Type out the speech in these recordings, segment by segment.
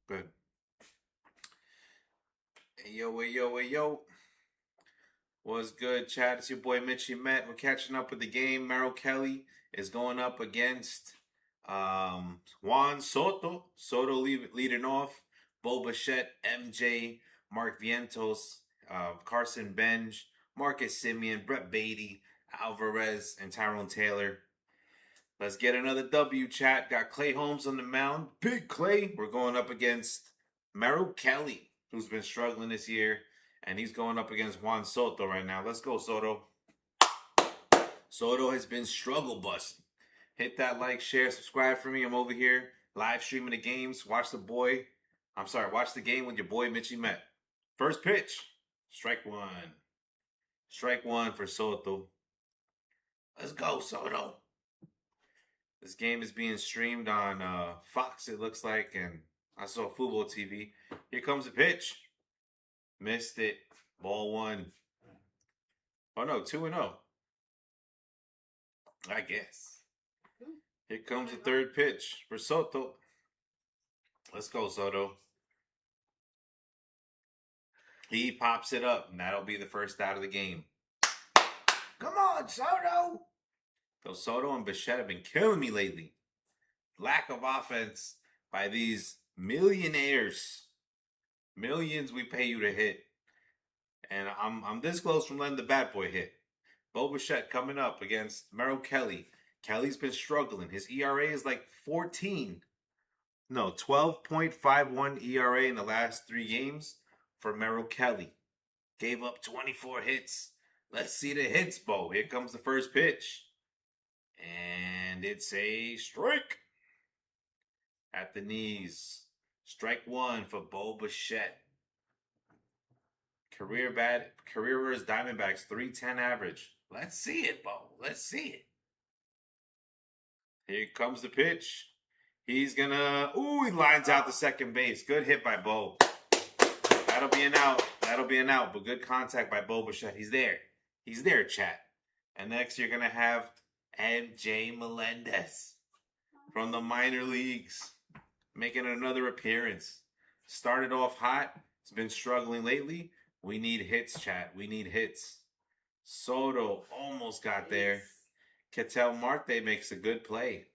Good. Hey, yo, hey, yo, hey, yo. What's good, Chad? It's your boy Mitchie Met. We're catching up with the game. Merrill Kelly is going up against Juan Soto. Soto leading off. Bo Bichette, MJ, Mark Vientos, Carson Benj, Marcus Simeon, Brett Beatty, Alvarez, and Tyrone Taylor. Let's get another W, chat. Got Clay Holmes on the mound. Big Clay. We're going up against Merrill Kelly, who's been struggling this year. And he's going up against Juan Soto right now. Let's go, Soto. Soto has been struggle busting. Hit that like, share, subscribe for me. I'm over here live streaming the games. Watch the game with your boy Mitchie Met. First pitch. Strike one. Strike one for Soto. Let's go, Soto. This game is being streamed on Fox, it looks like, and I saw Fubo TV. Here comes the pitch. Missed it. Ball one. Oh, no, 2-0. I guess. Here comes the third pitch for Soto. Let's go, Soto. He pops it up, and that'll be the first out of the game. Come on, Soto! So Soto and Bichette have been killing me lately. Lack of offense by these millionaires. Millions we pay you to hit. And I'm this close from letting the bad boy hit. Bo Bichette coming up against Merrill Kelly. Kelly's been struggling. His ERA is like 12.51 ERA in the last 3 games for Merrill Kelly. Gave up 24 hits. Let's see the hits, Bo. Here comes the first pitch. And it's a strike at the knees. Strike one for Bo Bichette. Career versus Diamondbacks, 310 average. Let's see it, Bo. Let's see it. Here comes the pitch. He's gonna, he lines out the second base. Good hit by Bo. That'll be an out. But good contact by Bo Bichette. He's there, chat. And next you're gonna have MJ Melendez from the minor leagues making another appearance. Started off hot. He's been struggling lately. We need hits, chat. We need hits. Soto almost got there. Ketel Marte makes a good play.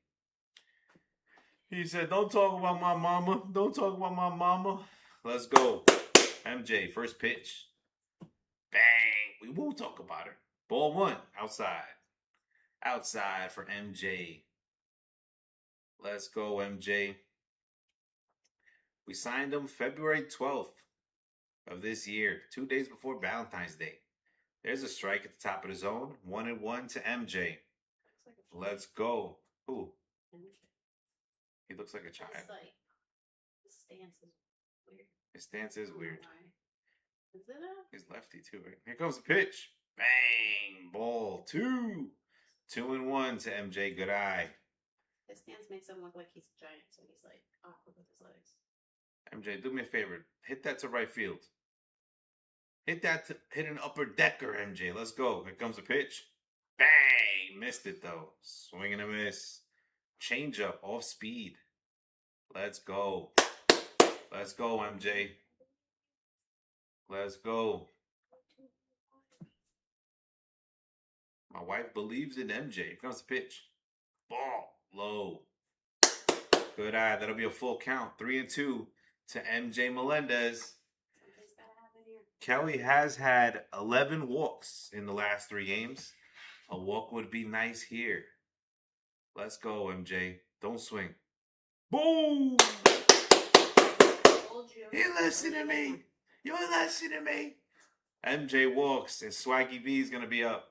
He said, don't talk about my mama. Don't talk about my mama. Let's go. MJ, first pitch. Bang. We won't talk about her. Ball one, outside. Outside for MJ. Let's go, MJ. We signed him February 12th of this year, 2 days before Valentine's Day. There's a strike at the top of the zone. 1-1 to MJ. Let's go. Who? He looks like a child. His stance is weird. His stance is weird. Is it He's lefty too, right? Here comes the pitch. Bang! Ball 2. 2-1 to MJ. Good eye. His stance makes him look like he's giant, so he's like awkward with his legs. MJ, do me a favor. Hit that to right field. Hit an upper decker, MJ. Let's go. Here comes the pitch. Bang! Missed it though. Swing and a miss. Change up off speed. Let's go. Let's go, MJ. Let's go. My wife believes in MJ. Here comes the pitch. Ball. Low. Good eye. That'll be a full count. 3-2 to MJ Melendez. Kelly has had 11 walks in the last 3 games. A walk would be nice here. Let's go, MJ. Don't swing. Boom! You listen to me. You listen to me. MJ walks, and Swaggy V is going to be up.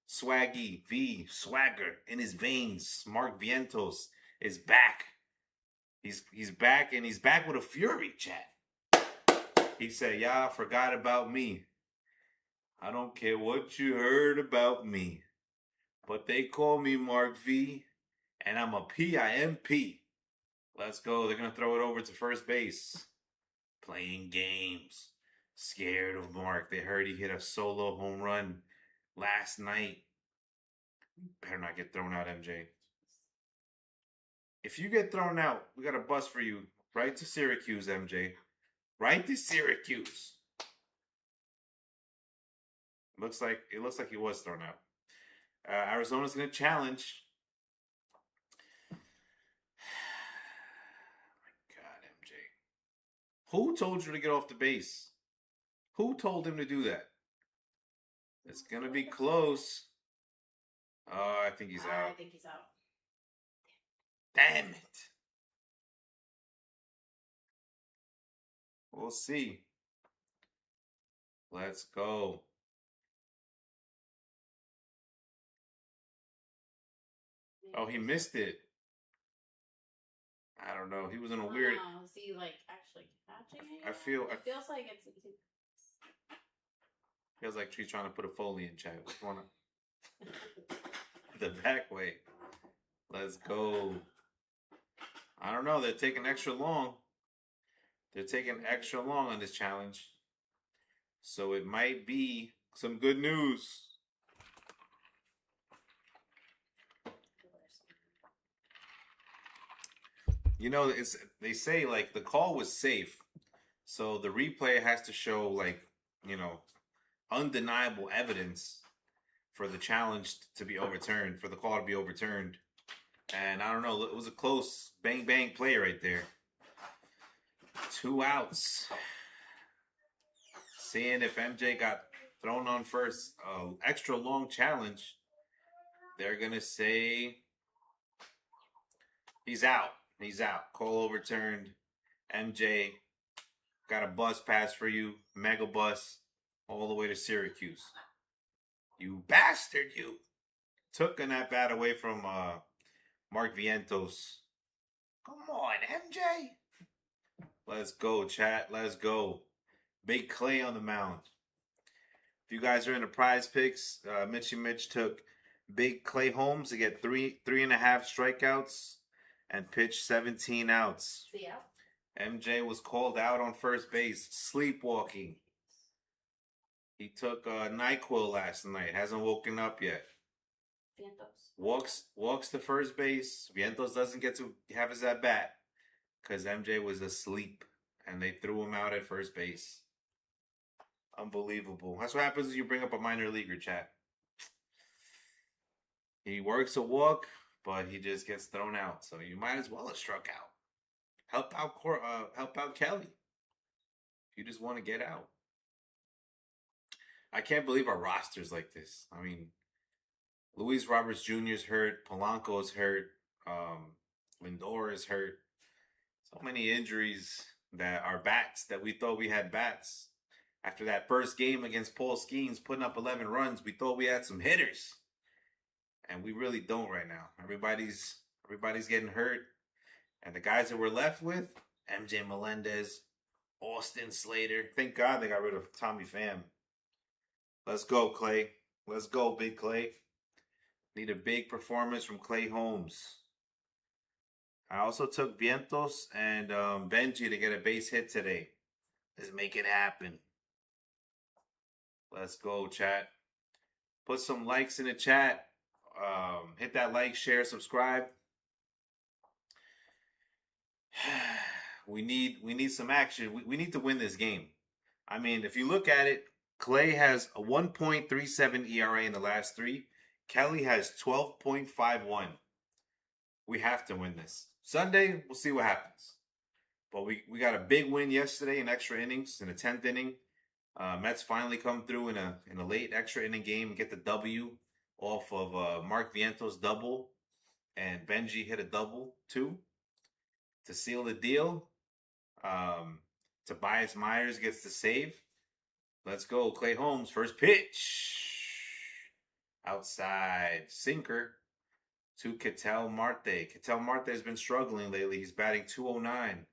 Swaggy V, swagger in his veins. Mark Vientos is back. He's back, and he's back with a fury, chat. He said, y'all forgot about me. I don't care what you heard about me. But they call me Mark V, and I'm a PIMP. Let's go. They're going to throw it over to first base. Playing games. Scared of Mark. They heard he hit a solo home run last night. Better not get thrown out, MJ. If you get thrown out, we got a bus for you. Right to Syracuse, MJ. Right to Syracuse. It looks like he was thrown out. Arizona's going to challenge. God, MJ. Who told you to get off the base? Who told him to do that? It's going to be close. Oh, I think he's out. I think he's out. Damn it. We'll see. Let's go. Oh, he missed it. I don't know. He was in a weird. Is he like actually catching it? I feel. It feels like it's. Feels like she's trying to put a Foley in chat. Which one? The back way. Let's go. I don't know. They're taking extra long. They're taking extra long on this challenge. So it might be some good news. You know, they say like the call was safe. So the replay has to show like, you know, undeniable evidence for the challenge to be overturned, for the call to be overturned. And I don't know, it was a close bang bang play right there. 2 outs. Seeing if MJ got thrown on first, extra long challenge, they're gonna say he's out. He's out. Call overturned. MJ got a bus pass for you, mega bus, all the way to Syracuse. You bastard, you. Took an at bat away from Mark Vientos. Come on, MJ. Let's go, chat. Let's go. Big Clay on the mound. If you guys are into prize picks, Mitchy Mitch took Big Clay Holmes to get three and a half strikeouts and pitched 17 outs. See out. MJ was called out on first base, sleepwalking. He took NyQuil last night. Hasn't woken up yet. Vientos. Walks to first base. Vientos doesn't get to have his at bat because MJ was asleep and they threw him out at first base. Unbelievable. That's what happens when you bring up a minor leaguer, chat. He works a walk, but he just gets thrown out. So you might as well have struck out. Help out Kelly. If you just want to get out. I can't believe our roster's like this. I mean, Luis Roberts Jr. is hurt. Polanco is hurt. Lindor is hurt. So many injuries that our bats, that we thought we had bats. After that first game against Paul Skeens, putting up 11 runs, we thought we had some hitters. And we really don't right now. Everybody's getting hurt. And the guys that we're left with, MJ Melendez, Austin Slater. Thank God they got rid of Tommy Pham. Let's go, Clay. Let's go, Big Clay. Need a big performance from Clay Holmes. I also took Vientos and Benji to get a base hit today. Let's make it happen. Let's go, chat. Put some likes in the chat. Hit that like, share, subscribe. We need some action. We need to win this game. I mean, if you look at it, Clay has a 1.37 ERA in the last 3. Kelly has 12.51. We have to win this. Sunday, we'll see what happens. But we got a big win yesterday in extra innings in the 10th inning. Mets finally come through in a late extra inning game and get the W off of Mark Vientos' double. And Benji hit a double, too, to seal the deal. Tobias Myers gets the save. Let's go. Clay Holmes, first pitch. Outside. Sinker to Ketel Marte. Ketel Marte has been struggling lately. He's batting .209.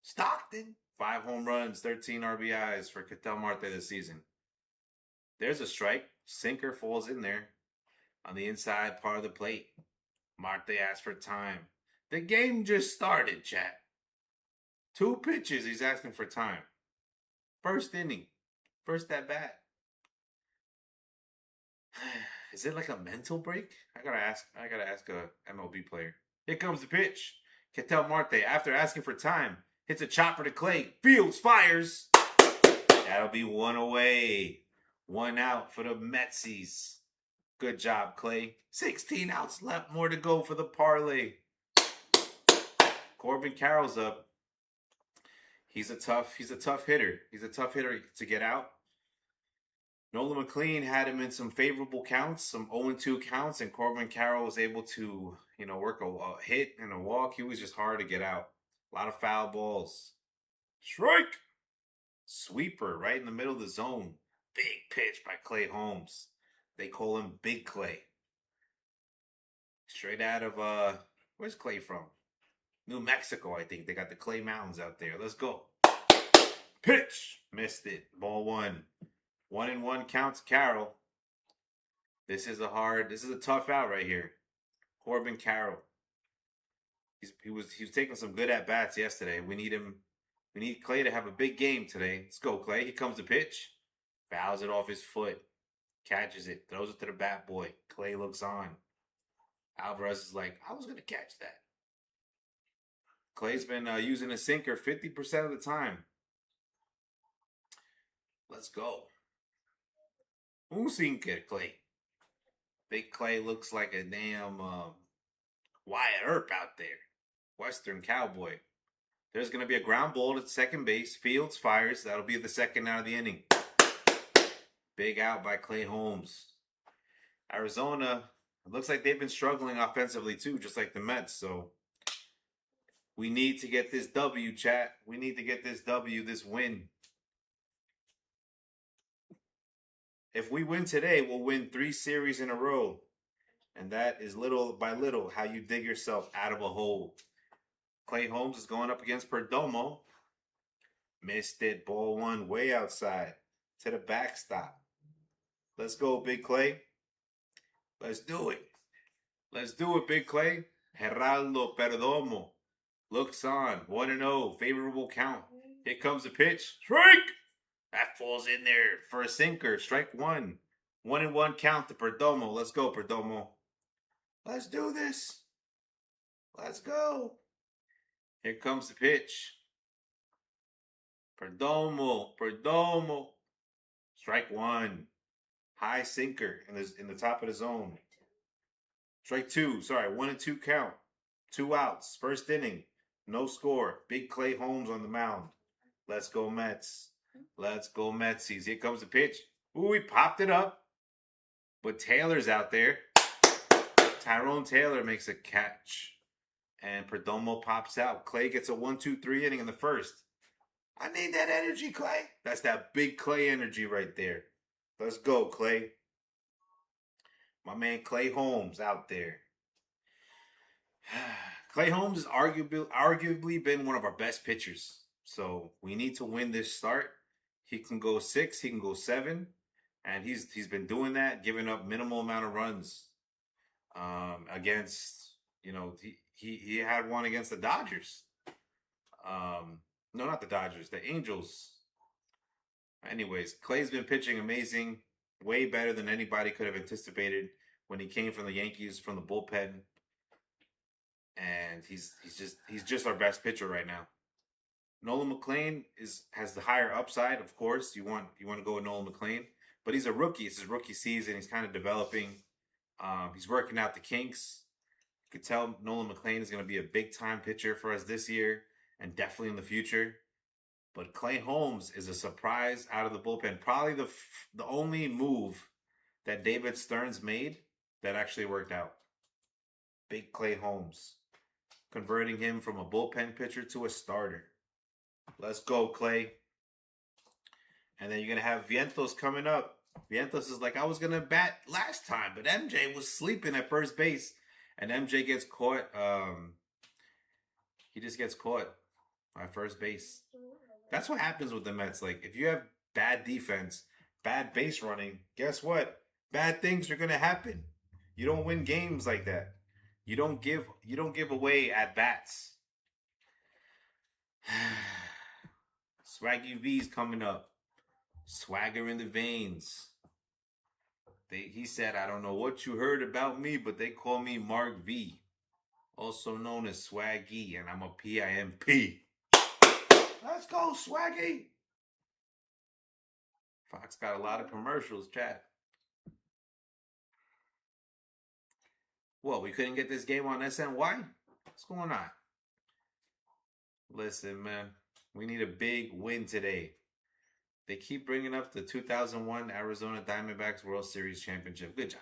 Stockton. 5 home runs, 13 RBIs for Ketel Marte this season. There's a strike. Sinker falls in there on the inside part of the plate. Marte asks for time. The game just started, chat. 2 pitches, he's asking for time. First inning. First at bat. Is it like a mental break? I gotta ask a MLB player. Here comes the pitch. Ketel Marte, after asking for time, Hits a chopper to Clay. Fields fires. That'll be one away. One out for the Metsies. Good job, Clay. 16 outs left. More to go for the parlay. Corbin Carroll's up. He's a tough hitter. He's a tough hitter to get out. Nolan McLean had him in some favorable counts, some 0-2 counts, and Corbin Carroll was able to, work a hit and a walk. He was just hard to get out. A lot of foul balls. Strike! Sweeper right in the middle of the zone. Big pitch by Clay Holmes. They call him Big Clay. Straight out of, where's Clay from? New Mexico, I think. They got the Clay Mountains out there. Let's go. Pitch! Missed it. Ball one. 1-1 count to Carroll. This is a tough out right here. Corbin Carroll. He was taking some good at bats yesterday. We need Clay to have a big game today. Let's go, Clay. Here comes the pitch. Fouls it off his foot. Catches it. Throws it to the bat boy. Clay looks on. Alvarez is like, I was gonna catch that. Clay's been using a sinker 50% of the time. Let's go. Un sinker, Clay. Big Clay looks like a damn Wyatt Earp out there. Western cowboy. There's going to be a ground ball at second base. Fields fires. That'll be the second out of the inning. Big out by Clay Holmes. Arizona, it looks like they've been struggling offensively too, just like the Mets. So we need to get this W, chat. We need to get this W, this win. If we win today, we'll win 3 series in a row. And that is little by little how you dig yourself out of a hole. Clay Holmes is going up against Perdomo. Missed it. Ball one way outside to the backstop. Let's go, Big Clay. Let's do it. Let's do it, Big Clay. Geraldo Perdomo looks on. 1-0. Favorable count. Here comes the pitch. Strike! That falls in there for a sinker. Strike one. 1-1 count to Perdomo. Let's go, Perdomo. Let's do this. Let's go. Here comes the pitch. Perdomo. Strike one. High sinker in the top of the zone. Strike two. Sorry, 1-2 count. 2 outs. First inning. No score. Big Clay Holmes on the mound. Let's go, Mets. Let's go, Metsies. Here comes the pitch. Ooh, he popped it up. But Taylor's out there. Tyrone Taylor makes a catch. And Perdomo pops out. Clay gets a 1-2-3 inning in the first. I need that energy, Clay. That's that Big Clay energy right there. Let's go, Clay. My man Clay Holmes out there. Clay Holmes has arguably been one of our best pitchers. So we need to win this start. He can go 6, he can go 7. And he's been doing that, giving up minimal amount of runs against, he had one against the Dodgers. No, not the Dodgers, the Angels. Anyways, Clay's been pitching amazing, way better than anybody could have anticipated when he came from the Yankees, from the bullpen. And he's just our best pitcher right now. Nolan McLean has the higher upside, of course. You want to go with Nolan McLean, but he's a rookie. It's his rookie season. He's kind of developing. He's working out the kinks. You could tell Nolan McLean is going to be a big time pitcher for us this year and definitely in the future. But Clay Holmes is a surprise out of the bullpen. Probably the only move that David Stearns made that actually worked out. Big Clay Holmes, converting him from a bullpen pitcher to a starter. Let's go, Clay. And then you're going to have Vientos coming up. Vientos is like, I was going to bat last time, but MJ was sleeping at first base. And MJ gets caught. He just gets caught at first base. That's what happens with the Mets. Like, if you have bad defense, bad base running, guess what? Bad things are going to happen. You don't win games like that. You don't give away at bats. Swaggy V's coming up. Swagger in the veins. He said, I don't know what you heard about me, but they call me Mark V, also known as Swaggy, and I'm a PIMP. Let's go, Swaggy. Fox got a lot of commercials, chat. What, we couldn't get this game on SNY? What's going on? Listen, man, we need a big win today. They keep bringing up the 2001 Arizona Diamondbacks World Series Championship. Good job.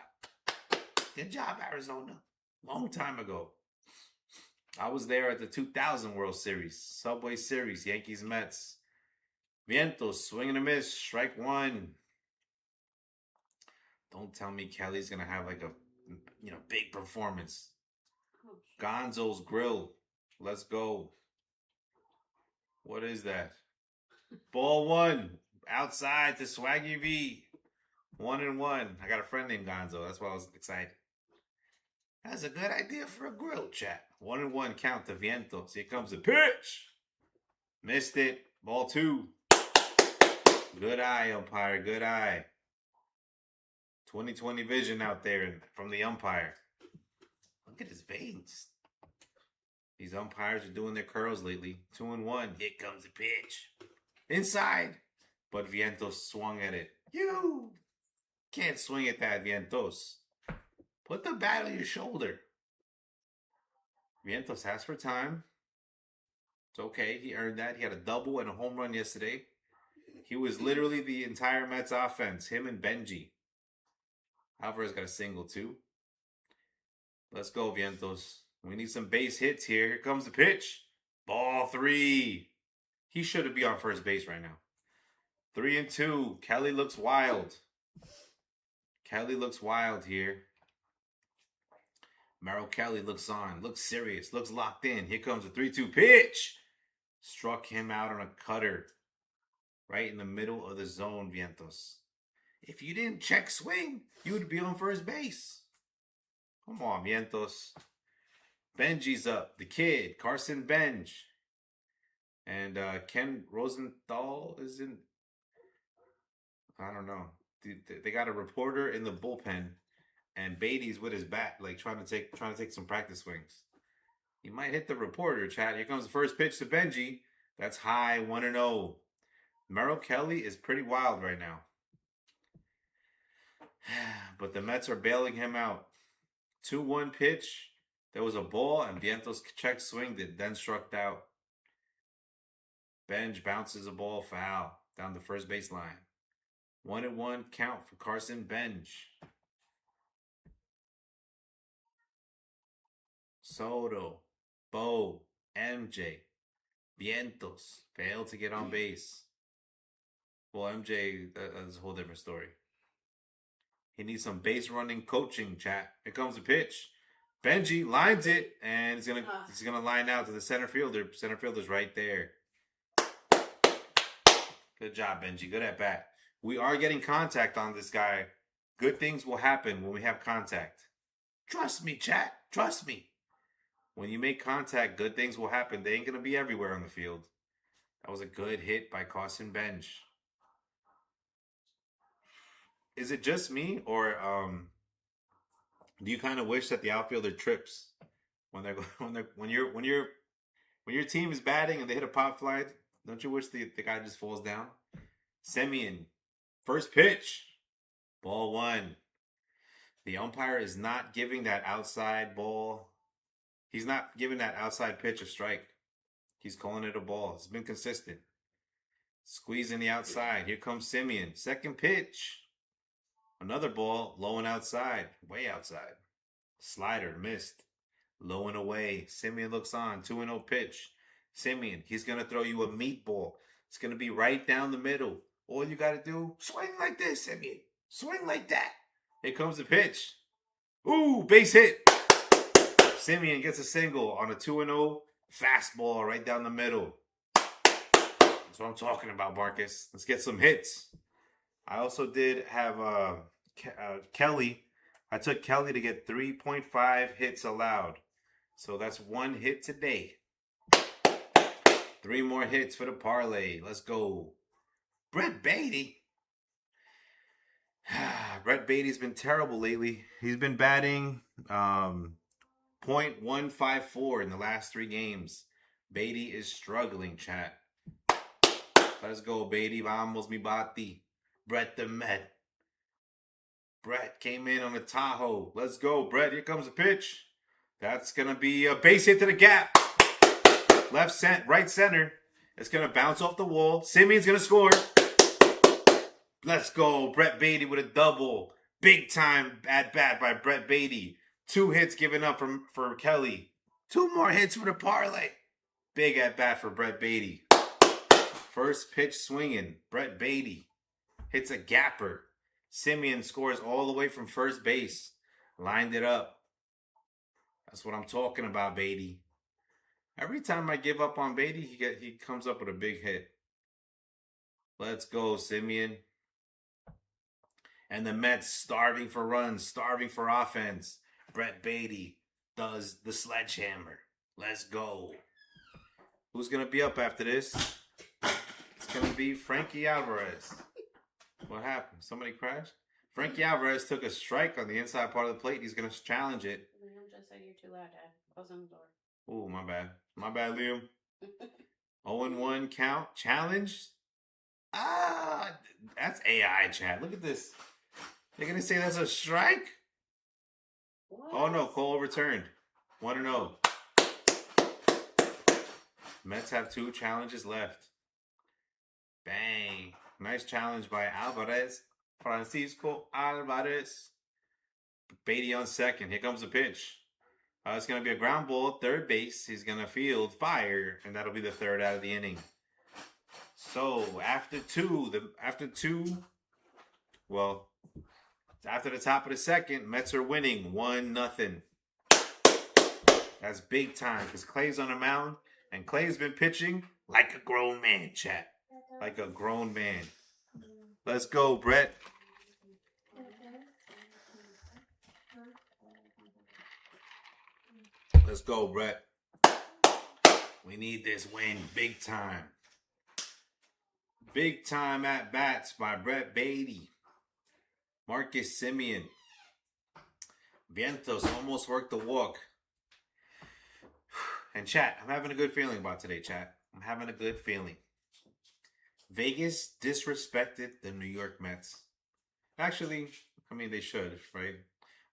Good job, Arizona. Long time ago. I was there at the 2000 World Series. Subway Series, Yankees, Mets. Vientos, swing and a miss. Strike one. Don't tell me Kelly's going to have like a, big performance. Gonzo's Grill. Let's go. What is that? Ball one. Outside to Swaggy V. 1-1. I got a friend named Gonzo. That's why I was excited. That's a good idea for a grill, chat. 1-1 count to Vientos. Here comes the pitch. Missed it. Ball two. Good eye, umpire. Good eye. 20/20 vision out there from the umpire. Look at his veins. These umpires are doing their curls lately. 2-1. Here comes the pitch. Inside. But Vientos swung at it. You can't swing at that, Vientos. Put the bat on your shoulder. Vientos has for time. It's okay. He earned that. He had a double and a home run yesterday. He was literally the entire Mets offense. Him and Benji. Alvarez got a single too. Let's go, Vientos. We need some base hits here. Here comes the pitch. Ball three. He should be on first base right now. 3-2. Kelly looks wild. Kelly looks wild here. Merrill Kelly looks on. Looks serious. Looks locked in. Here comes the 3-2 pitch. Struck him out on a cutter. Right in the middle of the zone, Vientos. If you didn't check swing, you would be on first base. Come on, Vientos. Benji's up. The kid, Carson Benj. And Ken Rosenthal is in. I don't know. They got a reporter in the bullpen, and Beatty's with his bat, like trying to take some practice swings. He might hit the reporter, chat. Here comes the first pitch to Benji. That's high, 1-0. Merrill Kelly is pretty wild right now. But the Mets are bailing him out. 2-1 pitch. There was a ball, and Vientos check swinged it, then struck out. Benj bounces a ball foul down the first baseline. 1-1 count for Carson Benj. Soto, Bo, MJ, Vientos failed to get on base. Well, MJ, that's a whole different story. He needs some base running coaching, chat. Here comes the pitch. Benji lines it, and he's gonna line out to the center fielder. Center fielder's right there. Good job, Benji. Good at bat. We are getting contact on this guy. Good things will happen when we have contact. Trust me, chat. Trust me. When you make contact, good things will happen. They ain't going to be everywhere on the field. That was a good hit by Carson Benj. Is it just me, or do you kind of wish that the outfielder trips when your team is batting and they hit a pop fly? Don't you wish the guy just falls down? Semien, first pitch, ball one. The umpire is not giving that outside ball. He's not giving that outside pitch a strike. He's calling it a ball. It's been consistent. Squeezing the outside. Here comes Semien. Second pitch. Another ball, low and outside. Way outside. Slider, missed. Low and away. Semien looks on. 2-0 pitch. Semien, he's going to throw you a meatball. It's going to be right down the middle. All you got to do, swing like this, Semien. Swing like that. Here comes the pitch. Ooh, base hit. Semien gets a single on a 2-0 fastball right down the middle. That's what I'm talking about, Marcus. Let's get some hits. I also did have Kelly. I took Kelly to get 3.5 hits allowed. So that's one hit today. 3 more hits for the parlay. Let's go. Brett Beatty. Brett Beatty's been terrible lately. He's been batting .154 in the last 3 games. Beatty is struggling, chat. Let's go, baby. Vamos, mi bati. Brett the Met. Brett came in on the Tahoe. Let's go, Brett. Here comes the pitch. That's going to be a base hit to the gap. Right center. It's going to bounce off the wall. Simeon's going to score. Let's go. Brett Beatty with a double. Big time at bat by Brett Beatty. 2 hits given up for Kelly. 2 more hits for the parlay. Big at bat for Brett Beatty. First pitch swinging. Brett Beatty hits a gapper. Simeon scores all the way from first base. Lined it up. That's what I'm talking about, Beatty. Every time I give up on Beatty, he comes up with a big hit. Let's go, Simeon. And the Mets starving for runs, starving for offense. Brett Beatty does the sledgehammer. Let's go. Who's going to be up after this? It's going to be Frankie Alvarez. What happened? Somebody crashed? Frankie Alvarez took a strike on the inside part of the plate. He's going to challenge it. Liam just said you're too loud, Dad. Close the door. Oh, my bad. My bad, Liam. 0-1 count. Challenge? Ah, that's AI, chat. Look at this. They're going to say that's a strike? What? Oh, no. Call overturned. 1-0. Mets have 2 challenges left. Bang. Nice challenge by Alvarez. Francisco Alvarez. Beatty on second. Here comes the pitch. It's going to be a ground ball, third base. He's going to field, fire, and that'll be the 3rd out of the inning. So after the top of the second, Mets are winning 1-0. That's big time because Clay's on the mound, and Clay's been pitching like a grown man, chat. Like a grown man. Let's go, Brett. Let's go, Brett. We need this win big time. Big time at bats by Brett Beatty. Marcus Simeon. Vientos almost worked the walk. And chat, I'm having a good feeling about today, chat. I'm having a good feeling. Vegas disrespected the New York Mets. Actually, I mean, they should, right?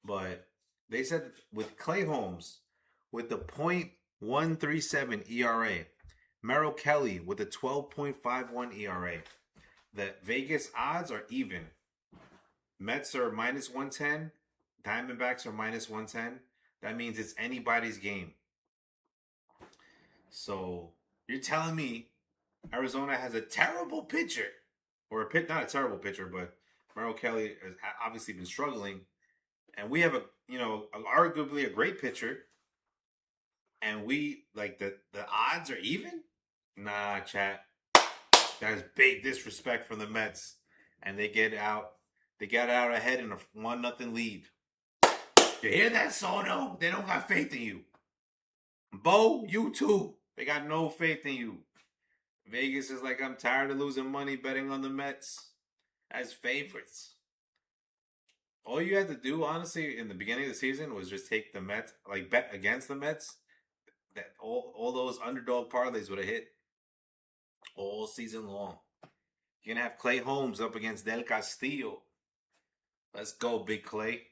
But they said with Clay Holmes, with the .137 ERA, Merrill Kelly with a 12.51 ERA, the Vegas odds are even. Mets are -110. Diamondbacks are -110. That means it's anybody's game. So you're telling me Arizona has a terrible pitcher, or not a terrible pitcher, but Merrill Kelly has obviously been struggling, and we have arguably a great pitcher, and we like the odds are even? Nah, chat. That's big disrespect from the Mets, and they got out ahead in a 1-0 lead. You hear that, Sono? They don't got faith in you. Bo, you too. They got no faith in you. Vegas is like, I'm tired of losing money betting on the Mets as favorites. All you had to do, honestly, in the beginning of the season was just take the Mets, like bet against the Mets. That all those underdog parlays would have hit all season long. You're going to have Clay Holmes up against Del Castillo. Let's go, Big Clay.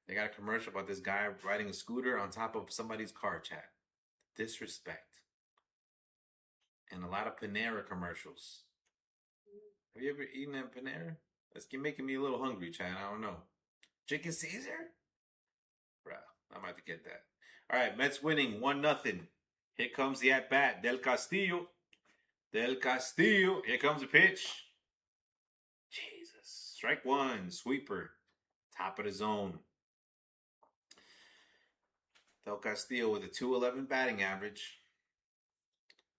They got a commercial about this guy riding a scooter on top of somebody's car, chat. Disrespect. And a lot of Panera commercials. Have you ever eaten at Panera? That's making me a little hungry, chat. I don't know. Chicken Caesar? Bro, I'm about to get that. All right, Mets winning 1-0. Here comes the at-bat. Del Castillo. Del Castillo. Here comes the pitch. Jesus. Strike 1. Sweeper. Top of the zone. Del Castillo with a .211 batting average.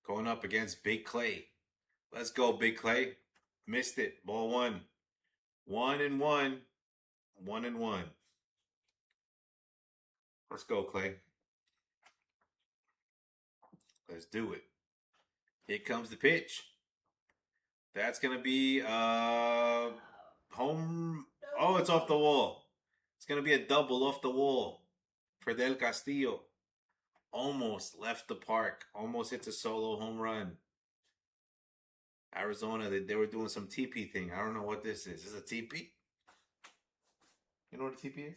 Going up against Big Clay. Let's go, Big Clay. Missed it. Ball 1. 1-1. 1-1. Let's go, Clay. Let's do it. Here comes the pitch. That's going to be home. Oh, it's off the wall. It's going to be a double off the wall for Del Castillo. almost left the park. Almost hits a solo home run. Arizona, they were doing some TP thing. I don't know what this is. Is this a TP? You know what a TP is?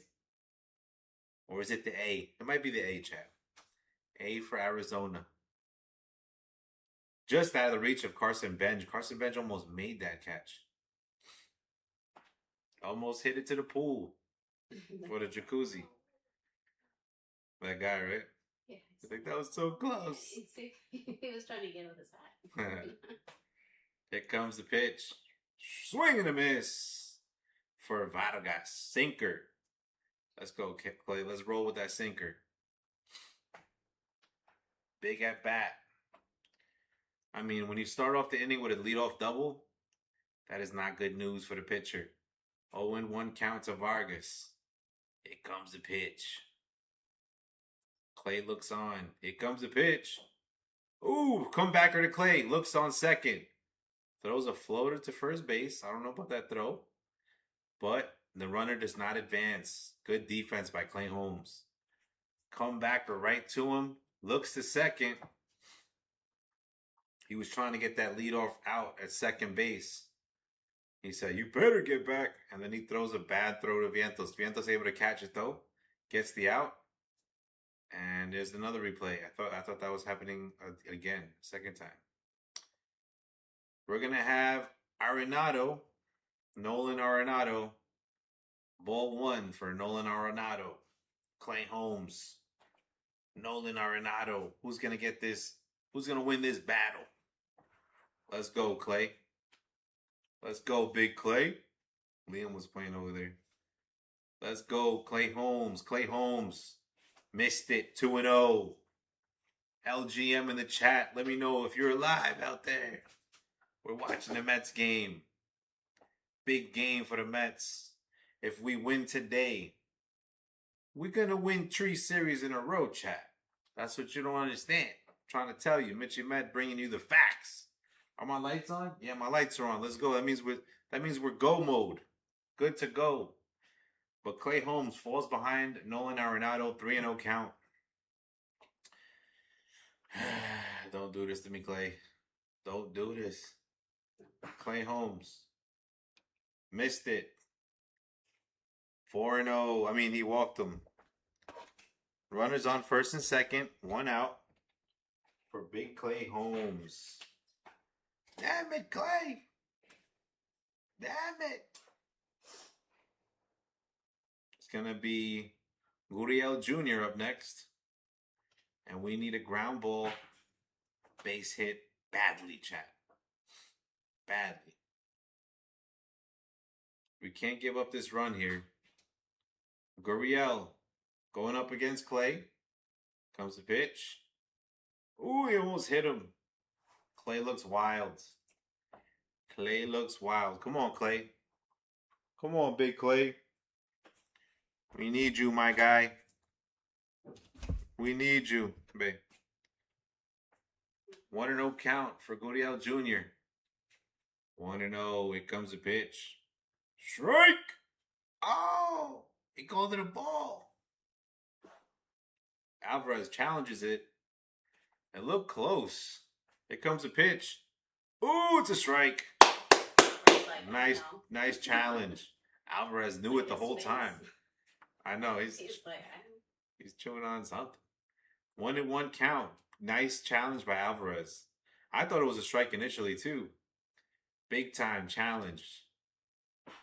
Or is it the A? It might be the A, chat. A for Arizona. Just out of the reach of Carson Bench. Carson Bench almost made that catch. Almost hit it to the pool for the jacuzzi. That guy, right? Yeah. I think that was so close. He was trying to get with his hat. Here comes the pitch. Swing and a miss for Vargas. Sinker. Let's go, Clay. Let's roll with that sinker. Big at bat. I mean, when you start off the inning with a leadoff double, that is not good news for the pitcher. 0-1 count to Vargas. Here comes the pitch. Clay looks on. Here comes the pitch. Ooh, comebacker to Clay. Looks on second. Throws a floater to first base. I don't know about that throw. But the runner does not advance. Good defense by Clay Holmes. Comebacker right to him. Looks to second. He was trying to get that leadoff out at second base. He said, "You better get back." And then he throws a bad throw to Vientos. Vientos able to catch it though. Gets the out. And there's another replay. I thought that was happening again, second time. We're gonna have Arenado, Nolan Arenado, ball one for Nolan Arenado. Clay Holmes, Nolan Arenado. Who's gonna get this? Who's gonna win this battle? Let's go, Clay. Let's go, Big Clay. Liam was playing over there. Let's go, Clay Holmes. Clay Holmes. Missed it. 2-0. LGM in the chat. Let me know if you're alive out there. We're watching the Mets game. Big game for the Mets. If we win today, we're going to win 3 series in a row, chat. That's what you don't understand. I'm trying to tell you. Mitchie Met bringing you the facts. Are my lights on? Yeah, my lights are on. Let's go. That means we're go mode. Good to go. But Clay Holmes falls behind Nolan Arenado, 3-0 count. Don't do this to me, Clay. Don't do this. Clay Holmes. Missed it. 4-0. I mean, he walked him. Runners on first and second. 1 out for Big Clay Holmes. Damn it, Clay. Damn it. It's going to be Gurriel Jr. up next. And we need a ground ball base hit badly, chat. Badly. We can't give up this run here. Gurriel going up against Clay. Comes the pitch. Ooh, he almost hit him. Clay looks wild. Clay looks wild. Come on, Clay. Come on, Big Clay. We need you, my guy. We need you, babe. 1-0 count for Gurriel Jr. 1-0. Here comes the pitch. Strike! Oh! He called it a ball. Alvarez challenges it. And look close. Here comes the pitch. Ooh, it's a strike. Nice challenge. Alvarez knew it the whole time. I know he's chewing on something. 1-1 count. Nice challenge by Alvarez. I thought it was a strike initially too. Big time challenge.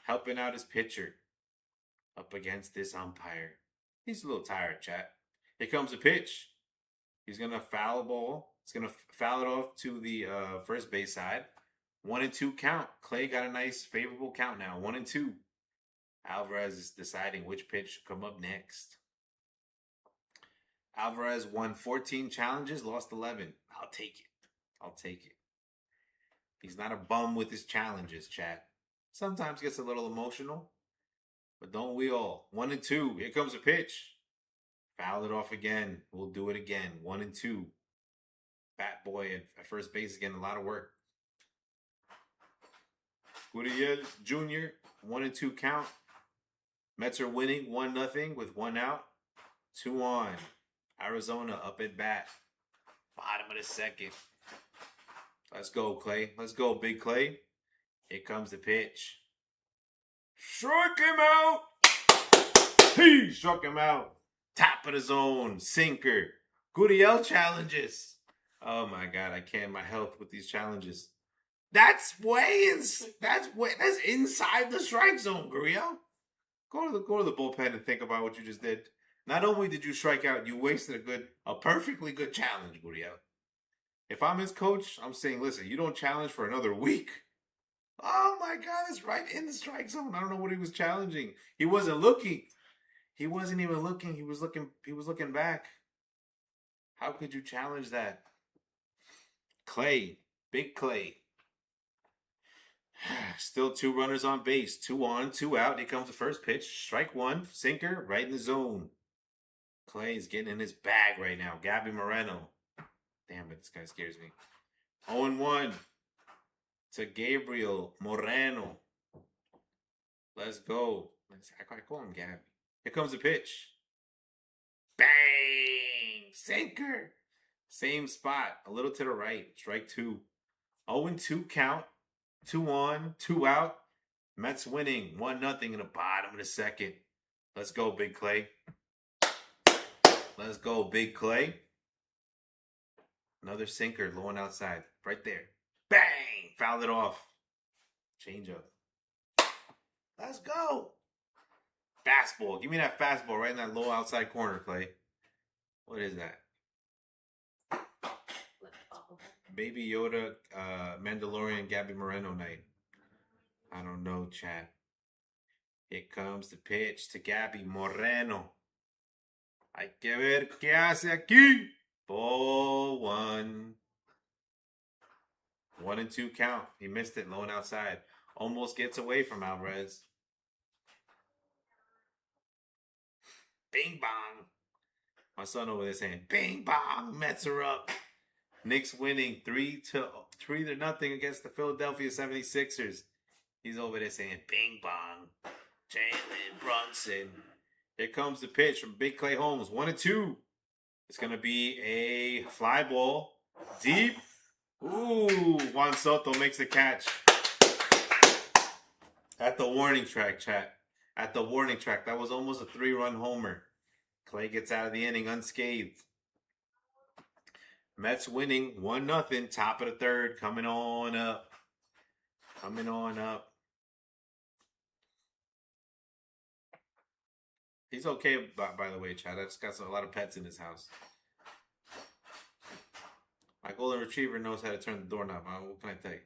Helping out his pitcher. Up against this umpire. He's a little tired, chat. Here comes the pitch. He's going to foul ball. He's going to foul it off to the first base side. 1-2 count. Clay got a nice favorable count now. 1-2. Alvarez is deciding which pitch should come up next. Alvarez won 14 challenges, lost 11. I'll take it. He's not a bum with his challenges, chat. Sometimes gets a little emotional, but don't we all? 1-2. Here comes a pitch. Foul it off again. We'll do it again. 1-2. Bat boy at first base is getting a lot of work. Gurriel Jr. 1-2 count. Mets are winning 1-0 with 1 out. 2 on. Arizona up at bat. Bottom of the second. Let's go, Clay. Let's go, Big Clay. Here comes the pitch. Struck him out. He struck him out. Top of the zone. Sinker. Gurriel challenges. Oh my God, I can't. My health with these challenges. That's inside the strike zone, Gurriel. Go to the bullpen and think about what you just did. Not only did you strike out, you wasted a perfectly good challenge, Gurriel. If I'm his coach, I'm saying, listen, you don't challenge for another week. Oh my God, it's right in the strike zone. I don't know what he was challenging. He wasn't looking. He wasn't even looking. He was looking back. How could you challenge that? Clay, Big Clay. Still 2 runners on base. 2 on, 2 out. Here comes the first pitch. Strike 1. Sinker right in the zone. Clay's getting in his bag right now. Gabby Moreno. Damn it, this guy scares me. 0-1 to Gabriel Moreno. Let's go. I call him Gabby. Here comes the pitch. Bang! Sinker. Same spot. A little to the right. Strike 2. 0-2 count. 2 on, 2 out. Mets winning 1-0 in the bottom of the second. Let's go, Big Clay. Let's go, Big Clay. Another sinker, low and outside. Right there. Bang! Fouled it off. Change up. Let's go. Fastball. Give me that fastball right in that low outside corner, Clay. What is that? Baby Yoda, Mandalorian, Gabby Moreno night. I don't know, chat. Here comes the pitch to Gabby Moreno. Hay que ver qué hace aquí. Ball 1. 1-2 count. He missed it, low and outside. Almost gets away from Alvarez. Bing bong. My son over there saying, bing bong, Mets are up. Knicks winning 3-0 against the Philadelphia 76ers. He's over there saying, bing bong. Jalen Brunson. Here comes the pitch from Big Clay Holmes. 1-2. It's going to be a fly ball. Deep. Ooh, Juan Soto makes the catch. At the warning track, chat. At the warning track. That was almost a 3-run homer. Clay gets out of the inning unscathed. Mets winning 1-0. Top of the third. Coming on up. Coming on up. He's okay, by the way, Chad. I just got a lot of pets in his house. My golden retriever knows how to turn the doorknob. What can I tell you?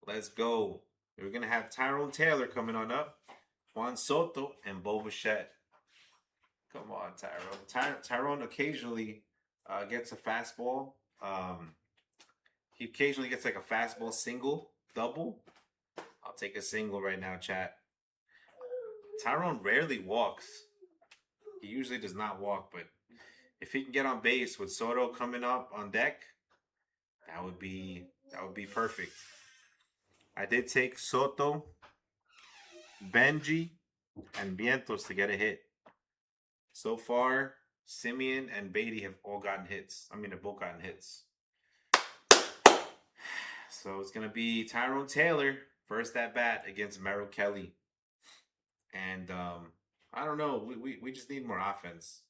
Let's go. We're going to have Tyrone Taylor coming on up. Juan Soto and Bo Bichette. Come on, Tyrone. Tyrone occasionally gets a fastball. He occasionally gets like a fastball single, double. I'll take a single right now, chat. Tyrone rarely walks. He usually does not walk, but if he can get on base with Soto coming up on deck, that would be perfect. I did take Soto, Benji, and Vientos to get a hit. So far, Simeon and Beatty have all gotten hits. Have both gotten hits. So it's going to be Tyrone Taylor, first at bat against Merrill Kelly. And I don't know. We just need more offense.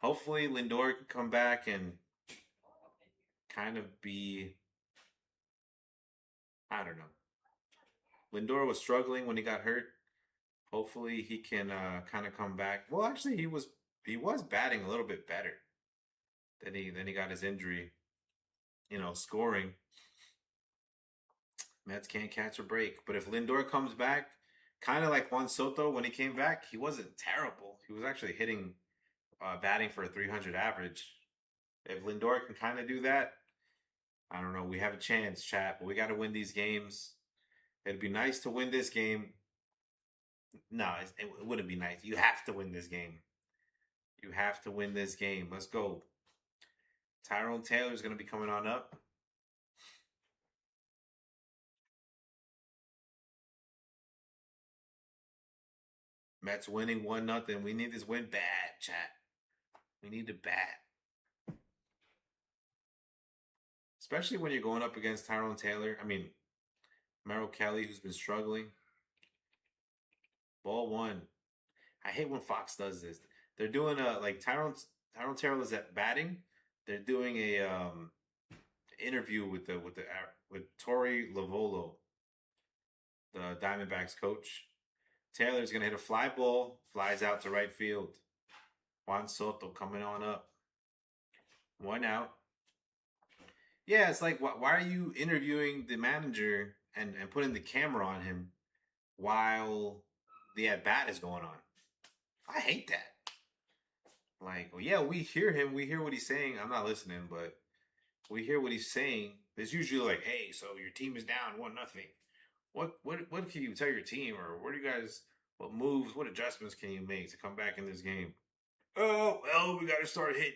Hopefully Lindor can come back and kind of be, I don't know. Lindor was struggling when he got hurt. Hopefully he can kind of come back. Well, actually he was batting a little bit better. Then he got his injury. Scoring. Mets can't catch a break. But if Lindor comes back, kind of like Juan Soto when he came back, he wasn't terrible. He was actually batting for a 300 average. If Lindor can kind of do that, I don't know. We have a chance, chat, but we got to win these games. It'd be nice to win this game. No, it wouldn't be nice. You have to win this game. You have to win this game. Let's go. Tyrone Taylor's going to be coming on up. Mets winning 1-0. We need this win bad, chat. We need to bat. Especially when you're going up against Tyrone Taylor. I mean, Merrill Kelly, who's been struggling. Ball one. I hate when Fox does this. They're doing like Tyrone Taylor is at batting. They're doing a interview with Torey Lovolo, the Diamondbacks coach. Taylor's gonna hit a fly ball, flies out to right field. Juan Soto coming on up. 1 out. Yeah, it's like why are you interviewing the manager and putting the camera on him while the at bat is going on? I hate that. Like, well, yeah, we hear him, we hear what he's saying. I'm not listening, but we hear what he's saying. It's usually like, hey, so your team is down 1-0. What can you tell your team, or what do you guys, what moves, what adjustments can you make to come back in this game? Oh, well, we got to start hitting.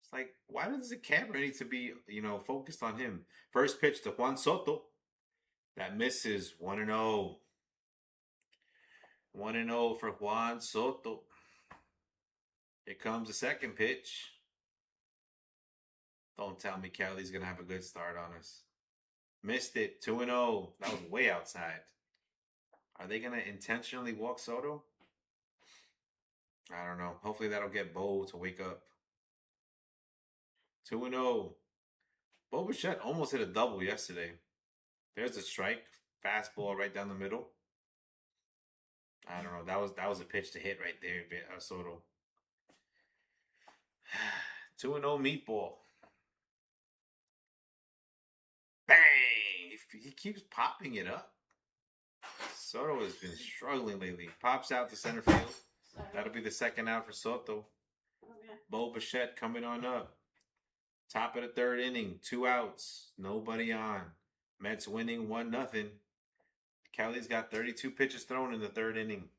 It's like, why does the camera need to be, focused on him? First pitch to Juan Soto. That misses 1-0. 1-0 for Juan Soto. Here comes the second pitch. Don't tell me Kelly's going to have a good start on us. Missed it. 2-0. That was way outside. Are they going to intentionally walk Soto? I don't know. Hopefully that'll get Bo to wake up. 2-0. Bo Bichette almost hit a double yesterday. There's a strike. Fastball right down the middle. I don't know. That was a pitch to hit right there, Soto. 2-0 meatball. Bang! He keeps popping it up. Soto has been struggling lately. Pops out to center field. That'll be the second out for Soto. Okay. Bo Bichette coming on up. Top of the third inning. 2 outs. Nobody on. Mets winning 1-0. Kelly's got 32 pitches thrown in the third inning.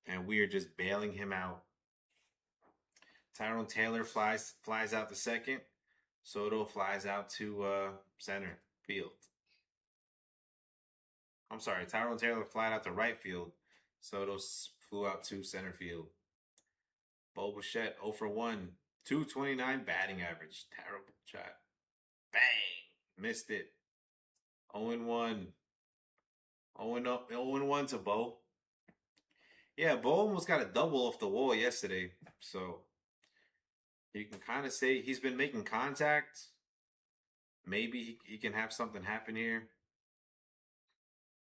And we are just bailing him out. Tyrone Taylor flies out to second. Soto flies out to center field. I'm sorry, Tyrone Taylor flied out to right field. Soto flew out to center field. Bo Bichette 0 for 1. 229 batting average. Terrible shot. Bang! Missed it. 0-1. 0-1 to Bo. Yeah, Bo almost got a double off the wall yesterday. So you can kind of say he's been making contact. Maybe he can have something happen here.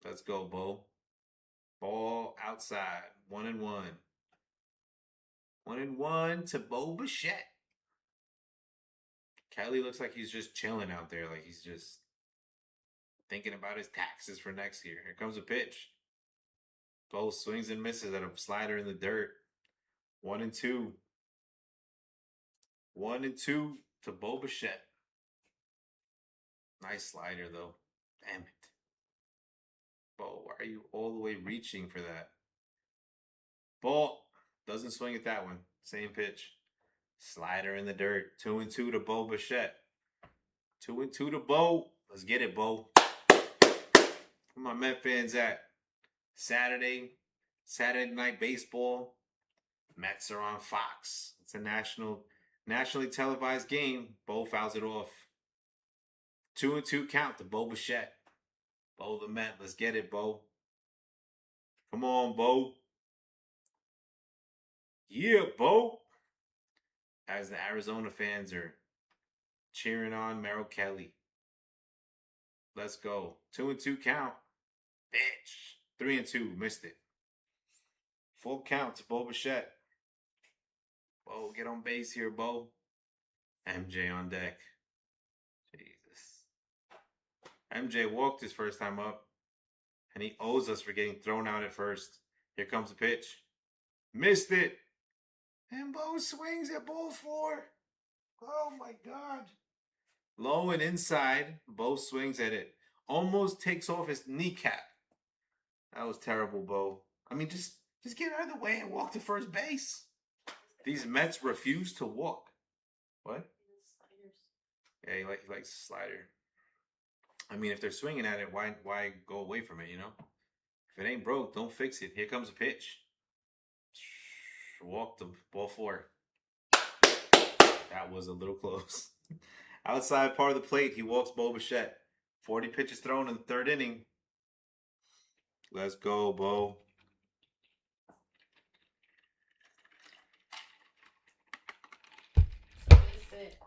Let's go, Bo. Ball outside. 1-1. 1-1 to Bo Bichette. Kelly looks like he's just chilling out there. Like he's just thinking about his taxes for next year. Here comes a pitch. Bo swings and misses at a slider in the dirt. 1-2. 1-2 to Bo Bichette. Nice slider, though. Damn it. Bo, why are you all the way reaching for that? Ball. Doesn't swing at that one. Same pitch. Slider in the dirt. 2-2 to Bo Bichette. 2-2 to Bo. Let's get it, Bo. Where my Met fans at? Saturday night baseball. Mets are on Fox. It's a nationally televised game. Bo fouls it off. 2-2 count to Bo Bichette. Bo the Met. Let's get it, Bo. Come on, Bo. Yeah, Bo. As the Arizona fans are cheering on Merrill Kelly. Let's go. 2-2 count. Bitch. 3-2. Missed it. Full count to Bo Bichette. Bo, get on base here, Bo. MJ on deck. Jesus. MJ walked his first time up, and he owes us for getting thrown out at first. Here comes the pitch. Missed it. And Bo swings at ball 4. Oh, my God. Low and inside. Bo swings at it. Almost takes off his kneecap. That was terrible, Bo. I mean, just get out of the way and walk to first base. These Mets refuse to walk. What? Yeah, he likes the slider. I mean, if they're swinging at it, why go away from it, If it ain't broke, don't fix it. Here comes a pitch. Walked the ball 4. That was a little close. Outside part of the plate, he walks Bo Bichette. 40 pitches thrown in the 3rd inning. Let's go, Bo. So is it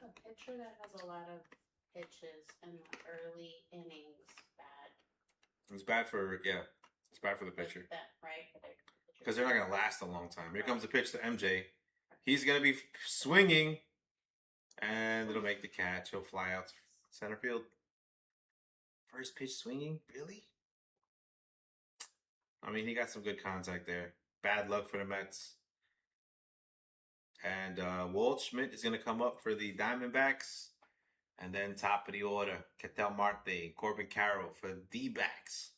a pitcher that has a lot of pitches in the early innings bad? It's bad for It's bad for the pitcher. Like that, right? Because they're not going to last a long time. Here comes the pitch to MJ. He's going to be swinging. And it'll make the catch. He'll fly out to center field. First pitch swinging? Really? I mean, he got some good contact there. Bad luck for the Mets. And Walt Schmidt is going to come up for the Diamondbacks. And then top of the order, Ketel Marte, Corbin Carroll for the D-backs.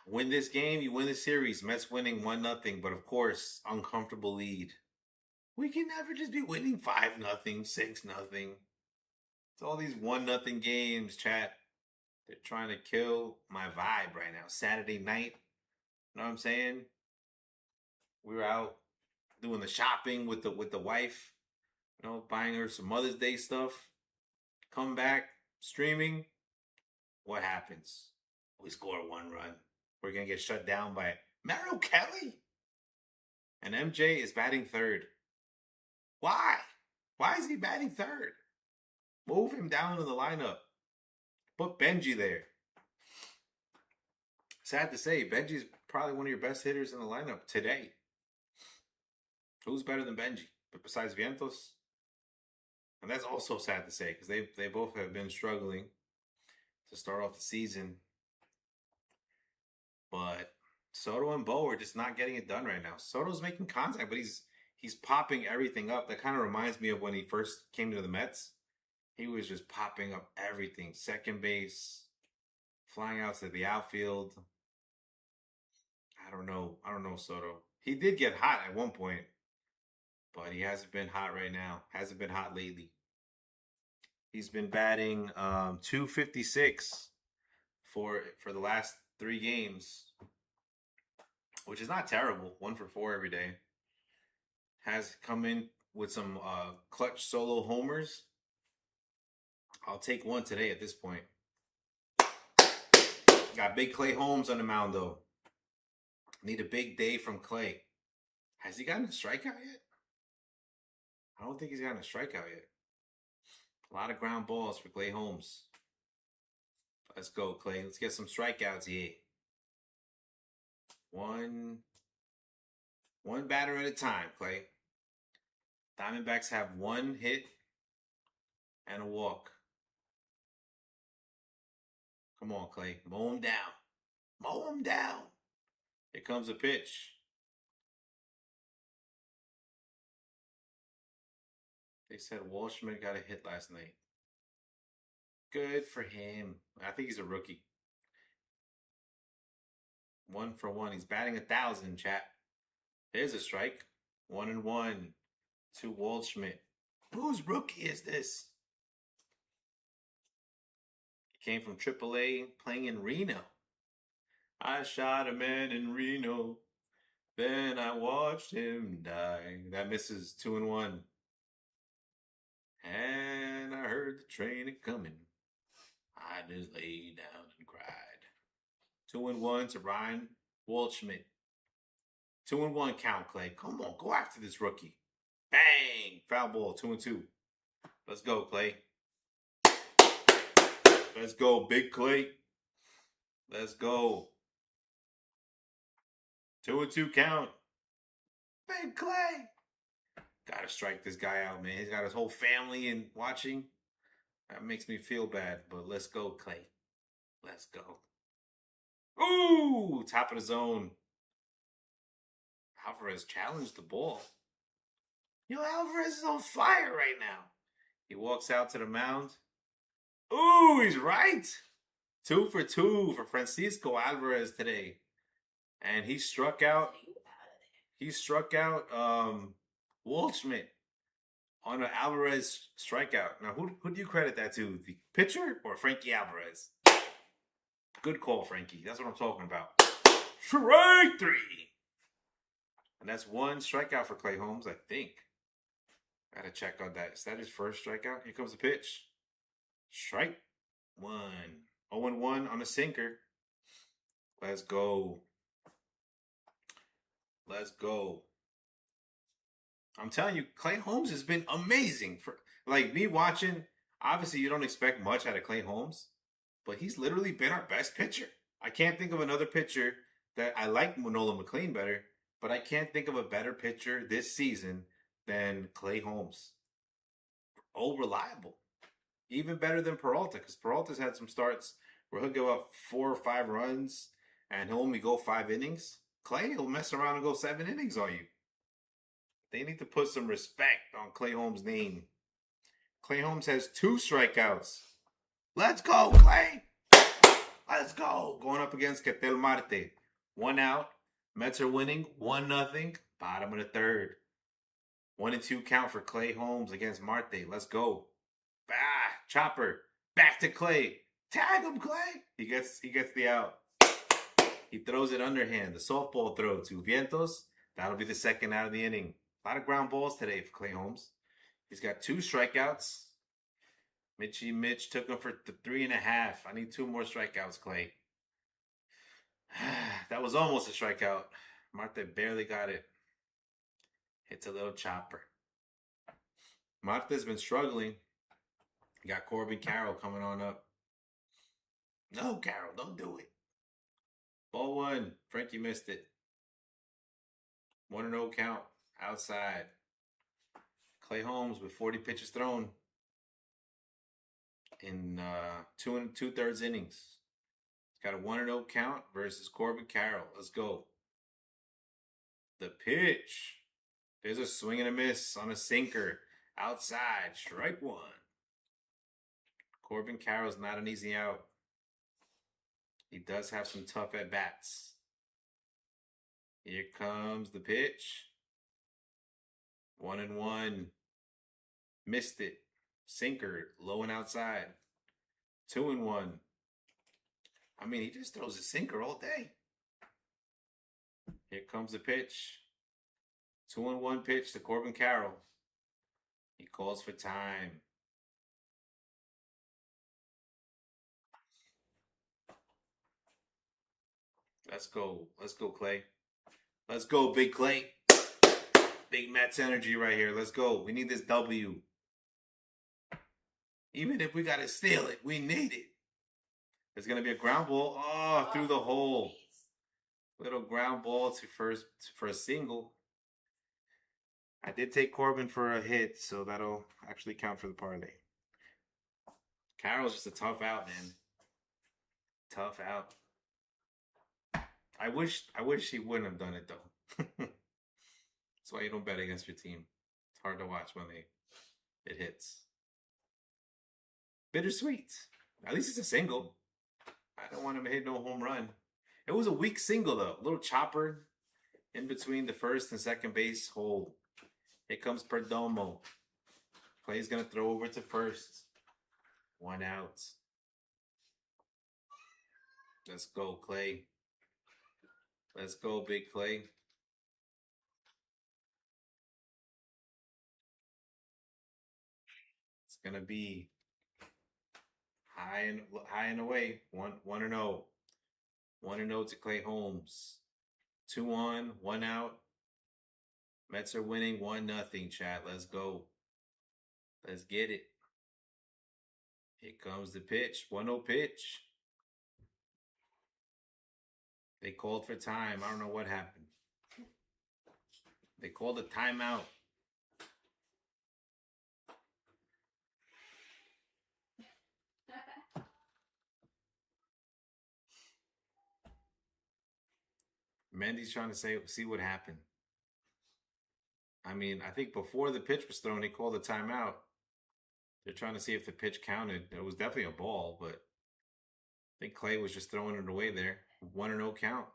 Win this game, you win the series. Mets winning 1-0, but of course, uncomfortable lead. We can never just be winning 5-0, 6-0. It's all these 1-0 games, chat. They're trying to kill my vibe right now. Saturday night, you know what I'm saying? We were out doing the shopping with the wife, you know, buying her some Mother's Day stuff. Come back, streaming. What happens? We score 1 run. We're going to get shut down by Merrill Kelly. And MJ is batting 3rd. Why? Why is he batting 3rd? Move him down to the lineup. Put Benji there. Sad to say, Benji's probably one of your best hitters in the lineup today. Who's better than Benji? But besides Vientos? And that's also sad to say because they both have been struggling to start off the season. But Soto and Bo are just not getting it done right now. Soto's making contact, but he's popping everything up. That kind of reminds me of when he first came to the Mets. He was just popping up everything. Second base, flying out to the outfield. I don't know Soto. He did get hot at one point, but he hasn't been hot right now. Hasn't been hot lately. He's been batting .256 for the last 3 games, which is not terrible. 1 for 4 every day. Has come in with some clutch solo homers. I'll take 1 today at this point. Got big Clay Holmes on the mound, though. Need a big day from Clay. Has he gotten a strikeout yet? I don't think he's gotten a strikeout yet. A lot of ground balls for Clay Holmes. Let's go, Clay. Let's get some strikeouts here. One batter at a time, Clay. Diamondbacks have 1 hit and a walk. Come on, Clay. Mow him down. Mow him down. Here comes a pitch. They said Walshman got a hit last night. Good for him. I think he's a rookie. 1 for 1. He's batting 1,000, chat. There's a strike. 1-1 to Waldschmidt. Whose rookie is this? He came from AAA, playing in Reno. I shot a man in Reno. Then I watched him die. That misses 2-1. And I heard the train a-coming. I just laid down and cried. 2-1 to Ryan Waldschmidt. 2-1 count, Clay. Come on, go after this rookie. Bang! Foul ball, 2-2. Let's go, Clay. Let's go, Big Clay. Let's go. 2-2 count. Big Clay. Gotta strike this guy out, man. He's got his whole family in watching. That makes me feel bad, but let's go, Clay. Let's go. Ooh, top of the zone. Alvarez challenged the ball. Yo, Alvarez is on fire right now. He walks out to the mound. Ooh, he's right. 2 for 2 for Francisco Alvarez today. And he struck out. Waldschmidt on an Alvarez strikeout. Now, who do you credit that to? The pitcher or Frankie Alvarez? Good call, Frankie. That's what I'm talking about. Strike 3. And that's one strikeout for Clay Holmes, I think. Gotta check on that. Is that his first strikeout? Here comes the pitch. Strike 1. 0-1 on a sinker. Let's go. Let's go. I'm telling you, Clay Holmes has been amazing. For like me watching, obviously you don't expect much out of Clay Holmes, but he's literally been our best pitcher. I can't think of another pitcher that I like Nolan McLean better, but I can't think of a better pitcher this season than Clay Holmes. Oh, reliable. Even better than Peralta, because Peralta's had some starts where he'll give up 4 or 5 runs and he'll only go 5 innings. Clay will mess around and go 7 innings on you. They need to put some respect on Clay Holmes' name. Clay Holmes has 2 strikeouts. Let's go, Clay! Let's go! Going up against Ketel Marte. 1 out. Mets are winning 1-0. Bottom of the 3rd. 1-2 count for Clay Holmes against Marte. Let's go. Chopper. Back to Clay. Tag him, Clay! He gets the out. He throws it underhand. The softball throw to Vientos. That'll be the 2nd out of the inning. A lot of ground balls today for Clay Holmes. He's got 2 strikeouts. Mitch took him for 3.5. I need 2 more strikeouts, Clay. That was almost a strikeout. Marte barely got it. Hits a little chopper. Marte's been struggling. Got Corbin Carroll coming on up. No, Carroll, don't do it. Ball 1. Frankie missed it. 1-0 count. Outside. Clay Holmes with 40 pitches thrown in 2 2/3 innings. He's got a 1-0 count versus Corbin Carroll. Let's go. The pitch. There's a swing and a miss on a sinker. Outside. Strike 1. Corbin Carroll's not an easy out. He does have some tough at-bats. Here comes the pitch. 1-1. Missed it. Sinker. Low and outside. 2-1. I mean, he just throws a sinker all day. Here comes the pitch. 2-1 pitch to Corbin Carroll. He calls for time. Let's go. Let's go, Clay. Let's go, Big Clay. Big Mets energy right here. Let's go. We need this W. Even if we got to steal it, we need it. There's going to be a ground ball. Oh, through the hole. Little ground ball to first for a single. I did take Corbin for a hit, so that'll actually count for the parlay. Carroll's just a tough out, man. Tough out. I wish he wouldn't have done it though. That's why you don't bet against your team. It's hard to watch when it hits. Bittersweet. At least it's a single. I don't want him to hit no home run. It was a weak single though. A little chopper in between the first and second base hole. Here comes Perdomo. Clay's gonna throw over to first. 1 out. Let's go, Clay. Let's go, Big Clay. It's gonna be high and away. 1-0. 1-0 to Clay Holmes. 2-1, 1 out. Mets are winning 1-0, chat. Let's go. Let's get it. Here comes the pitch. 1-0 pitch. They called for time. I don't know what happened. They called a timeout. Mendy's trying to see what happened. I mean, I think before the pitch was thrown, they called a timeout. They're trying to see if the pitch counted. It was definitely a ball, but I think Clay was just throwing it away there. 1-0 count.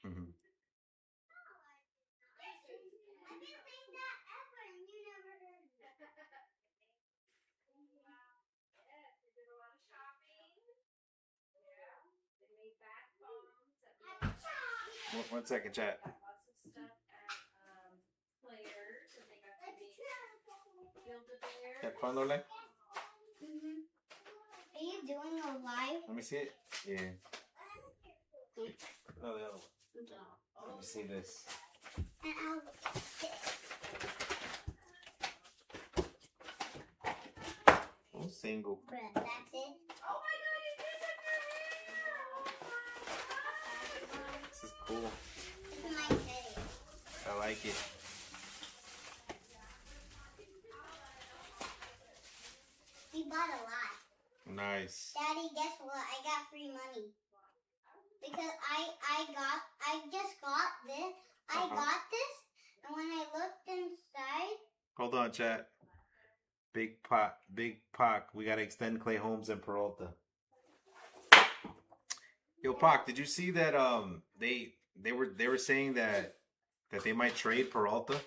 Mm-hmm. One second, chat. Lots of stuff at Players, and they got to be Build-A-Bear. Had fun, Lole? Are you doing a live? Let me see it. Yeah. No, the other one. Let me see this. Oh, single. That's it. Oh my God, you did it! This is cool. This is my teddy. I like it. We bought a lot. Nice. Daddy, guess what? I got free money. Because I just got this. I got this, and when I looked inside. Hold on, chat. Big Pac. We gotta extend Clay Holmes and Peralta. Yo, Pac, did you see that? They were saying that they might trade Peralta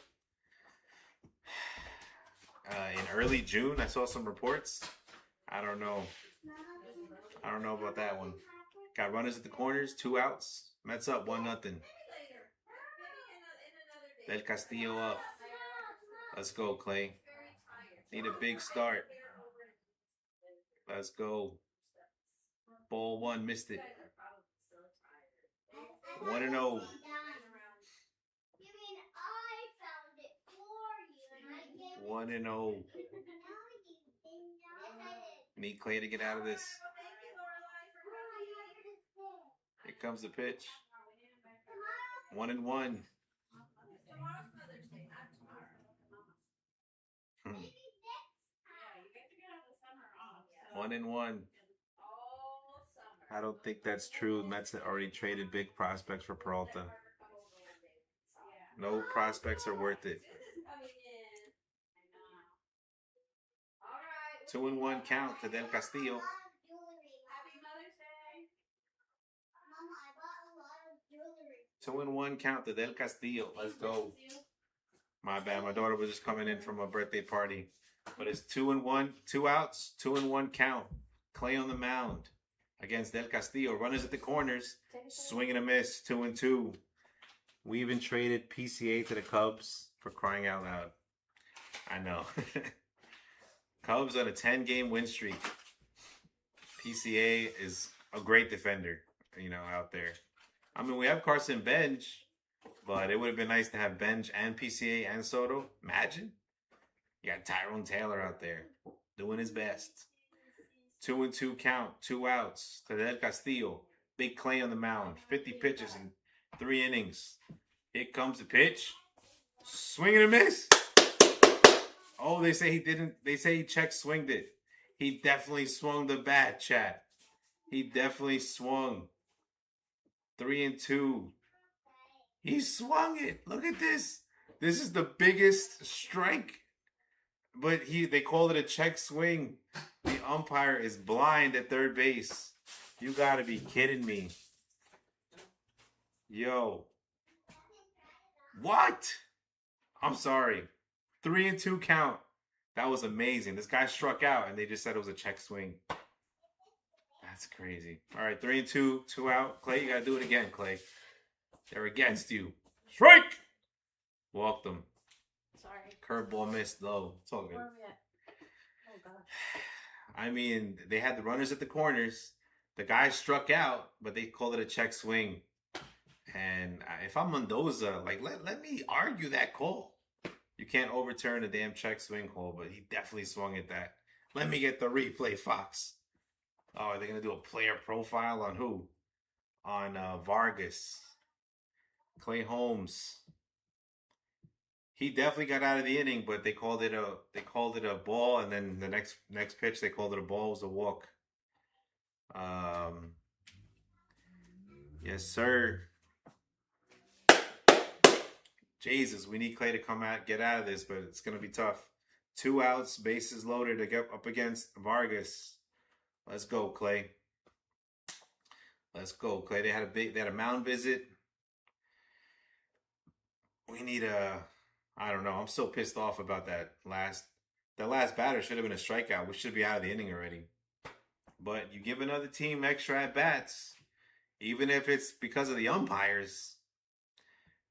in early June. I saw some reports. I don't know about that one. Got runners at the corners, 2 outs. Mets up 1-0. Del Castillo up. Let's go, Clay. Need a big start. Let's go. Ball 1, missed it. 1-0. You mean I found it for you, and I gave it. 1-0. Need Clay to get out of this. Here comes the pitch. 1-1. 1-1. I don't think that's true. Mets already traded big prospects for Peralta. No prospects are worth it. 2-1 count to Del Castillo. 2-1 count to Del Castillo. Let's go. My bad. My daughter was just coming in from a birthday party. But it's 2-1, 2 outs, 2-1 count. Clay on the mound against Del Castillo. Runners at the corners. Swing and a miss. 2-2. We even traded PCA to the Cubs for crying out loud. I know. Cubs on a 10-game win streak. PCA is a great defender, out there. I mean, we have Carson Bench, but it would have been nice to have Bench and PCA and Soto. Imagine. You got Tyrone Taylor out there doing his best. 2-2 count, 2 outs to Del Castillo. Big Clay on the mound. 50 pitches in 3 innings. Here comes the pitch. Swing and a miss. Oh, they say he didn't. They say he check swinged it. He definitely swung the bat, chat. He definitely swung. 3-2. He swung it. Look at this. This is the biggest strike. But they called it a check swing. The umpire is blind at third base. You gotta be kidding me. Yo. What? I'm sorry. 3-2 count. That was amazing. This guy struck out and they just said it was a check swing. That's crazy. All right, 3-2, 2 out. Clay, you gotta do it again, Clay. They're against you. Strike! Walked them. Sorry. Curveball missed low. It's all good. Where are we at? Oh gosh. I mean, they had the runners at the corners. The guy struck out, but they called it a check swing. And if I'm Mendoza, let me argue that call. You can't overturn a damn check swing call, but he definitely swung at that. Let me get the replay, Fox. Oh, are they going to do a player profile on who? On Vargas. Clay Holmes. He definitely got out of the inning, but they called it a ball, and then the next pitch they called it a ball. It was a walk. Yes, sir. Jesus, we need Clay to come out, get out of this, but it's gonna be tough. 2 outs, bases loaded to get up against Vargas. Let's go, Clay. Let's go, Clay. They had a mound visit. We need I don't know. I'm so pissed off about that last batter should have been a strikeout. We should be out of the inning already. But you give another team extra at bats, even if it's because of the umpires.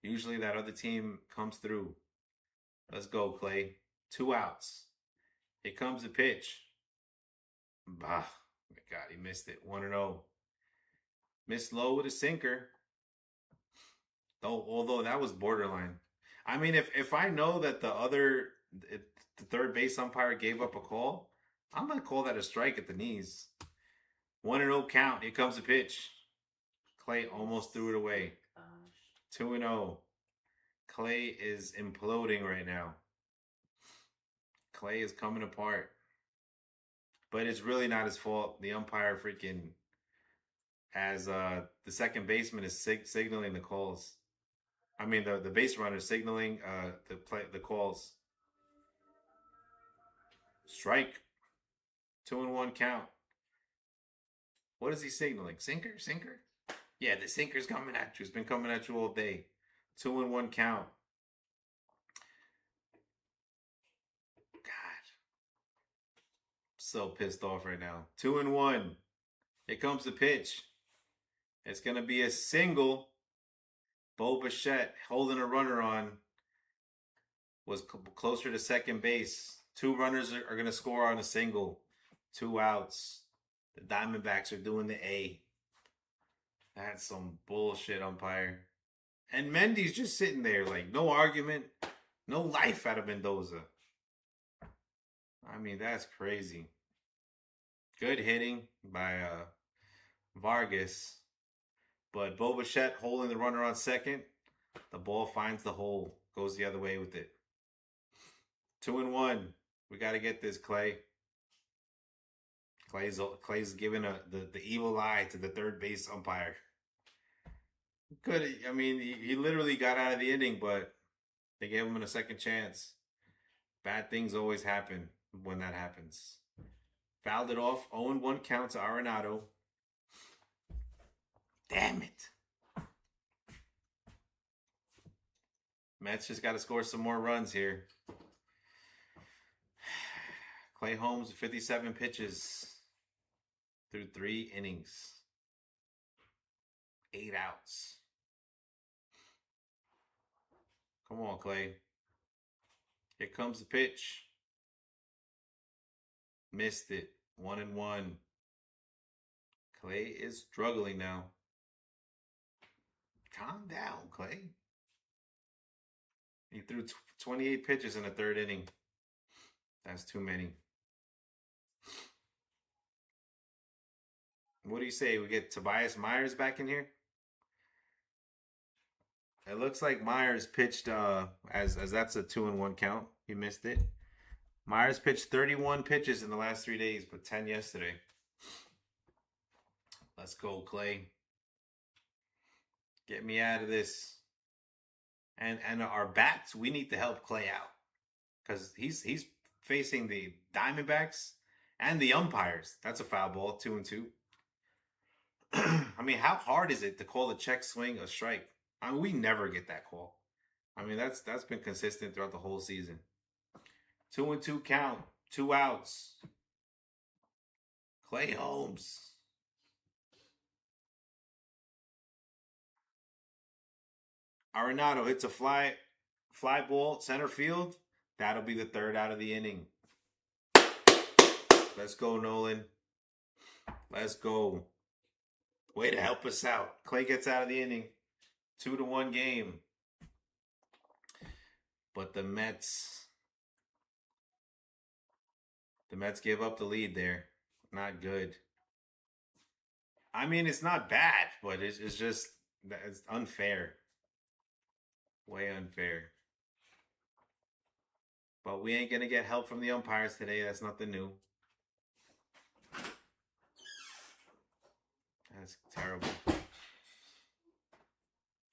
Usually that other team comes through. Let's go, Clay. 2 outs. Here comes the pitch. Bah, my God, he missed it. 1-0. Missed low with a sinker. Although that was borderline. I mean, if I know that the third base umpire gave up a call, I'm gonna call that a strike at the knees. 1-0 count. Here comes the pitch. Clay almost threw it away. 2-0. Clay is imploding right now. Clay is coming apart. But it's really not his fault. The umpire freaking has the second baseman is signaling the calls. I mean the base runner signaling the calls. Strike. 2-1 count. What is he signaling? Sinker? Sinker? Yeah, the sinker's coming at you. It's been coming at you all day. 2-1 count. God. So pissed off right now. 2-1. Here comes the pitch. It's going to be a single. Bo Bichette holding a runner on was closer to second base. 2 runners are going to score on a single. 2 outs. The Diamondbacks are doing the A. That's some bullshit, umpire. And Mendy's just sitting there like no argument, no life out of Mendoza. I mean, that's crazy. Good hitting by Vargas. But Bo Bichette holding the runner on second. The ball finds the hole. Goes the other way with it. 2-1. We got to get this, Clay. Clay's giving the evil eye to the third base umpire. I mean, he literally got out of the inning, but they gave him a second chance. Bad things always happen when that happens. Fouled it off. 0-1 count to Arenado. Damn it. Mets just got to score some more runs here. Clay Holmes, 57 pitches through 3 innings. 8 outs. Come on, Clay. Here comes the pitch. Missed it. 1-1. Clay is struggling now. Calm down, Clay. He threw 28 pitches in the 3rd inning. That's too many. What do you say? We get Tobias Myers back in here? It looks like Myers pitched as that's a 2-1 count. He missed it. Myers pitched 31 pitches in the last 3 days, but 10 yesterday. Let's go, Clay. Get me out of this. And our bats, we need to help Clay out. Because he's facing the Diamondbacks and the umpires. That's a foul ball, 2-2. I mean, how hard is it to call a check swing a strike? I mean, we never get that call. I mean, that's been consistent throughout the whole season. 2-2 count, 2 outs. Clay Holmes. Arenado hits a fly ball center field. That'll be the 3rd out of the inning. Let's go, Nolan. Let's go. Way to help us out. Clay gets out of the inning. 2-1 game. But the Mets gave up the lead there. Not good. I mean, it's not bad, but it's unfair. Way unfair. But we ain't going to get help from the umpires today. That's nothing new. That's terrible.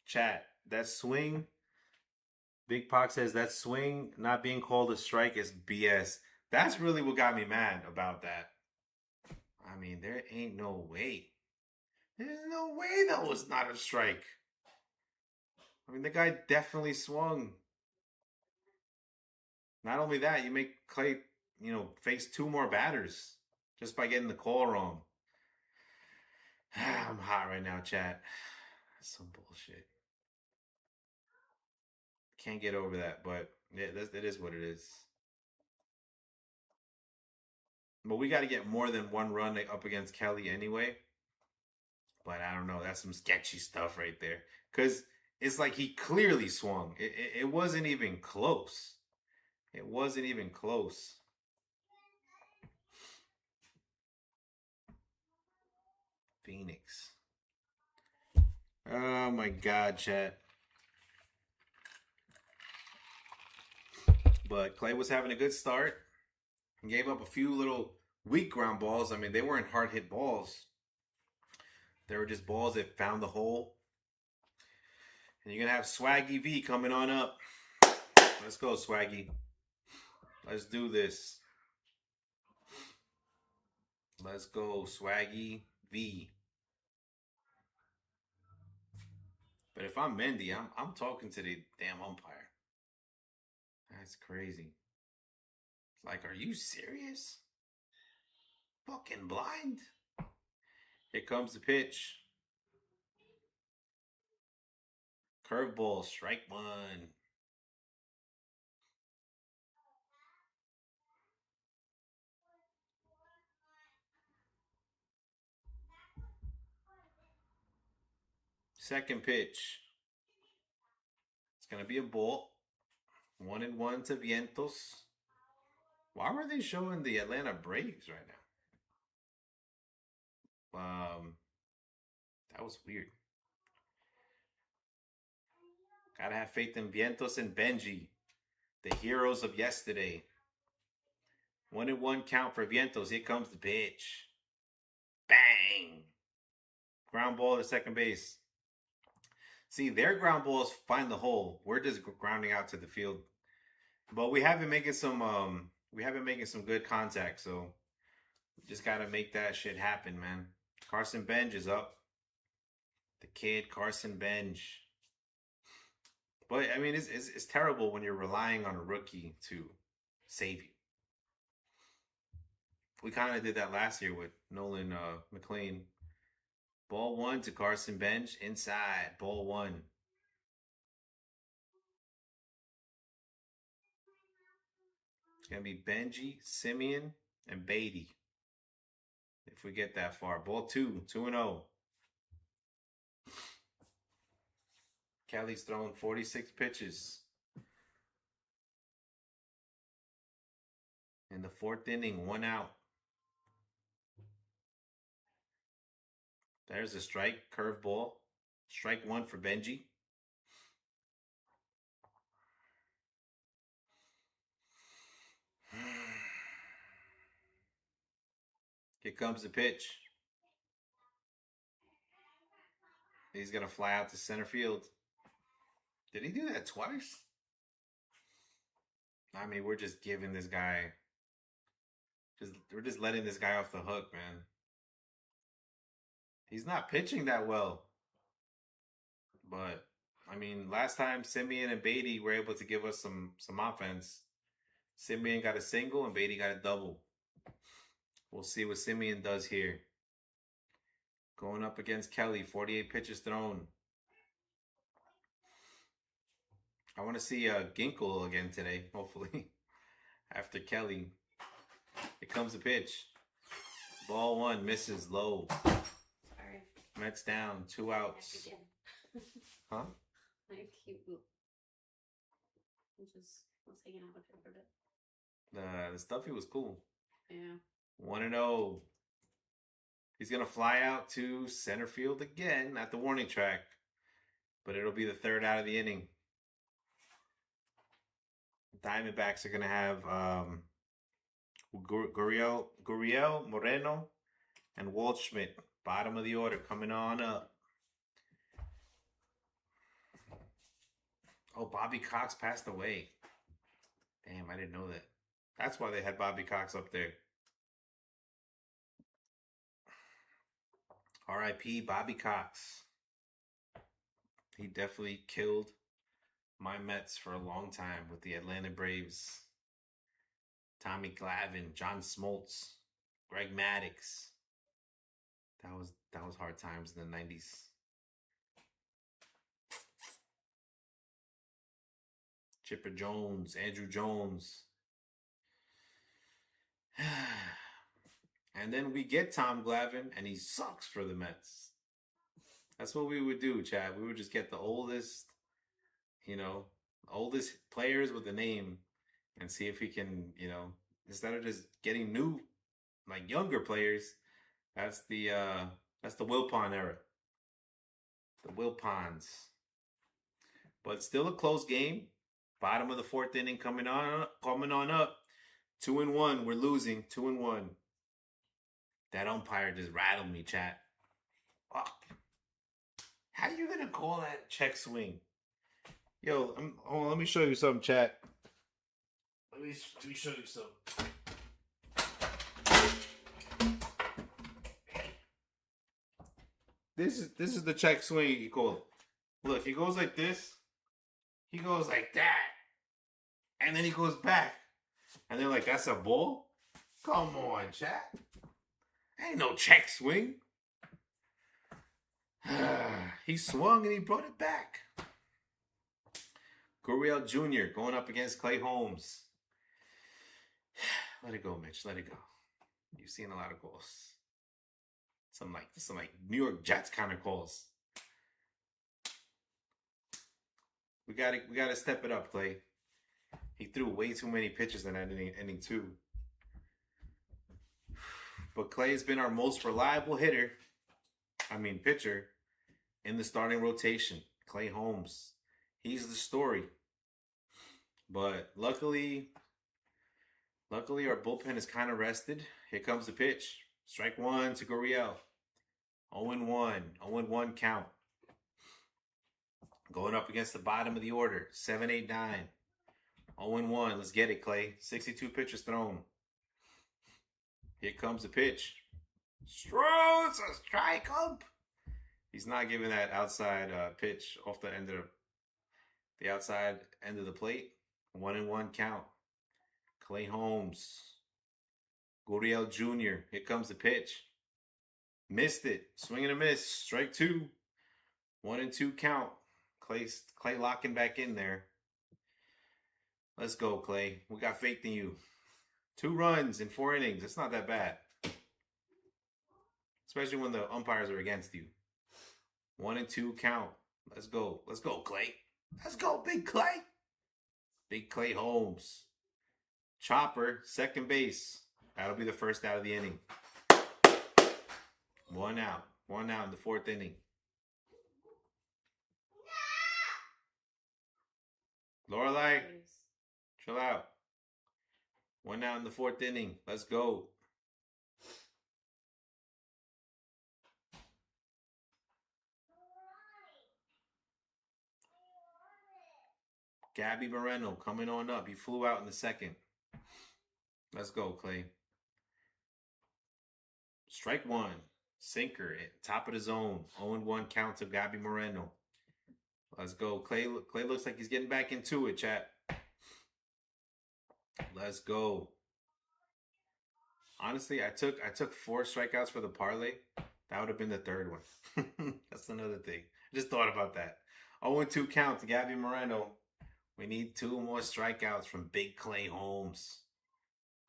Chat, that swing, Big Pock says that swing not being called a strike is BS. That's really what got me mad about that. I mean, there ain't no way. There's no way that was not a strike. I mean, the guy definitely swung. Not only that, you make Clay, face 2 more batters just by getting the call wrong. I'm hot right now, chat. That's some bullshit. Can't get over that, but yeah, it is what it is. But we got to get more than one run up against Kelly anyway. But I don't know. That's some sketchy stuff right there. Because it's like he clearly swung. It wasn't even close. It wasn't even close. Phoenix. Oh my God, chat. But Clay was having a good start. He gave up a few little weak ground balls. I mean, they weren't hard hit balls. They were just balls that found the hole. And you're going to have Swaggy V coming on up. Let's go, Swaggy. Let's do this. Let's go, Swaggy V. But if I'm Mendy, I'm talking to the damn umpire. That's crazy. It's like, are you serious? Fucking blind? Here comes the pitch. Curveball, strike one. Second pitch. It's going to be a ball. 1-1 to Vientos. Why were they showing the Atlanta Braves right now? That was weird. Gotta have faith in Vientos and Benji, the heroes of yesterday. 1-1 count for Vientos. Here comes the pitch. Bang! Ground ball to second base. See, their ground balls find the hole. We're just grounding out to the field. But we have been making some good contact, so we just gotta make that shit happen, man. Carson Benj is up. The kid Carson Benj. But I mean, it's terrible when you're relying on a rookie to save you. We kind of did that last year with Nolan McLean. Ball one to Carson Benj. Inside. Ball one. It's going to be Benji, Simeon, and Beatty. If we get that far. Ball two. 2-0. Kelly's thrown 46 pitches. In the fourth inning, 1 out. There's a strike, curveball. Strike one for Benji. Here comes the pitch. He's going to fly out to center field. Did he do that twice? I mean, we're just giving this guy... We're just letting this guy off the hook, man. He's not pitching that well. But, I mean, last time Simeon and Beatty were able to give us some offense. Simeon got a single and Beatty got a double. We'll see what Simeon does here. Going up against Kelly, 48 pitches thrown. I want to see Ginkle again today, hopefully. After Kelly. Here comes the pitch. Ball one, misses low. Sorry. Mets down, 2 outs. Huh? I just was hanging out with her for a bit. The stuffy was cool. Yeah. 1-0. He's going to fly out to center field again at the warning track. But it'll be the third out of the inning. Diamondbacks are going to have Gurriel, Moreno, and Waldschmidt. Bottom of the order coming on up. Oh, Bobby Cox passed away. Damn, I didn't know that. That's why they had Bobby Cox up there. R.I.P. Bobby Cox. He definitely killed my Mets for a long time with the Atlanta Braves. Tommy Glavine, John Smoltz, Greg Maddux. That was hard times in the 90s. Chipper Jones, Andrew Jones. And then we get Tom Glavine, and he sucks for the Mets. That's what we would do, Chad. We would just get the oldest, oldest players with a name and see if we can, instead of just getting new, like younger players, that's the Wilpon era. The Wilpons. But still a close game. Bottom of the fourth inning coming on up. 2-1. We're losing. 2-1. That umpire just rattled me, chat. Fuck. How you gonna call that check swing? Yo, hold on, let me show you something, chat. Let me show you something. This is the check swing you call it. Look, he goes like this. He goes like that. And then he goes back. And they're like, that's a ball? Come on, chat. Ain't no check swing. He swung and he brought it back. Gurriel Jr. going up against Clay Holmes. Let it go, Mitch. Let it go. You've seen a lot of calls. Some like New York Jets kind of calls. We gotta step it up, Clay. He threw way too many pitches in that inning too. But Clay's been our most reliable pitcher in the starting rotation. Clay Holmes. He's the story. But luckily our bullpen is kind of rested. Here comes the pitch. Strike one to Gurriel. 0-1. 0-1 count. Going up against the bottom of the order. 7, 8, 9. 0-1. Let's get it, Clay. 62 pitches thrown. Here comes the pitch. It's a strike up. He's not giving that outside pitch off the outside end of the plate. 1-1 count. Clay Holmes. Gurriel Jr. Here comes the pitch. Missed it. Swing and a miss. Strike two. 1-2 count. Clay locking back in there. Let's go, Clay. We got faith in you. 2 runs in 4 innings. It's not that bad. Especially when the umpires are against you. 1-2 count. Let's go. Let's go, Clay. Let's go, Big Clay. Big Clay Holmes. Chopper, second base. That'll be the first out of the inning. 1 out. 1 out in the 4th inning. Lorelai, chill out. 1 out in the 4th inning. Let's go. Gabby Moreno coming on up. He flew out in the 2nd. Let's go, Clay. Strike one. Sinker at top of the zone. 0-1 count to Gabby Moreno. Let's go. Clay looks like he's getting back into it, chat. Let's go. Honestly, I took 4 strikeouts for the parlay. That would have been the 3rd one. That's another thing. I just thought about that. 0-2 count to Gabby Moreno. We need 2 more strikeouts from Big Clay Holmes.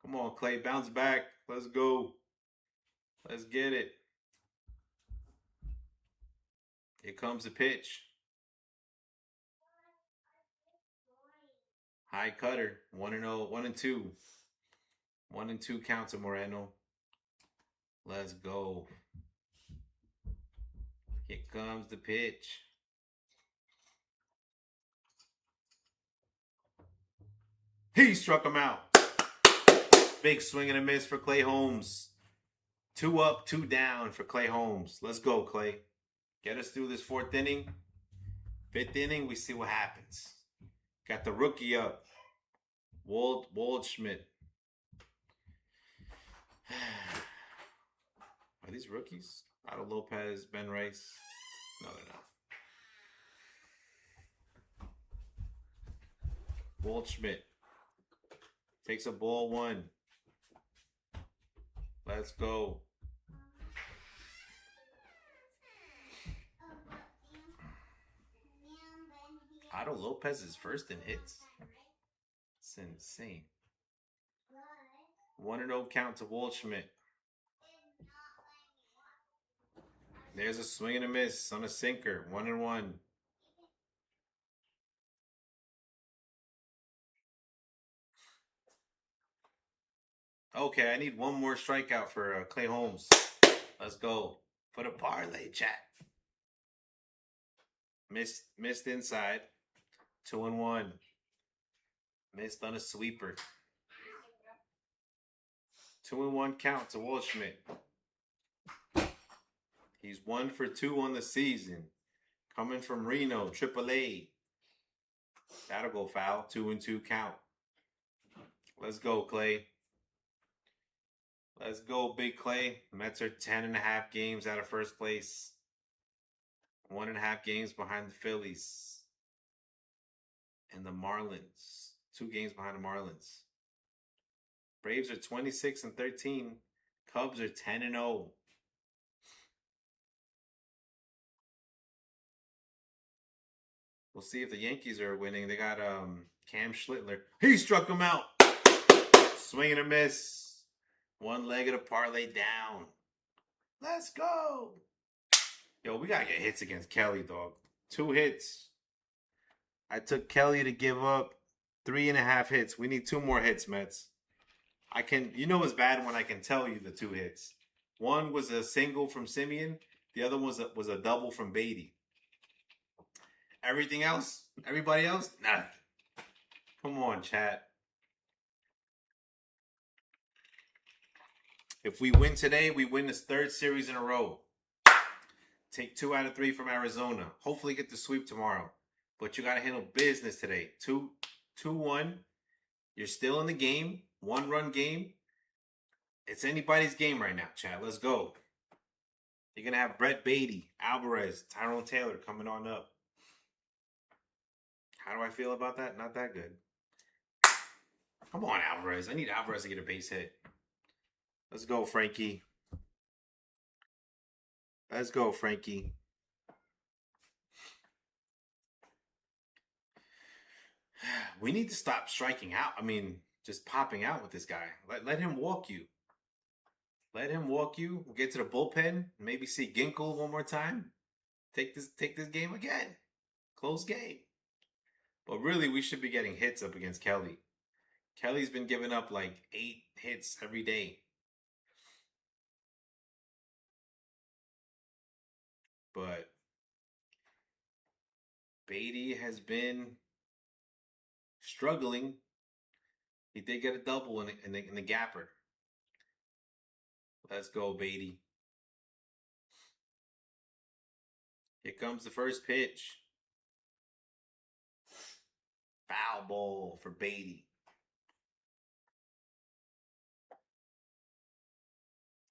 Come on, Clay. Bounce back. Let's go. Let's get it. Here comes the pitch. High cutter. 1-0. 1-2. 1-2 count to Moreno. Let's go. Here comes the pitch. He struck him out. Big swing and a miss for Clay Holmes. 2 up, 2 down for Clay Holmes. Let's go, Clay. Get us through this 4th inning. 5th inning, we see what happens. Got the rookie up. Waldschmidt. Are these rookies? Otto Lopez, Ben Rice? No, they're not. Waldschmidt. Takes a ball 1. Let's go. Otto Lopez is first in hits. It's insane. 1-0 count to Waldschmidt. There's a swing and a miss on a sinker. 1-1. Okay, I need one more strikeout for Clay Holmes. Let's go. Put a parlay, chat. Missed inside. 2-1. Missed on a sweeper. 2-1 count to Waldschmidt. He's 1 for 2 on the season. Coming from Reno, AAA. That'll go foul. 2-2 count. Let's go, Clay. Let's go, Big Clay. The Mets are 10.5 games out of first place. 1.5 games behind the Phillies. And the Marlins. 2 games behind the Marlins. Braves are 26-13. Cubs are 10-0. We'll see if the Yankees are winning. They got Cam Schlittler. He struck him out. Swing and a miss. One-legged a parlay down. Let's go. Yo, we got to get hits against Kelly, dog. 2 hits. I took Kelly to give up 3.5 hits. We need 2 more hits, Mets. You know it's bad when I can tell you the 2 hits. One was a single from Simeon. The other was a double from Beatty. Everybody else, nothing. Come on, chat. If we win today, we win this 3rd series in a row. Take 2 out of 3 from Arizona. Hopefully get the sweep tomorrow. But you got to handle business today. 2-1. You're still in the game. 1-run game. It's anybody's game right now, chat. Let's go. You're going to have Brett Beatty, Alvarez, Tyrone Taylor coming on up. How do I feel about that? Not that good. Come on, Alvarez. I need Alvarez to get a base hit. Let's go, Frankie. Let's go, Frankie. We need to stop striking out. I mean, just popping out with this guy. Let him walk you. Let him walk you. We'll get to the bullpen. Maybe see Ginkel one more time. Take this game again. Close game. But really, we should be getting hits up against Kelly. Kelly's been giving up like 8 hits every day. But Beatty has been struggling. He did get a double in the gapper. Let's go, Beatty. Here comes the first pitch. Foul ball for Beatty.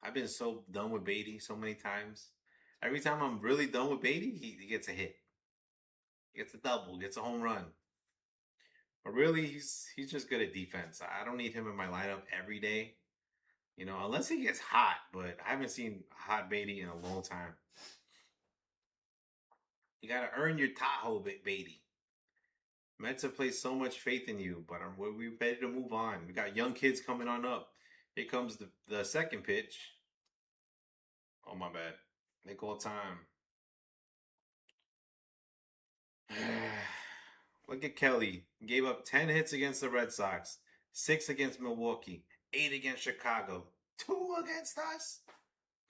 I've been so done with Beatty so many times. Every time I'm really done with Beatty, he gets a hit. He gets a double, gets a home run. But really, he's just good at defense. I don't need him in my lineup every day. You know, unless he gets hot. But I haven't seen hot Beatty in a long time. You got to earn your Tahoe, Beatty. Mets have placed so much faith in you, but we're ready to move on. We got young kids coming on up. Here comes the second pitch. Oh, my bad. They call time. Look at Kelly. Gave up 10 hits against the Red Sox, 6 against Milwaukee, 8 against Chicago, 2 against us.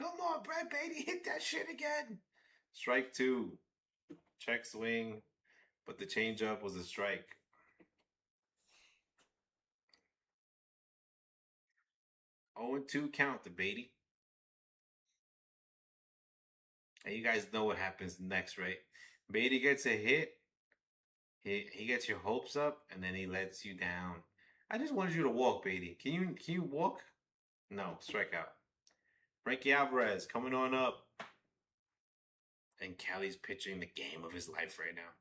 Come on, Brett Beatty, hit that shit again. Strike 2. Check swing, but the changeup was a strike. Oh, 2 count to Beatty. And you guys know what happens next, right? Beatty gets a hit. He gets your hopes up, and then he lets you down. I just wanted you to walk, Beatty. Can you walk? No, strikeout. Frankie Alvarez coming on up. And Kelly's pitching the game of his life right now.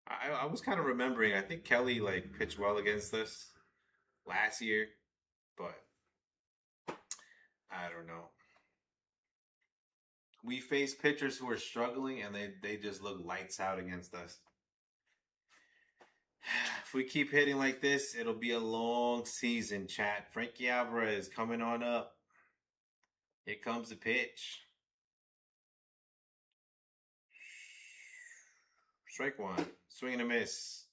I was kind of remembering, I think Kelly pitched well against us last year, but I don't know. We face pitchers who are struggling, and they just look lights out against us. If we keep hitting like this, it'll be a long season, chat. Frankie Alvarez coming on up. Here comes the pitch. Strike one. Swing and a miss.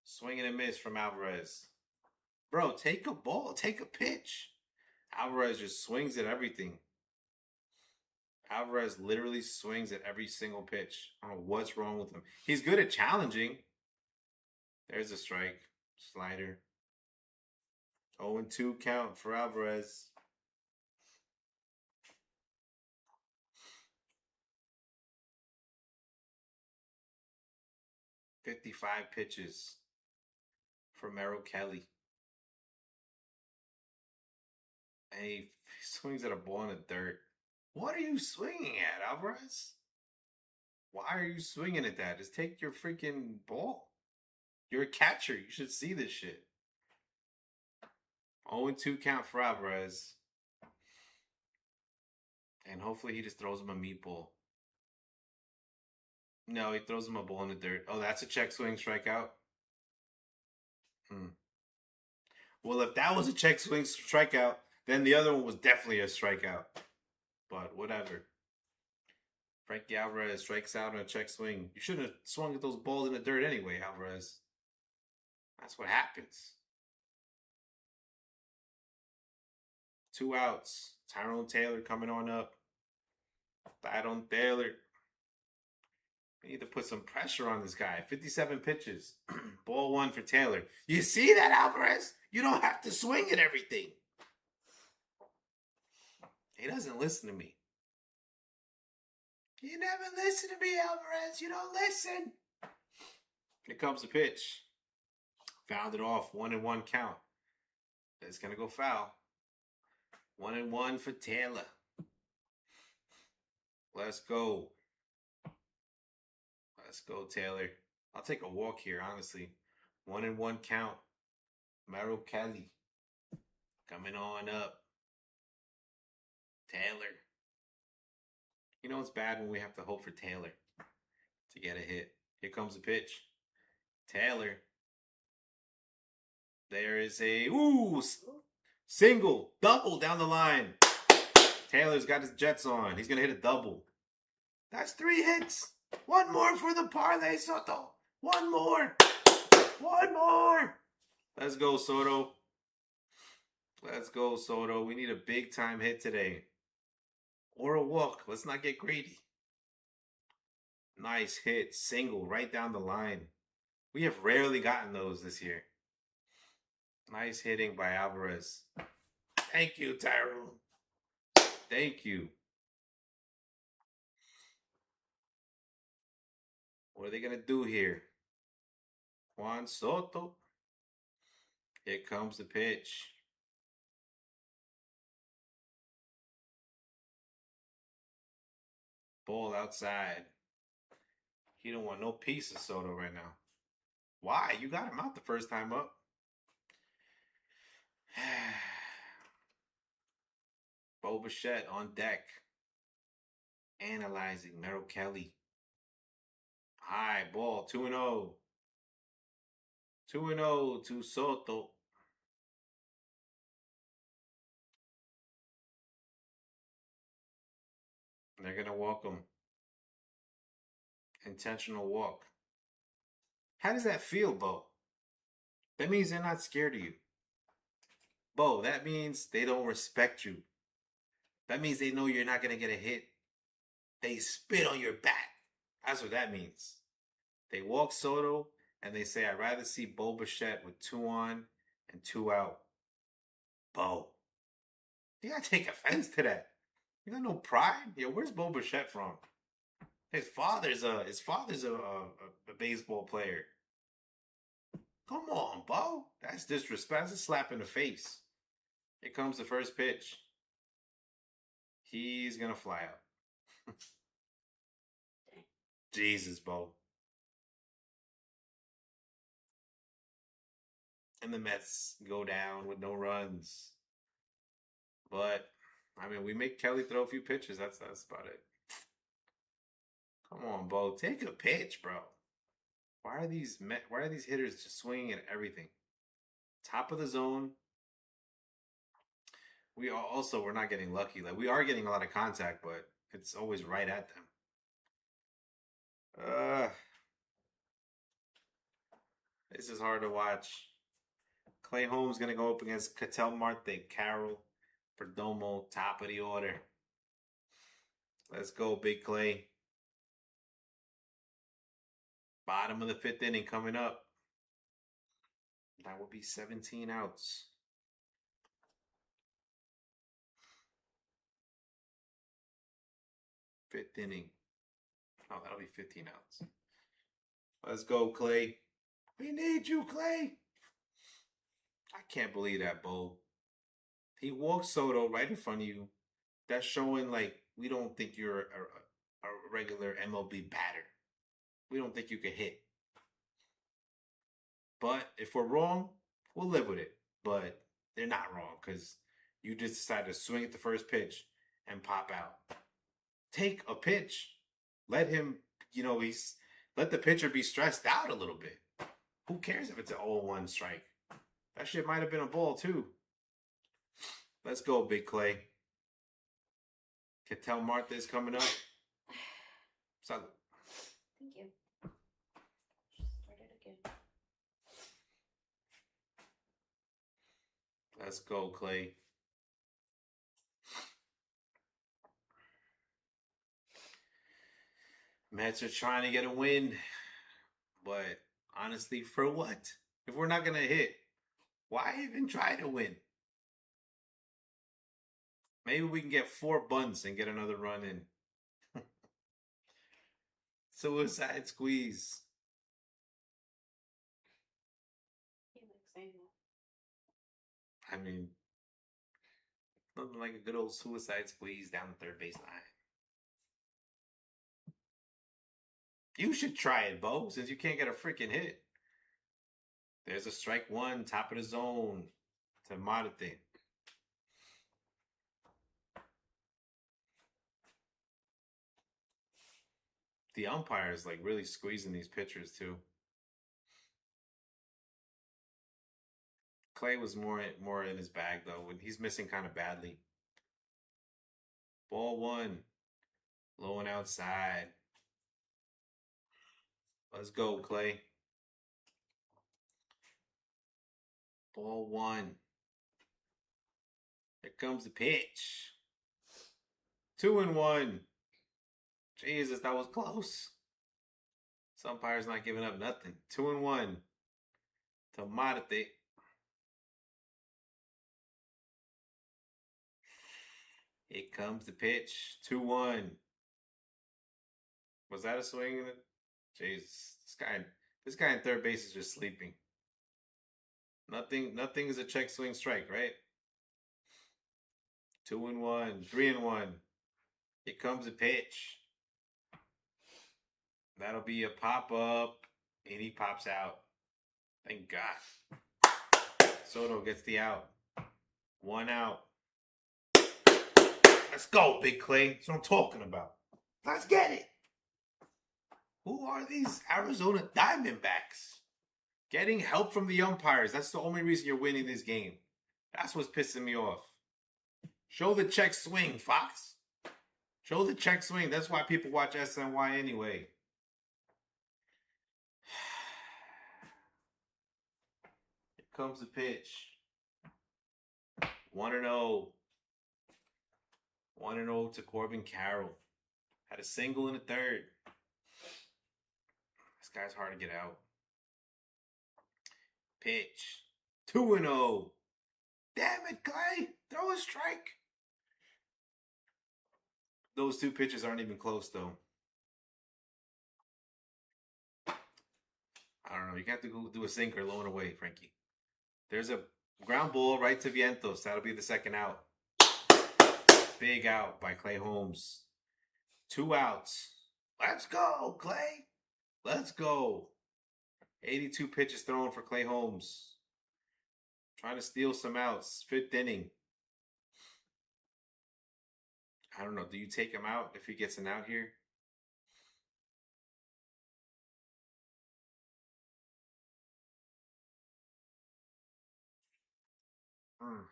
Swing and a miss from Alvarez. Bro, take a ball. Take a pitch. Alvarez just swings at everything. Alvarez literally swings at every single pitch. I don't know what's wrong with him. He's good at challenging. There's a strike. Slider. 0-2 count for Alvarez. "55 pitches for Merrill Kelly. And he swings at a ball in the dirt. What are you swinging at, Alvarez? Why are you swinging at that? Just take your freaking ball. You're a catcher. You should see this shit. 0-2 count for Alvarez. And hopefully he just throws him a meatball. No, he throws him a ball in the dirt. Oh, that's a check swing strikeout? Well, if that was a check swing strikeout, then the other one was definitely a strikeout. But whatever. Frankie Alvarez strikes out on a check swing. You shouldn't have swung at those balls in the dirt anyway, Alvarez. That's what happens. 2 outs. Tyrone Taylor coming on up. Tyrone Taylor. We need to put some pressure on this guy. 57 pitches. Ball 1 for Taylor. You see that, Alvarez? You don't have to swing at everything. He doesn't listen to me. You never listen to me, Alvarez. You don't listen. Here comes the pitch. Fouled it off. 1-1 count. It's going to go foul. 1-1 for Taylor. Let's go. Let's go, Taylor. I'll take a walk here, honestly. 1-1 count. Merrill Kelly. Coming on up. Taylor. You know it's bad when we have to hope for Taylor to get a hit. Here comes the pitch. Taylor. There is a single, double down the line. Taylor's got his Jets on. He's going to hit a double. That's 3 hits. 1 more for the parlay, Soto. 1 more. 1 more. Let's go, Soto. Let's go, Soto. We need a big time hit today. Or a walk. Let's not get greedy. Nice hit. Single right down the line. We have rarely gotten those this year. Nice hitting by Alvarez. Thank you, Tyrone. Thank you. What are they going to do here? Juan Soto. Here comes the pitch. Ball outside. He don't want no piece of Soto right now. Why? You got him out the first time up. Bo Bichette on deck. Analyzing Merrill Kelly. High ball. 2-0. 2-0 to Soto. They're going to walk him. Intentional walk. How does that feel, Bo? That means they're not scared of you. Bo, that means they don't respect you. That means they know you're not going to get a hit. They spit on your bat. That's what that means. They walk Soto and they say, I'd rather see Bo Bichette with 2 on and 2 out. Bo, you got to take offense to that. You got no pride? Yeah, where's Bo Bichette from? His father's a baseball player. Come on, Bo. That's disrespect. That's a slap in the face. Here comes the first pitch. He's going to fly out. Jesus, Bo. And the Mets go down with no runs. But, I mean, we make Kelly throw a few pitches. That's about it. Come on, Bo. Take a pitch, bro. Why are these hitters just swinging at everything? Top of the zone. We're not getting lucky. Like, we are getting a lot of contact, but it's always right at them. This is hard to watch. Clay Holmes gonna go up against Ketel Marte, Carroll, Perdomo, top of the order. Let's go, Big Clay. Bottom of the 5th inning coming up. That would be 17 outs. Fifth inning. Oh, that'll be 15 outs. Let's go, Clay. We need you, Clay. I can't believe that, Bo. He walked Soto right in front of you. That's showing, like, we don't think you're a regular MLB batter. We don't think you can hit. But if we're wrong, we'll live with it. But they're not wrong, because you just decided to swing at the first pitch and pop out. Take a pitch. Let him, let the pitcher be stressed out a little bit. Who cares if it's an 0-1 strike? That shit might have been a ball, too. Let's go, Big Clay. Ketel Marte is coming up. Salud. Thank you. Start it again. Let's go, Clay. Mets are trying to get a win. But honestly, for what? If we're not going to hit, why even try to win? Maybe we can get 4 bunts and get another run in. Suicide squeeze. He likes saying that. I mean, nothing like a good old suicide squeeze down the third base line. You should try it, Bo, since you can't get a freaking hit. There's a strike 1, top of the zone to Marte. The umpire is like really squeezing these pitchers too. Clay was more in his bag though. When he's missing kind of badly. Ball 1, low and outside. Let's go, Clay. Ball 1. Here comes the pitch. 2-1. Jesus, that was close. This umpire's not giving up nothing. 2-1 to Marte. Here comes the pitch. 2-1. Was that a swing? Jesus, this guy in third base is just sleeping. Nothing is a check swing strike, right? 2-1, 3-1. Here comes the pitch. That'll be a pop-up, and he pops out. Thank God. Soto gets the out. 1 out. Let's go, Big Clay. That's what I'm talking about. Let's get it. Who are these Arizona Diamondbacks? Getting help from the umpires. That's the only reason you're winning this game. That's what's pissing me off. Show the check swing, Fox. Show the check swing. That's why people watch SNY anyway. Here comes the pitch. 1-0. 1-0 to Corbin Carroll. Had a single in the third. This guy's hard to get out. Pitch. 2-0. Damn it, Clay. Throw a strike. Those 2 pitches aren't even close, though. I don't know. You have to go do a sinker low and away, Frankie. There's a ground ball right to Vientos. That'll be the second out. Big out by Clay Holmes. 2 outs. Let's go, Clay. Let's go. 82 pitches thrown for Clay Holmes. Trying to steal some outs. 5th inning. I don't know. Do you take him out if he gets an out here? Mm.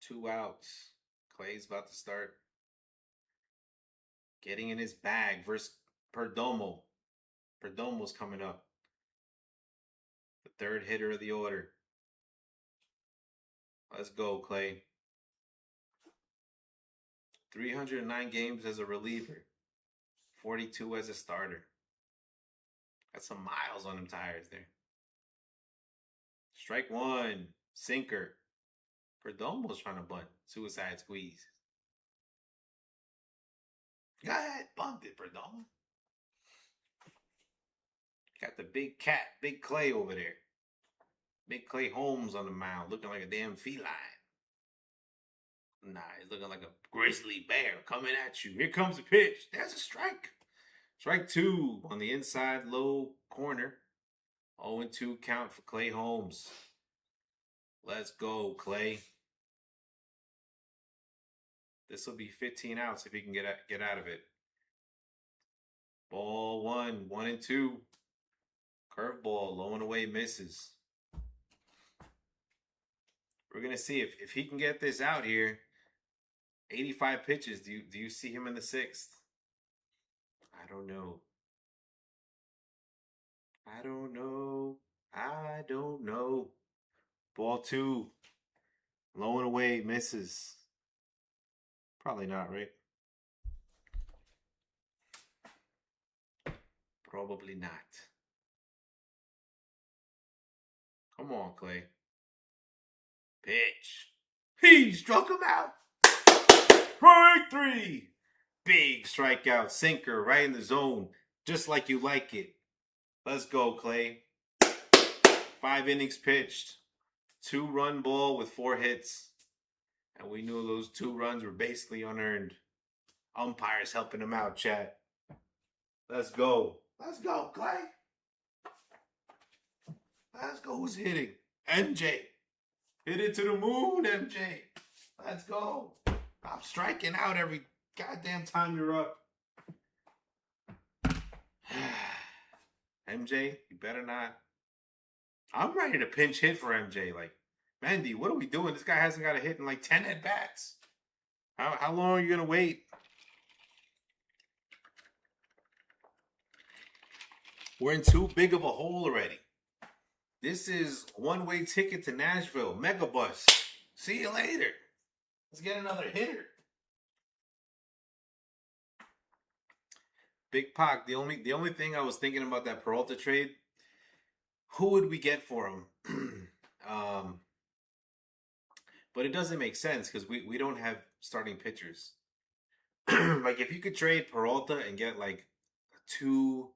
Two outs. Clay's about to start getting in his bag versus Perdomo. Perdomo's coming up. The third hitter of the order. Let's go, Clay. 309 games as a reliever. 42 as a starter. Got some miles on them tires there. Strike one. Sinker. Perdomo's trying to bunt. Suicide squeeze. Go ahead. Bunt it, Perdomo. Got the big cat, Big Clay over there. Big Clay Holmes on the mound, looking like a damn feline. Nah, he's looking like a grizzly bear coming at you. Here comes the pitch. There's a strike. Strike two on the inside low corner. 0-2 count for Clay Holmes. Let's go, Clay. This will be 15 outs if he can get out of it. Ball one, 1-2. Curveball, low and away, misses. We're gonna see if he can get this out here. 85 pitches. Do you see him in the sixth? I don't know. I don't know. I don't know. Ball two. Low and away, misses. Probably not, right? Probably not. Come on, Clay. Pitch. He struck him out. Strike three. Big strikeout. Sinker right in the zone. Just like you like it. Let's go, Clay. 5 innings pitched. 2-run ball with 4 hits. And we knew those 2 runs were basically unearned. Umpires helping him out, chat. Let's go. Let's go, Clay. Let's go. Who's hitting? MJ. Hit it to the moon, MJ. Let's go. I'm striking out every goddamn time you're up. MJ, you better not. I'm ready to pinch hit for MJ. Like, Mandy, what are we doing? This guy hasn't got a hit in like 10 at-bats. How long are you going to wait? We're in too big of a hole already. This is one-way ticket to Nashville. Megabus. See you later. Let's get another hitter. Big Pac, the only thing I was thinking about that Peralta trade, who would we get for him? But it doesn't make sense because we don't have starting pitchers. Like if you could trade Peralta and get like 2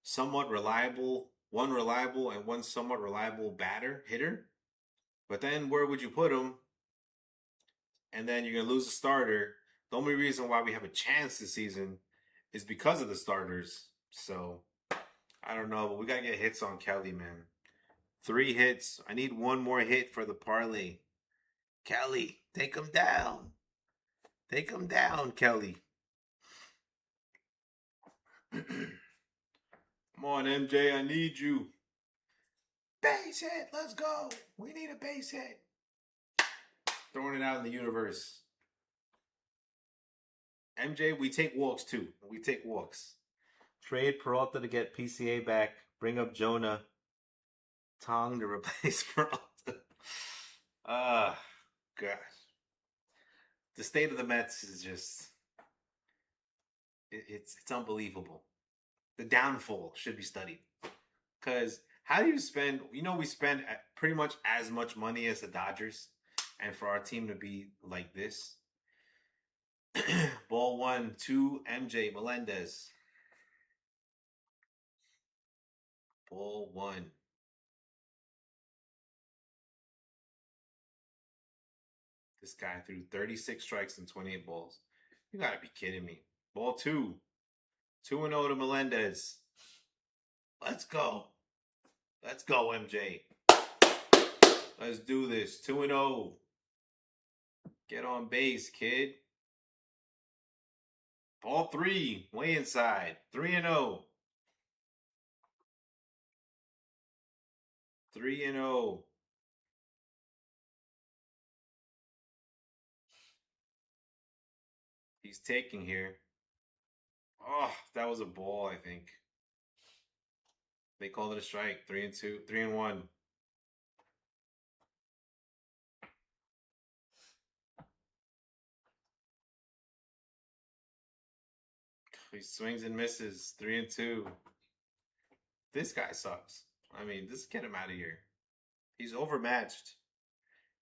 somewhat reliable, one reliable and one somewhat reliable hitter, but then where would you put him? And then you're gonna lose a starter. The only reason why we have a chance this season is because of the starters. So I don't know, but we gotta get hits on Kelly, man. 3 hits. I need 1 more hit for the parlay. Kelly, take him down. Take him down, Kelly. Come on, MJ, I need you. Base hit, let's go. We need a base hit. Throwing it out in the universe. MJ, we take walks too. We take walks. Trade Peralta to get PCA back. Bring up Jonah Tong to replace Peralta. Gosh. The state of the Mets is just... It's unbelievable. The downfall should be studied. Because how do you spend... we spend pretty much as much money as the Dodgers. And for our team to be like this. Ball 1, 2, MJ Melendez. Ball 1. This guy threw 36 strikes and 28 balls. You gotta be kidding me. Ball 2. 2-0 to Melendez. Let's go. Let's go, MJ. Let's do this. 2-0. Get on base, kid. Ball 3. Way inside. 3-0. 3-0. He's taking here. Oh, that was a ball, I think. They called it a strike. 3-2, 3-1. He swings and misses. 3-2. This guy sucks. I mean, just get him out of here. He's overmatched.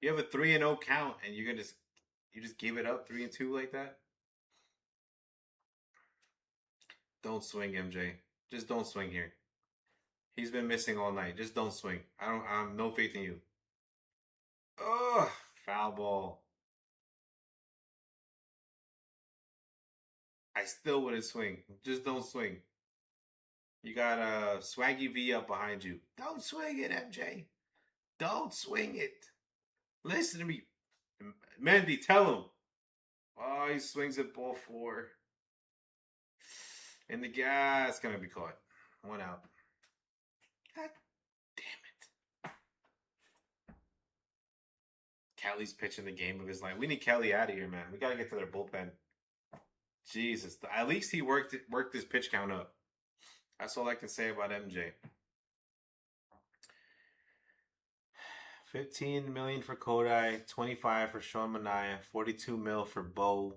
You have a 3-0 count, and you just give it up 3-2 like that. Don't swing, MJ. Just don't swing here. He's been missing all night. Just don't swing. I'm no faith in you. Ugh, foul ball. I still wouldn't swing. Just don't swing. You got a Swaggy V up behind you. Don't swing it, MJ. Don't swing it. Listen to me. Mendy, tell him. Oh, he swings at ball 4. And the guy's going to be caught. 1 out. God damn it. Kelly's pitching the game of his life. We need Kelly out of here, man. We got to get to their bullpen. Jesus. At least he worked his pitch count up. That's all I can say about MJ. $15 million for Kodai, $25 for Sean Manaea, $42 million for Bo,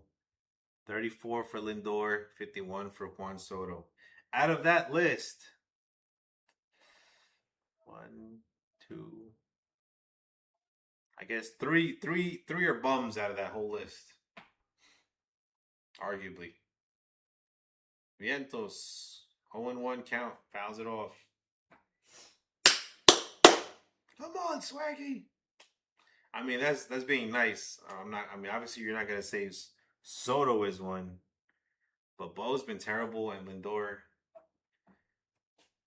$34 for Lindor, $51 for Juan Soto. Out of that list, 1, 2, I guess three are bums out of that whole list. Arguably. Vientos, 0-1 count, fouls it off. Come on, Swaggy. I mean, that's being nice. Obviously you're not gonna say Soto is one, but Bo's been terrible, and Lindor.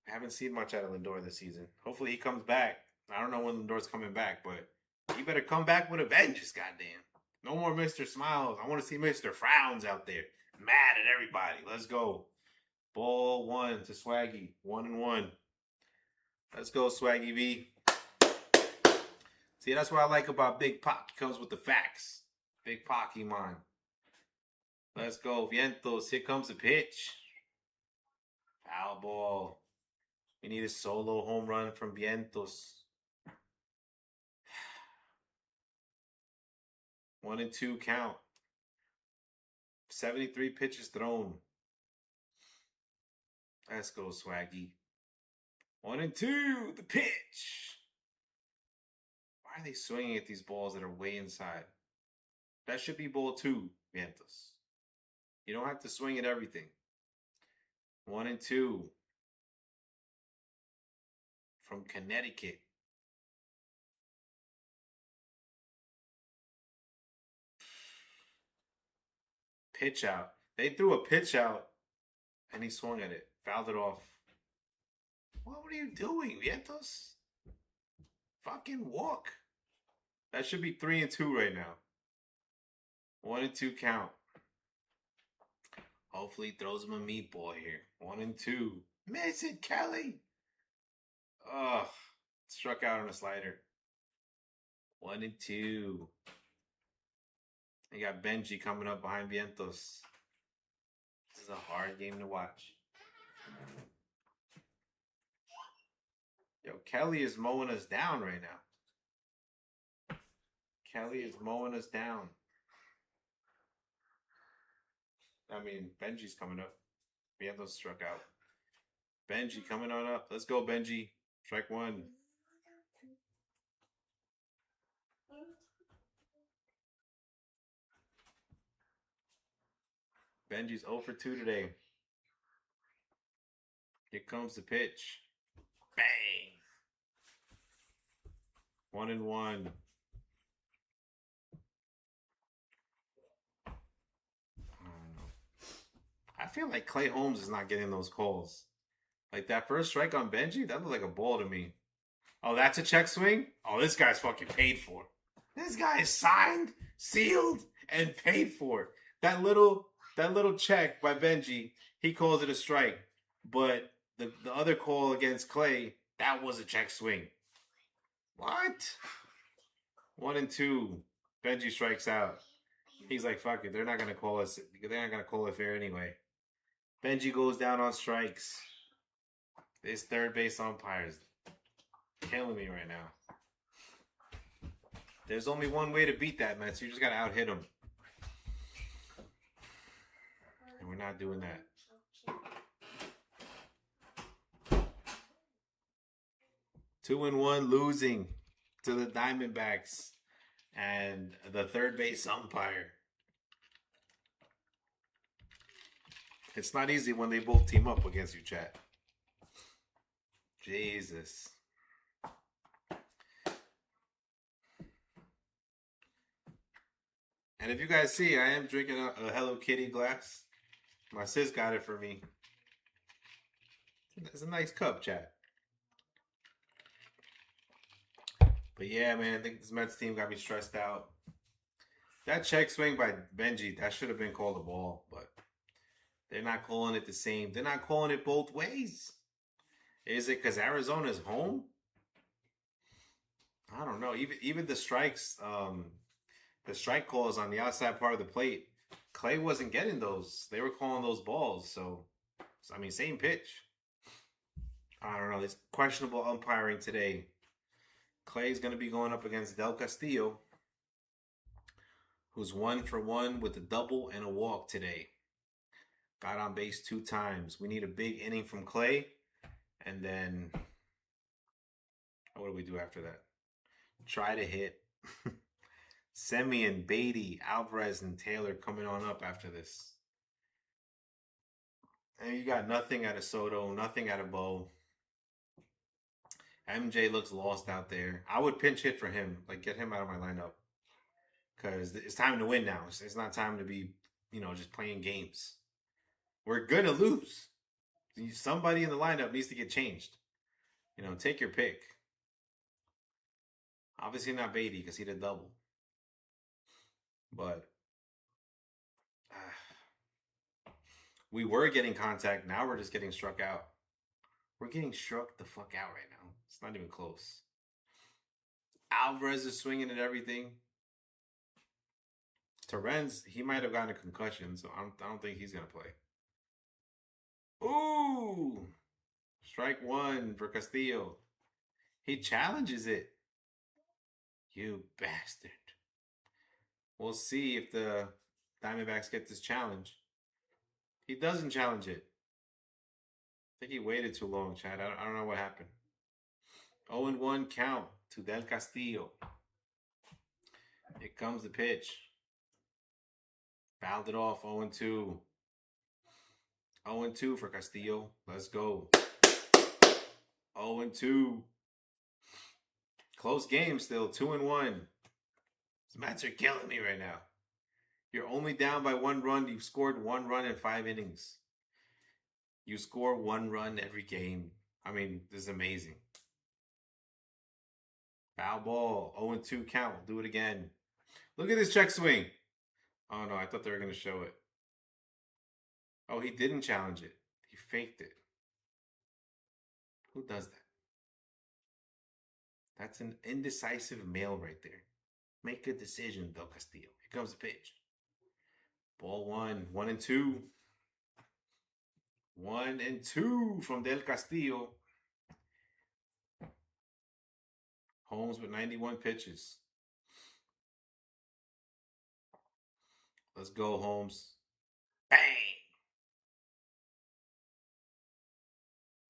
I haven't seen much out of Lindor this season. Hopefully he comes back. I don't know when Lindor's coming back, but he better come back with a vengeance, goddamn. No more Mr. Smiles. I want to see Mr. Frowns out there, mad at everybody. Let's go. Ball 1 to Swaggy. 1-1. Let's go, Swaggy V. See, that's what I like about Big Pac. He comes with the facts. Big Pac, man. Let's go, Vientos. Here comes the pitch. Foul ball. We need a solo home run from Vientos. 1-2 count. 73 pitches thrown. Let's go, Swaggy. 1-2, the pitch. Why are they swinging at these balls that are way inside? That should be ball 2, Vientos. You don't have to swing at everything. 1-2. From Connecticut. Pitch out. They threw a pitch out, and he swung at it. Fouled it off. What are you doing, Vientos? Fucking walk. That should be 3-2 right now. 1-2 count. Hopefully he throws him a meatball here. 1-2. Miss it, Kelly. Ugh. Struck out on a slider. 1-2. You got Benji coming up behind Vientos. This is a hard game to watch. Yo, Kelly is mowing us down right now. Kelly is mowing us down. I mean, Benji's coming up. Vientos struck out. Benji coming on up. Let's go, Benji. Strike 1. Benji's 0 for 2 today. Here comes the pitch. Bang! 1-1. I feel like Clay Holmes is not getting those calls. Like that first strike on Benji, that looked like a ball to me. Oh, that's a check swing? Oh, this guy's fucking paid for. This guy is signed, sealed, and paid for. That little check by Benji, he calls it a strike. But the other call against Clay, that was a check swing. What? 1-2. Benji strikes out. He's like, fuck it. They're not gonna call us. They're not gonna call it fair anyway. Benji goes down on strikes. This third base umpire is killing me right now. There's only one way to beat that, Mets. You just gotta out hit him. And we're not doing that. 2-1 losing to the Diamondbacks and the third base umpire. It's not easy when they both team up against you, chat. Jesus. And if you guys see, I am drinking a Hello Kitty glass. My sis got it for me. It's a nice cup, chat. But yeah, man, I think this Mets team got me stressed out. That check swing by Benji, that should have been called a ball, but they're not calling it the same. They're not calling it both ways. Is it because Arizona's home? I don't know. Even the strikes, the strike calls on the outside part of the plate, Clay wasn't getting those. They were calling those balls. So I mean, same pitch. I don't know. It's questionable umpiring today. Clay's going to be going up against Del Castillo, who's 1 for 1 with a double and a walk today. Got on base 2 times. We need a big inning from Clay. And then, what do we do after that? Try to hit. Semien, Beatty, Alvarez, and Taylor coming on up after this. And you got nothing out of Soto, nothing out of Bo. MJ looks lost out there. I would pinch hit for him. Like, get him out of my lineup. Because it's time to win now. It's not time to be, just playing games. We're going to lose. Somebody in the lineup needs to get changed. Take your pick. Obviously not Beatty because he did double. But we were getting contact. Now we're just getting struck out. We're getting struck the fuck out right now. It's not even close. Alvarez is swinging at everything. Torrens, he might have gotten a concussion, so I don't think he's going to play. Ooh! Strike 1 for Castillo. He challenges it. You bastard. We'll see if the Diamondbacks get this challenge. He doesn't challenge it. I think he waited too long, Chad. I don't know what happened. 0-1 count to Del Castillo. Here comes the pitch. Fouled it off. 0-2. 0-2 for Castillo. Let's go. 0-2. Close game still. 2-1. These Mets are killing me right now. You're only down by 1 run. You've scored 1 run in 5 innings. You score 1 run every game. I mean, this is amazing. Foul ball. 0-2 count. We'll do it again. Look at this check swing. Oh, no. I thought they were going to show it. Oh, he didn't challenge it. He faked it. Who does that? That's an indecisive male right there. Make a decision, Del Castillo. Here comes the pitch. Ball 1. 1-2. 1-2 from Del Castillo. Holmes with 91 pitches. Let's go, Holmes. Bang!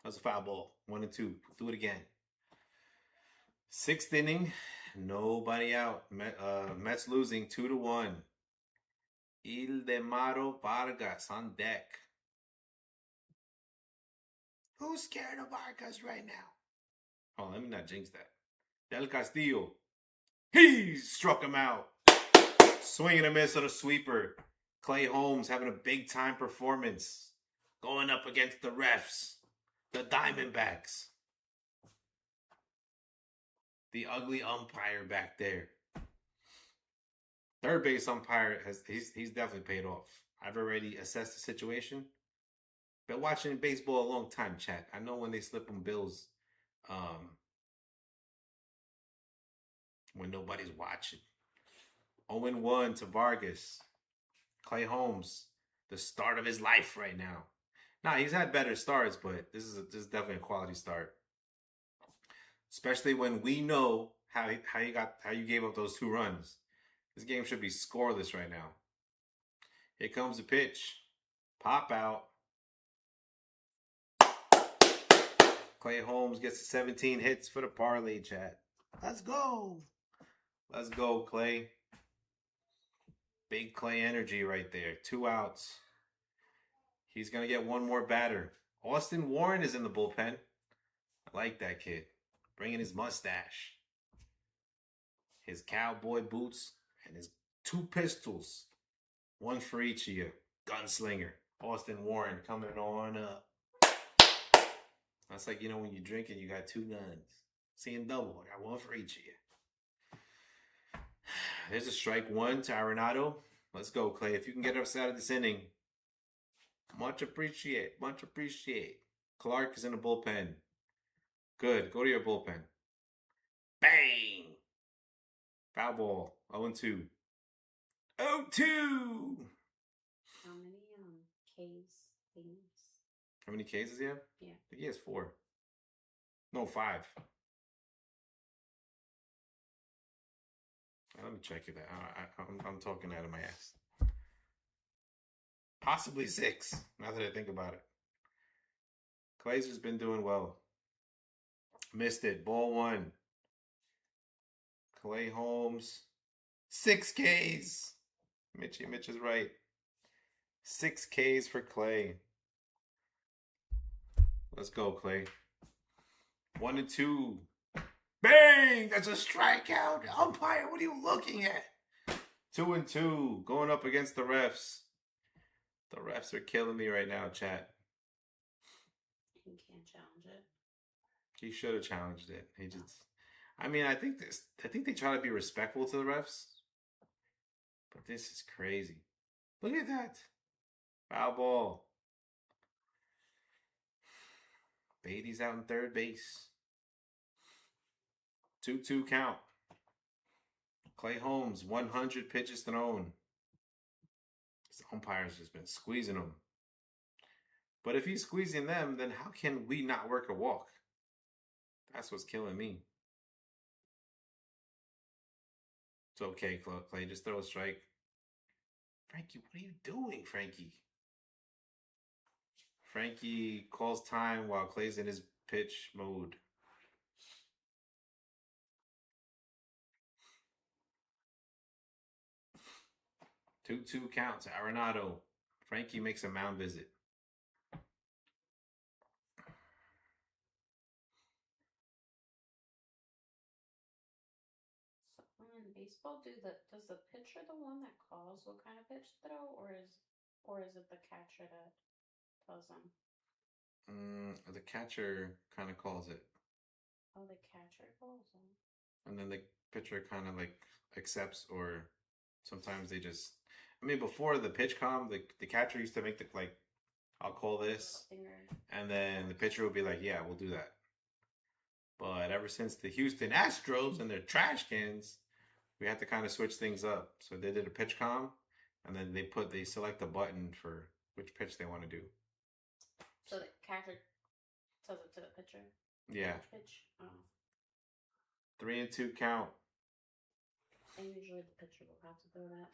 That's a foul ball. 1-2. Do it again. 6th inning. Nobody out. Mets losing 2-1. Ildemaro Vargas on deck. Who's scared of Vargas right now? Oh, let me not jinx that. Del Castillo. He struck him out. Swing and a miss on a sweeper. Clay Holmes having a big time performance. Going up against the refs. The Diamondbacks. The ugly umpire back there. Third base umpire he's definitely paid off. I've already assessed the situation. Been watching baseball a long time, chat. I know when they slip them bills, when nobody's watching. 0-1 to Vargas. Clay Holmes, the start of his life right now. Nah, he's had better starts, but this is definitely a quality start. Especially when we know how you gave up those 2 runs. This game should be scoreless right now. Here comes the pitch. Pop out. Clay Holmes gets 17 hits for the parlay, chat. Let's go. Let's go, Clay. Big Clay energy right there. 2 outs. He's going to get 1 more batter. Austin Warren is in the bullpen. I like that kid. Bringing his mustache, his cowboy boots, and his 2 pistols. 1 for each of you. Gunslinger. Austin Warren coming on up. That's like, when you're drinking, you got 2 guns. Seeing double. I got 1 for each of you. There's a strike 1 to Arenado. Let's go, Clay. If you can get us out of this inning, much appreciate. Much appreciate. Clark is in the bullpen. Good. Go to your bullpen. Bang! Foul ball. 0-2. 0-2! How many K's things? How many Ks does he have? Yeah. I think he has 4. No, 5. Let me check it out. I'm talking out of my ass. Possibly 6, now that I think about it. Clay's just been doing well. Missed it. Ball 1. Clay Holmes. 6 Ks. Mitch is right. 6 Ks for Clay. Let's go, Clay. 1-2. Bang! That's a strikeout. Umpire, what are you looking at? 2-2. Going up against the refs. The refs are killing me right now, chat. He can't challenge it. He should have challenged it. He just... I think they try to be respectful to the refs. But this is crazy. Look at that. Foul ball. Beatty's out in third base. 2-2 count. Clay Holmes, 100 pitches thrown. This umpire's just been squeezing him. But if he's squeezing them, then how can we not work a walk? That's what's killing me. It's okay, Clay. Just throw a strike. Frankie, what are you doing, Frankie? Frankie calls time while Clay's in his pitch mode. Two counts. Arenado. Frankie makes a mound visit. So in baseball, does the pitcher the one that calls what kind of pitch to throw, or is it the catcher that tells them? The catcher kind of calls it. Oh, the catcher calls them. And then the pitcher kind of like accepts, or sometimes they just... before the pitch com, the catcher used to make the, like, I'll call this. And then the pitcher would be like, yeah, we'll do that. But ever since the Houston Astros and their trash cans, we had to kind of switch things up. So they did a pitch com, and then they select a button for which pitch they want to do. So the catcher tells it to the pitcher? Yeah. Which pitch? Oh. 3-2 count. And usually the pitcher will have to throw that.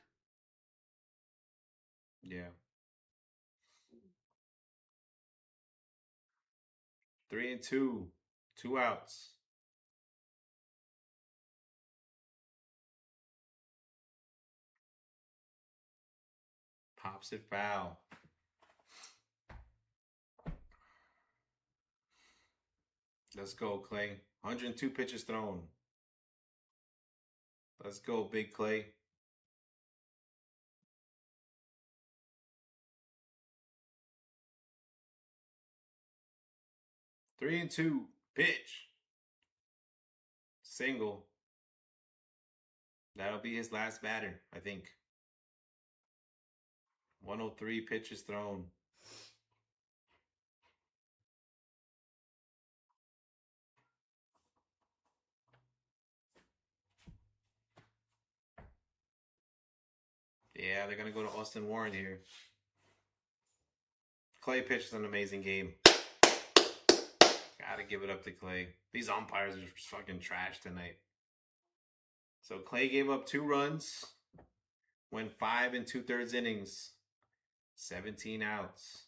Yeah. 3-2. 2 outs. Pops it foul. Let's go, Clay. 102 pitches thrown. Let's go, Big Clay. Three and 2. Pitch. Single. That'll be his last batter, I think. 103 pitches thrown. Yeah, they're going to go to Austin Warren here. Clay pitched an amazing game. Gotta give it up to Clay. These umpires are just fucking trash tonight. So Clay gave up 2 runs. Went 5 2/3 innings. 17 outs.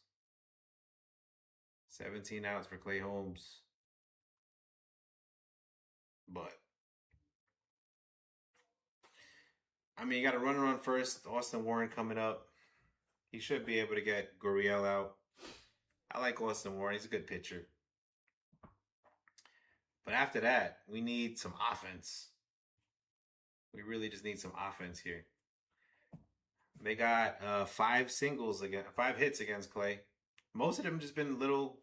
17 outs for Clay Holmes. But I mean, you got a runner on first. Austin Warren coming up. He should be able to get Gurriel out. I like Austin Warren. He's a good pitcher. But after that, we need some offense. We really just need some offense here. They got 5 singles again, 5 hits against Clay. Most of them just been little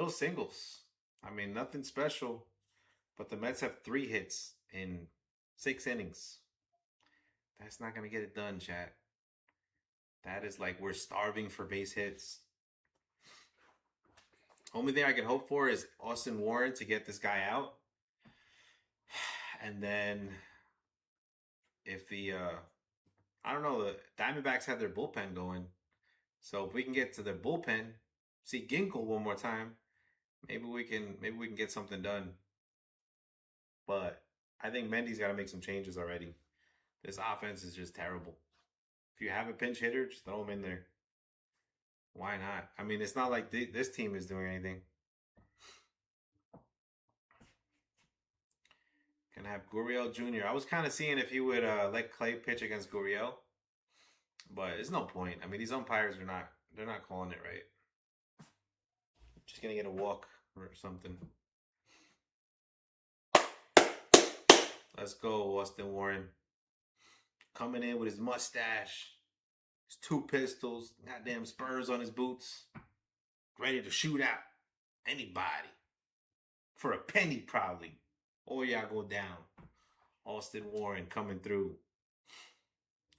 singles. I mean, nothing special. But the Mets have 3 hits in 6 innings. That's not going to get it done, chat. That is like we're starving for base hits. Only thing I can hope for is Austin Warren to get this guy out. And then if the, I don't know, the Diamondbacks have their bullpen going. So if we can get to their bullpen, see Ginkle one more time, maybe we can get something done. But I think Mendy's got to make some changes already. This offense is just terrible. If you have a pinch hitter, just throw him in there. Why not? I mean, it's not like this team is doing anything. Gonna have Gurriel Jr. I was kind of seeing if he would let Clay pitch against Gurriel, but there's no point. I mean, these umpires they're not calling it right. Just gonna get a walk or something. Let's go, Austin Warren. Coming in with his mustache, his 2 pistols, goddamn spurs on his boots, ready to shoot out anybody. For a penny, probably. Or y'all go down. Austin Warren coming through.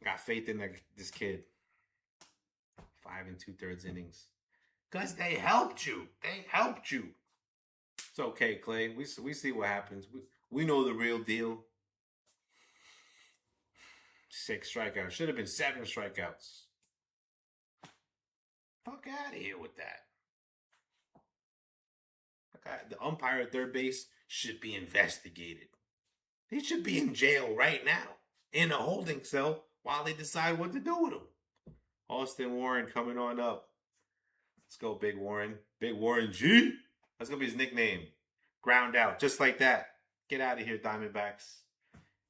Got faith in this kid. 5 2/3 innings. Because they helped you. They helped you. It's okay, Clay. We see what happens. We know the real deal. 6 strikeouts. Should have been 7 strikeouts. Fuck out of here with that. Okay, the umpire at third base should be investigated. He should be in jail right now, in a holding cell, while they decide what to do with him. Austin Warren coming on up. Let's go, Big Warren. Big Warren G. That's going to be his nickname. Ground out, just like that. Get out of here, Diamondbacks.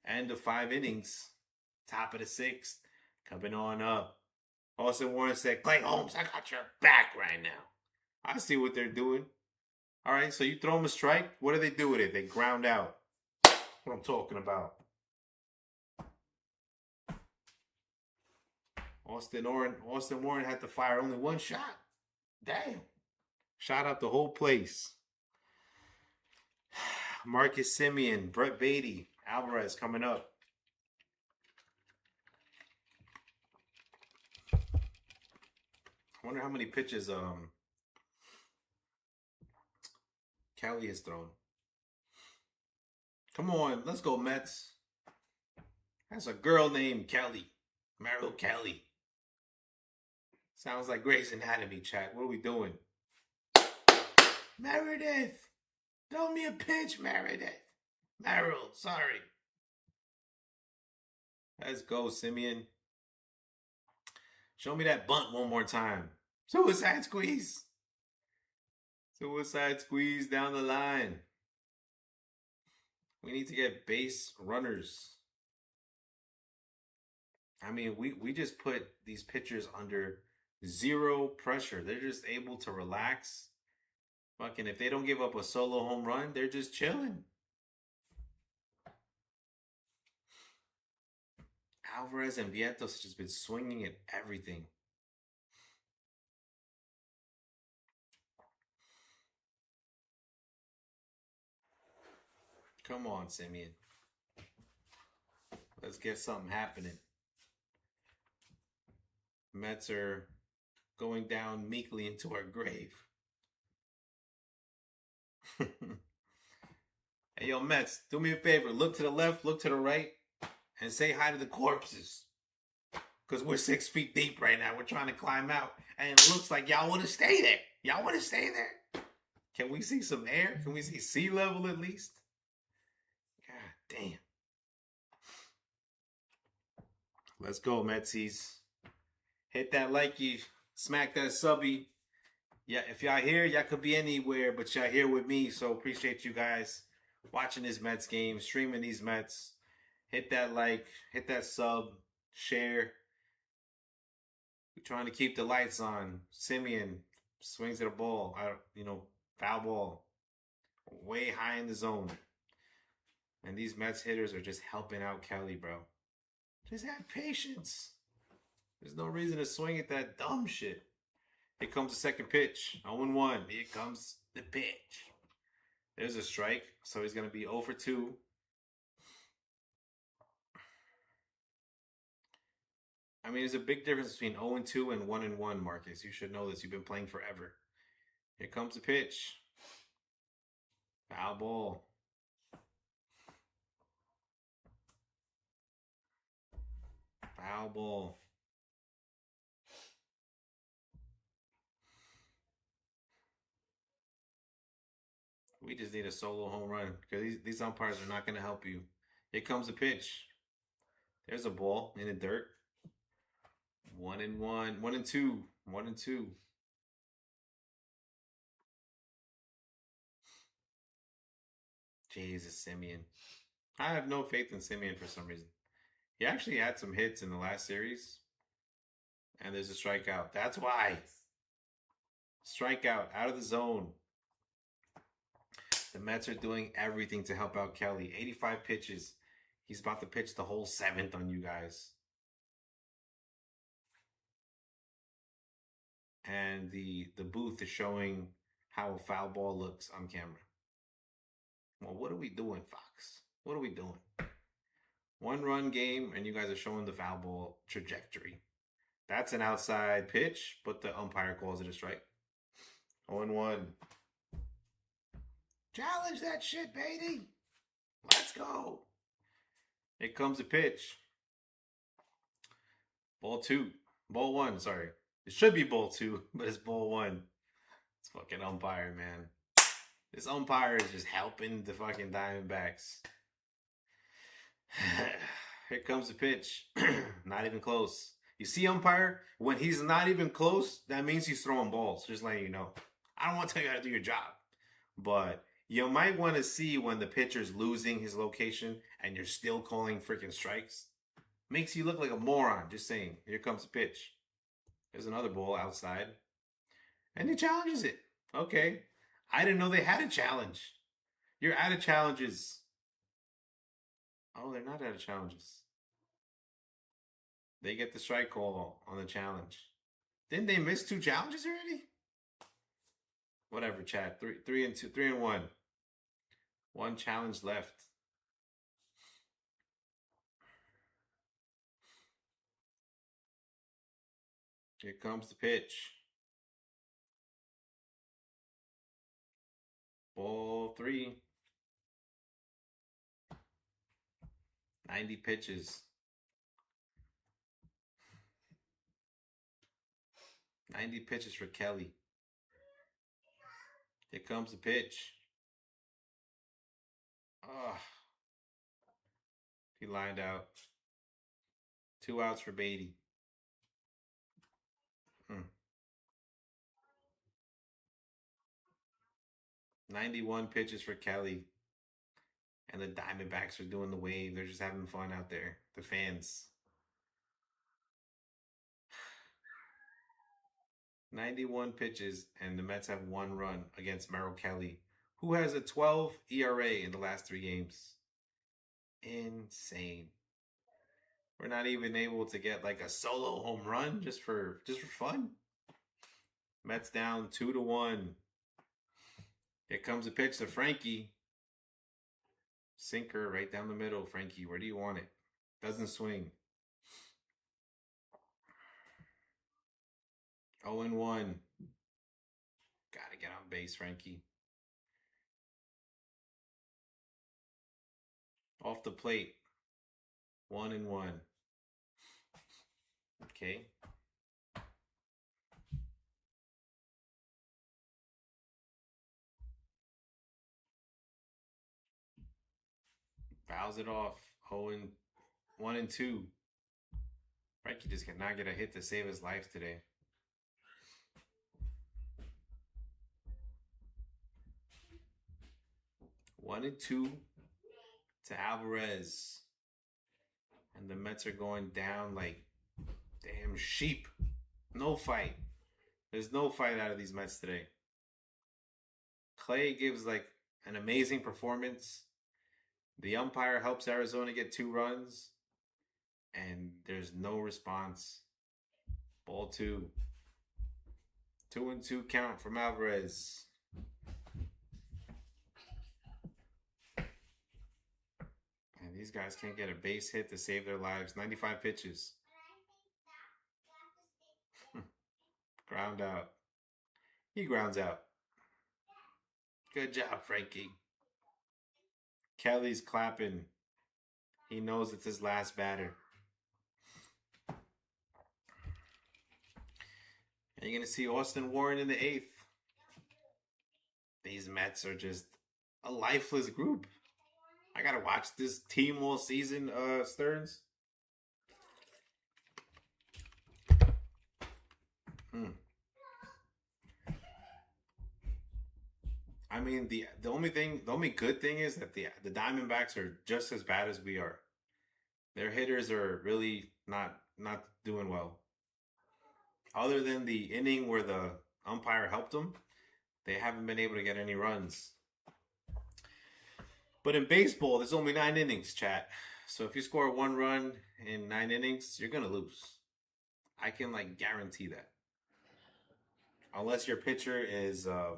End of 5 innings. Top of the 6th. Coming on up. Austin Warren said, Clay Holmes, I got your back right now. I see what they're doing. All right, so you throw them a strike. What do they do with it? They ground out. What I'm talking about. Austin Warren had to fire only 1 shot. Damn. Shot out the whole place. Marcus Semien, Brett Beatty, Alvarez coming up. I wonder how many pitches Kelly has thrown. Come on, let's go Mets. That's a girl named Kelly. Merrill Kelly. Sounds like Grey's Anatomy, chat. What are we doing? Meredith! Throw me a pitch, Meredith. Merrill, sorry. Let's go, Semien. Show me that bunt one more time. Suicide squeeze. Suicide squeeze down the line. We need to get base runners. I mean, we just put these pitchers under 0 pressure. They're just able to relax. Fucking, if they don't give up a solo home run, they're just chilling. Alvarez and Vientos have just been swinging at everything. Come on, Semien. Let's get something happening. Mets are going down meekly into our grave. Hey, yo, Mets, do me a favor. Look to the left, look to the right, and say hi to the corpses. Because we're 6 feet deep right now. We're trying to climb out. And it looks like y'all want to stay there. Y'all want to stay there? Can we see some air? Can we see sea level at least? God damn. Let's go, Metsies. Hit that likey. Smack that subby. Yeah, if y'all here, y'all could be anywhere, but y'all here with me. So appreciate you guys watching this Mets game, streaming these Mets. Hit that like, hit that sub, share. We're trying to keep the lights on. Simeon swings at a ball, foul ball, way high in the zone. And these Mets hitters are just helping out Kelly, bro. Just have patience. There's no reason to swing at that dumb shit. Here comes the second pitch. 0-1. Here comes the pitch. There's a strike. So he's going to be 0 for 2. I mean, there's a big difference between 0-2 and 1-1, Marcus. You should know this. You've been playing forever. Here comes the pitch. Foul ball. Foul ball. We just need a solo home run because these umpires are not going to help you. Here comes the pitch. There's a ball in the dirt. 1-1. 1-2. 1-2. Jesus, Simeon. I have no faith in Simeon for some reason. He actually had some hits in the last series. And there's a strikeout. That's why. Strikeout out of the zone. The Mets are doing everything to help out Kelly. 85 pitches. He's about to pitch the whole 7th on you guys. And the booth is showing how a foul ball looks on camera. Well, what are we doing, Fox? What are we doing? 1-run game, and you guys are showing the foul ball trajectory. That's an outside pitch, but the umpire calls it a strike. 0-1. Challenge that shit, baby. Let's go. Here comes the pitch. Ball 2. Ball 1, sorry. It should be ball 2, but it's ball 1. It's fucking umpire, man. This umpire is just helping the fucking Diamondbacks. Here comes the pitch. Not even close. You see, umpire, when he's not even close, that means he's throwing balls. Just letting you know. I don't want to tell you how to do your job. But you might want to see when the pitcher's losing his location and you're still calling freaking strikes. Makes you look like a moron. Just saying. Here comes the pitch. There's another ball outside. And he challenges it. Okay. I didn't know they had a challenge. You're out of challenges. Oh, they're not out of challenges. They get the strike call on the challenge. Didn't they miss 2 challenges already? Whatever, Chad. 3-1. 1 challenge left. Here comes the pitch. Ball 3. 90 pitches. 90 pitches for Kelly. Here comes the pitch. Oh. He lined out. 2 outs for Beatty. 91 pitches for Kelly. And the Diamondbacks are doing the wave. They're just having fun out there. The fans. 91 pitches, and the Mets have 1 run against Merrill Kelly, who has a 12 ERA in the last 3 games. Insane. We're not even able to get like a solo home run just for fun. Mets down 2-1. Here comes a pitch to Frankie. Sinker right down the middle. Frankie, where do you want it? Doesn't swing. 0-1. Gotta get on base, Frankie. Off the plate. 1-1. Okay. Fouls it off. 1 and 2. Frankie just cannot get a hit to save his life today. One and 2 to Alvarez. And the Mets are going down like damn sheep. No fight. There's no fight out of these Mets today. Clay gives like an amazing performance. The umpire helps Arizona get 2 runs. And there's no response. Ball 2. 2 and 2 count from Alvarez. And these guys can't get a base hit to save their lives. 95 pitches. Ground out. He grounds out. Good job, Frankie. Kelly's clapping. He knows it's his last batter. And you're going to see Austin Warren in the 8th. These Mets are just a lifeless group. I got to watch this team all season, Stearns. I mean, the only good thing is that the Diamondbacks are just as bad as we are. Their hitters are really not doing well. Other than the inning where the umpire helped them, they haven't been able to get any runs. But in baseball, there's only 9 innings, chat. So if you score 1 run in 9 innings, you're gonna lose. I can like guarantee that. Unless your pitcher is I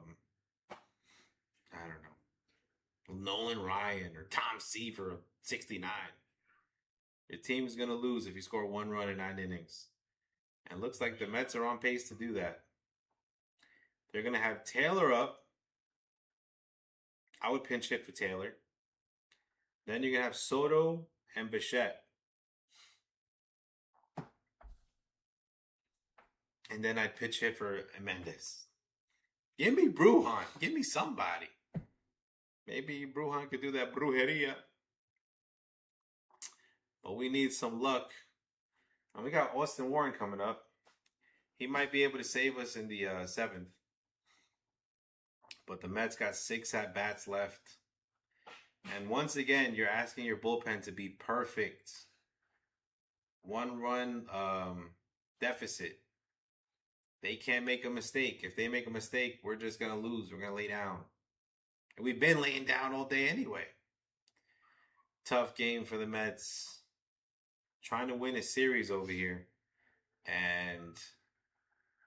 don't know, Nolan Ryan or Tom Seaver, 69. Your team is going to lose if you score 1 run in 9 innings. And it looks like the Mets are on pace to do that. They're going to have Taylor up. I would pinch hit for Taylor. Then you're going to have Soto and Bichette. And then I'd pitch hit for Mendez. Give me Brujan. Give me somebody. Maybe Brujan could do that brujeria. But we need some luck. And we got Austin Warren coming up. He might be able to save us in the 7th. But the Mets got 6 at-bats left. And once again, you're asking your bullpen to be perfect. 1-run deficit. They can't make a mistake. If they make a mistake, we're just going to lose. We're going to lay down. And we've been laying down all day anyway. Tough game for the Mets. Trying to win a series over here. And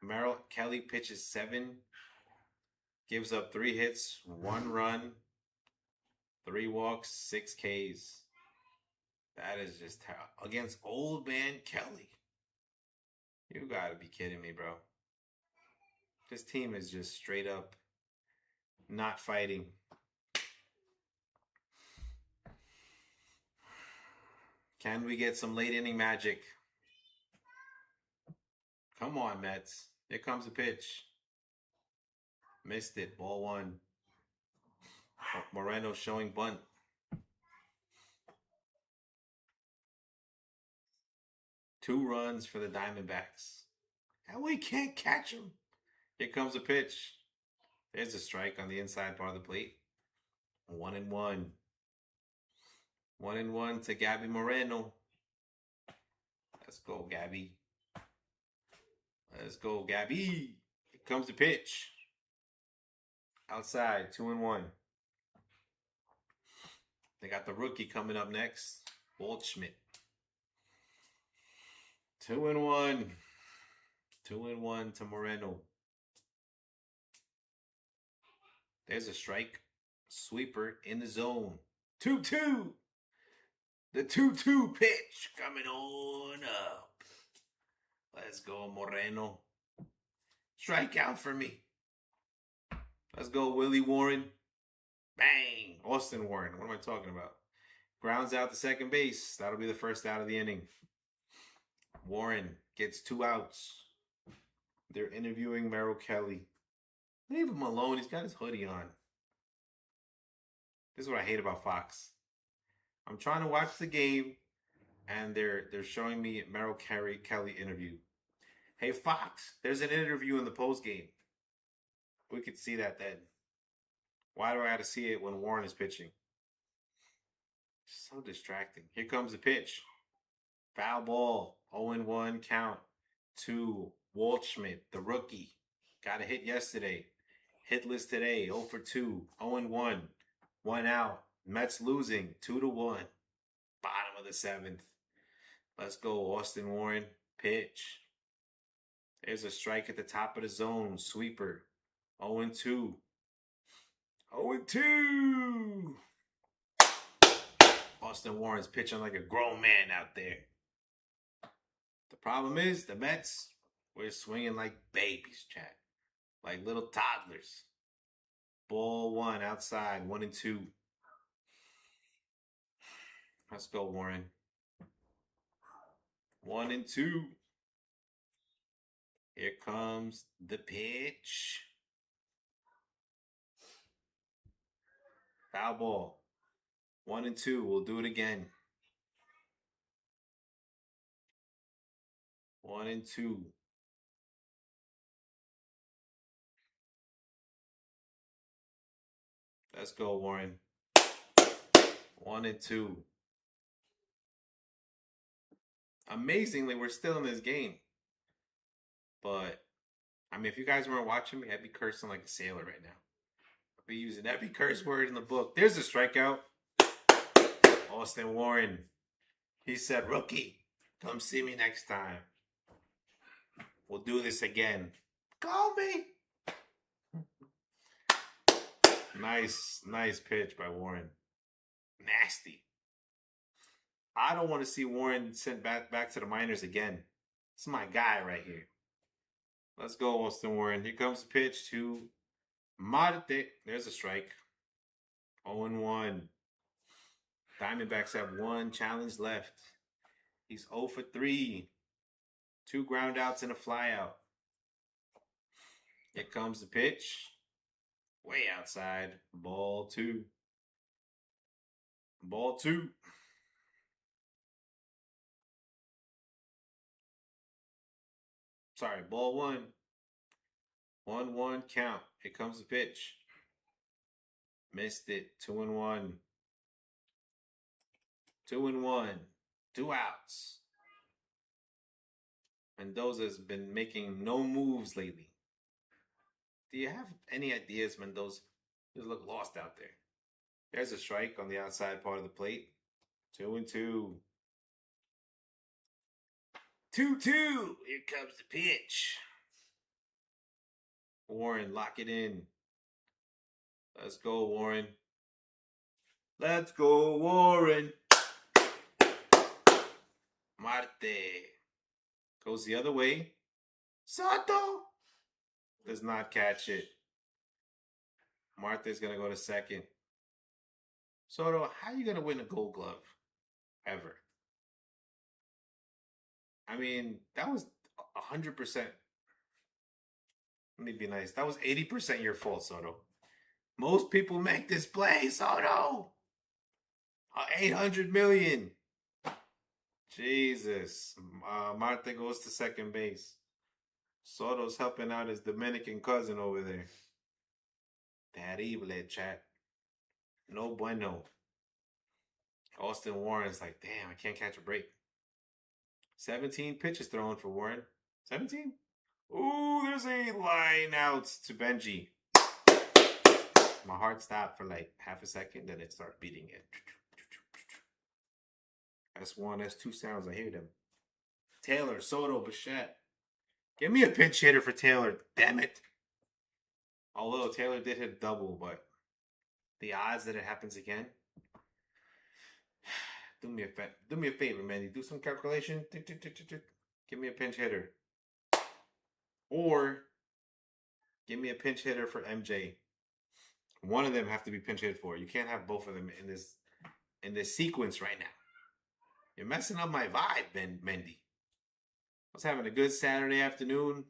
Merrill Kelly pitches 7. Gives up 3 hits, 1 run, 3 walks, 6 Ks. That is just how. Against old man Kelly. You gotta be kidding me, bro. This team is just straight up not fighting. Can we get some late inning magic? Come on, Mets. Here comes the pitch. Missed it. Ball 1. Moreno showing bunt. Two runs for the Diamondbacks. And we can't catch him. Here comes a pitch. There's a strike on the inside part of the plate. 1-1. 1-1 to Gabby Moreno. Let's go, Gabby. Let's go, Gabby. Here comes the pitch. Outside, 2-1. They got the rookie coming up next, Waldschmidt. 2-1. 2-1 to Moreno. There's a strike. Sweeper in the zone. 2-2. The 2-2 pitch coming on up. Let's go, Moreno. Strikeout for me. Let's go, Willie Warren. Bang. Austin Warren. What am I talking about? Grounds out to second base. That'll be the first out of the inning. Warren gets 2 outs. They're interviewing Merrill Kelly. Leave him alone. He's got his hoodie on. This is what I hate about Fox. I'm trying to watch the game, and they're showing me Merrill Kelly interview. Hey Fox, there's an interview in the post game. We could see that then. Why do I have to see it when Warren is pitching? So distracting. Here comes the pitch. Foul ball. 0-1 count to Waldschmidt, the rookie. Got a hit yesterday. Hitless today. 0 for 2. 0-1. 1 out. Mets losing 2-1. Bottom of the 7th. Let's go, Austin Warren. Pitch. There's a strike at the top of the zone. Sweeper. 0-2. 0-2. Austin Warren's pitching like a grown man out there. The problem is the Mets, we're swinging like babies, chat. Like little toddlers. Ball 1 outside. 1-2. Let's go, Warren. 1-2. Here comes the pitch. Foul ball. 1-2. We'll do it again. 1-2. Let's go, Warren. 1-2. Amazingly, we're still in this game. But, I mean, if you guys weren't watching me, I'd be cursing like a sailor right now. I'd be using every curse word in the book. There's a strikeout. Austin Warren. He said, rookie, come see me next time. We'll do this again. Call me. Nice pitch by Warren. Nasty. I don't want to see Warren sent back to the minors again. This is my guy right here. Let's go, Austin Warren. Here comes the pitch to Marte. There's a strike. 0-1. Diamondbacks have 1 challenge left. He's 0 for 3. 2 ground outs and a fly out. Here comes the pitch. Way outside. Ball 2. Ball 2. Sorry, ball 1. 1-1 count. Here comes the pitch. Missed it. 2-1. 2-1. 2 outs. Mendoza's been making no moves lately. Do you have any ideas, Mendoza? You look lost out there. There's a strike on the outside part of the plate. 2-2. 2-2. Here comes the pitch. Warren, lock it in. Let's go, Warren. Let's go, Warren. Marte goes the other way. Soto does not catch it. Marte's going to go to second. Soto, how are you going to win a Gold Glove? Ever. I mean, that was 100%. Let me be nice. That was 80% your fault, Soto. Most people make this play, Soto. 800 million. Jesus. Marte goes to second base. Soto's helping out his Dominican cousin over there. Terrible, chat. No bueno. Austin Warren's like, damn, I can't catch a break. 17 pitches thrown for Warren. 17? Ooh, there's a line out to Benji. My heart stopped for like half a second, then it started beating it. That's 1, that's 2 sounds. I hear them. Taylor, Soto, Bichette. Give me a pinch hitter for Taylor. Damn it. Although Taylor did hit a double, but the odds that it happens again. Do me a favor, Manny. Do some calculation. Give me a pinch hitter. Or give me a pinch hitter for MJ. One of them have to be pinch hit for. You can't have both of them in this sequence right now. You're messing up my vibe, Mendy. was having a good Saturday afternoon.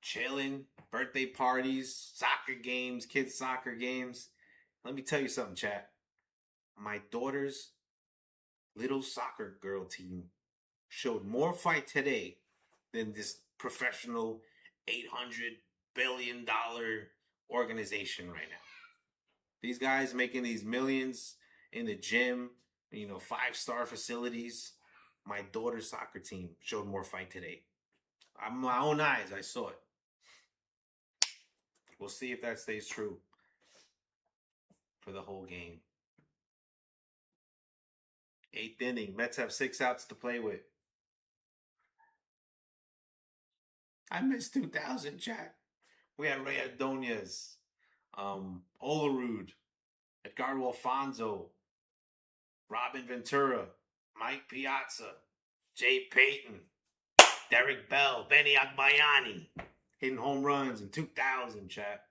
Chilling, birthday parties, soccer games, kids' soccer games. Let me tell you something, chat. My daughter's little soccer girl team showed more fight today than this professional $800 billion organization right now. These guys making these millions in the gym, 5-star facilities. My daughter's soccer team showed more fight today. On my own eyes, I saw it. We'll see if that stays true for the whole game. 8th inning. Mets have 6 outs to play with. I miss 2000, chat. We had Ray Adonias, Olerud, Edgardo Alfonso, Robin Ventura, Mike Piazza, Jay Payton, Derek Bell, Benny Agbayani, hitting home runs in 2000, chat.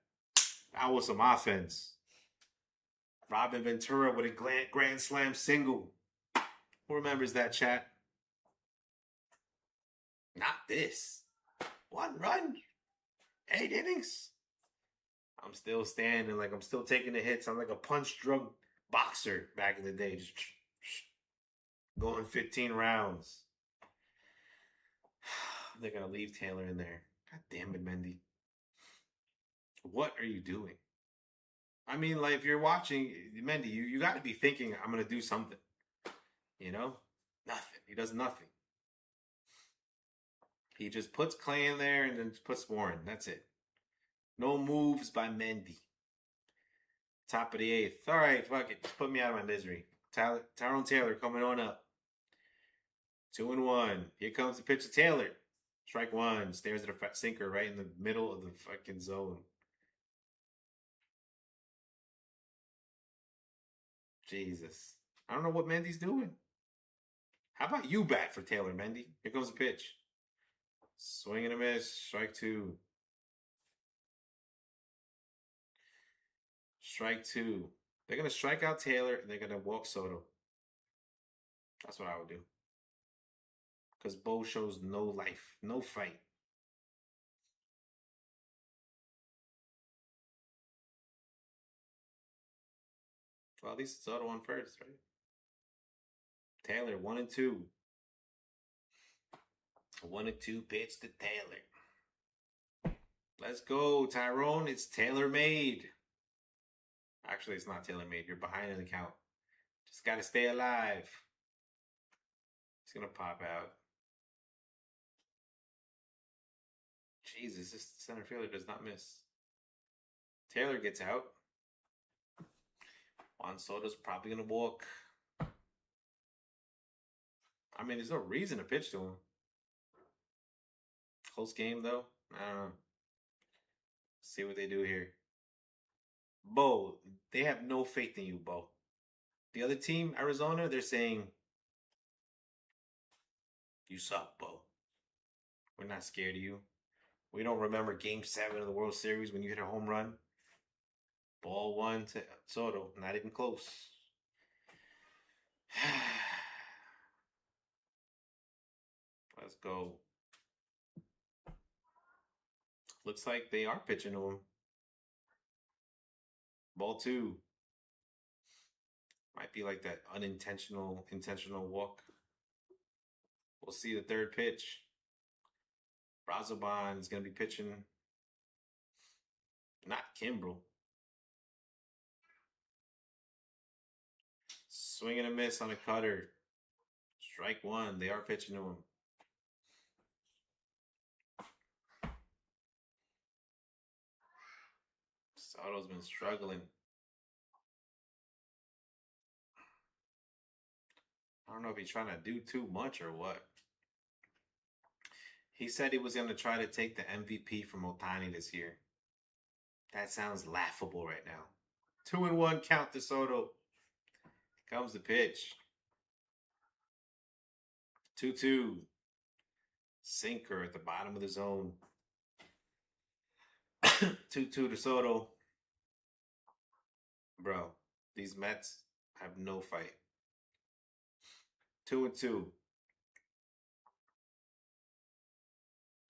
That was some offense. Robin Ventura with a grand slam single. Who remembers that, chat? Not this. 1 run, 8 innings. I'm still standing, like I'm still taking the hits. I'm like a punch-drunk boxer back in the day. Just going 15 rounds. They're going to leave Taylor in there. God damn it, Mendy. What are you doing? I mean, like, if you're watching, Mendy, you got to be thinking, I'm going to do something. Nothing. He does nothing. He just puts Clay in there and then puts Warren. That's it. No moves by Mendy. Top of the 8th. All right, fuck it. Just put me out of my misery. Tyrone Taylor coming on up. 2-1. Here comes the pitch to Taylor. Strike 1. Stares at a sinker right in the middle of the fucking zone. Jesus. I don't know what Mendy's doing. How about you bat for Taylor, Mendy? Here comes the pitch. Swing and a miss. Strike 2. Strike 2. They're going to strike out Taylor and they're going to walk Soto. That's what I would do. Because Bo shows no life, no fight. Well, at least Soto on first, right? Taylor, 1-2. 1-2 pitch to Taylor. Let's go, Tyrone. It's tailor-made. Actually, it's not tailor-made. You're behind in the count. Just got to stay alive. It's going to pop out. Jesus, this center fielder does not miss. Taylor gets out. Juan Soto's probably going to walk. I mean, there's no reason to pitch to him. Close game, though. I don't know. See what they do here. Bo, they have no faith in you, Bo. The other team, Arizona, they're saying, you suck, Bo. We're not scared of you. We don't remember Game 7 of the World Series when you hit a home run. Ball 1 to Soto. Not even close. Let's go. Looks like they are pitching to him. Ball 2. Might be like that intentional walk. We'll see the third pitch. Brazoban is going to be pitching. Not Kimbrel. Swing and a miss on a cutter. Strike 1. They are pitching to him. Soto's been struggling. I don't know if he's trying to do too much or what. He said he was going to try to take the MVP from Ohtani this year. That sounds laughable right now. 2-1 count to Soto. Comes the pitch. 2-2. Sinker at the bottom of the zone. 2-2 to Soto. Bro, these Mets have no fight. 2-2.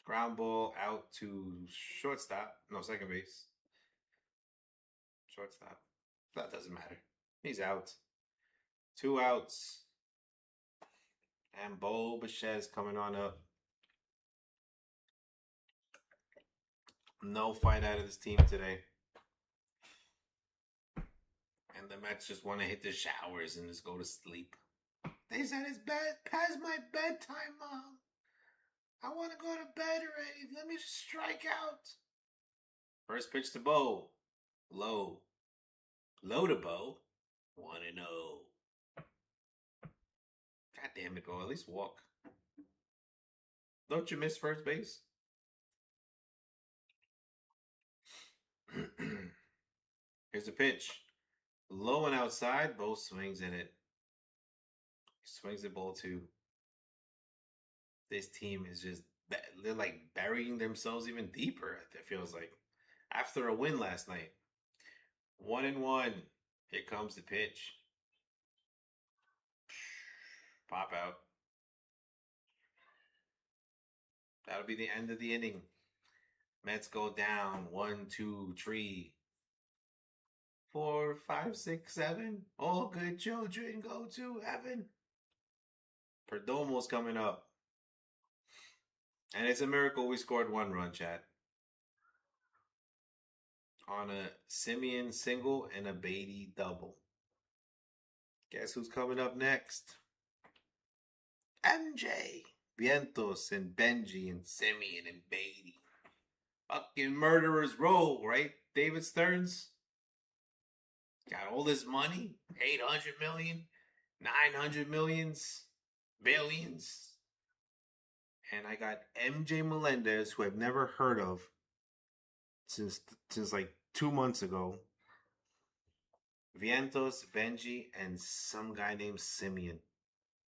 Ground ball out to shortstop. No, second base. Shortstop. That doesn't matter. He's out. 2 outs. And Bo Bichette's coming on up. No fight out of this team today. And the Mets just want to hit the showers and just go to sleep. They said it's past my bedtime, Mom. I want to go to bed already. Let me just strike out. First pitch to Bo. Low. Low to Bo. 1-0. God damn it, Bo. At least walk. Don't you miss first base? Here's the pitch. Low and outside. Bo swings in it. He swings the ball too. This team is just, they're like burying themselves even deeper, it feels like. After a win last night. 1-1. Here comes the pitch. Pop out. That'll be the end of the inning. Mets go down. 1, 2, 3, 4, 5, 6, 7. All good children go to heaven. Perdomo's coming up. And it's a miracle we scored 1 run, chat. On a Simeon single and a Beatty double. Guess who's coming up next? MJ. Vientos and Benji and Simeon and Beatty. Fucking murderers row, right? David Stearns. Got all this money. 800 million. 900 millions. Billions. And I got MJ Melendez, who I've never heard of since like 2 months ago. Vientos, Benji, and some guy named Simeon.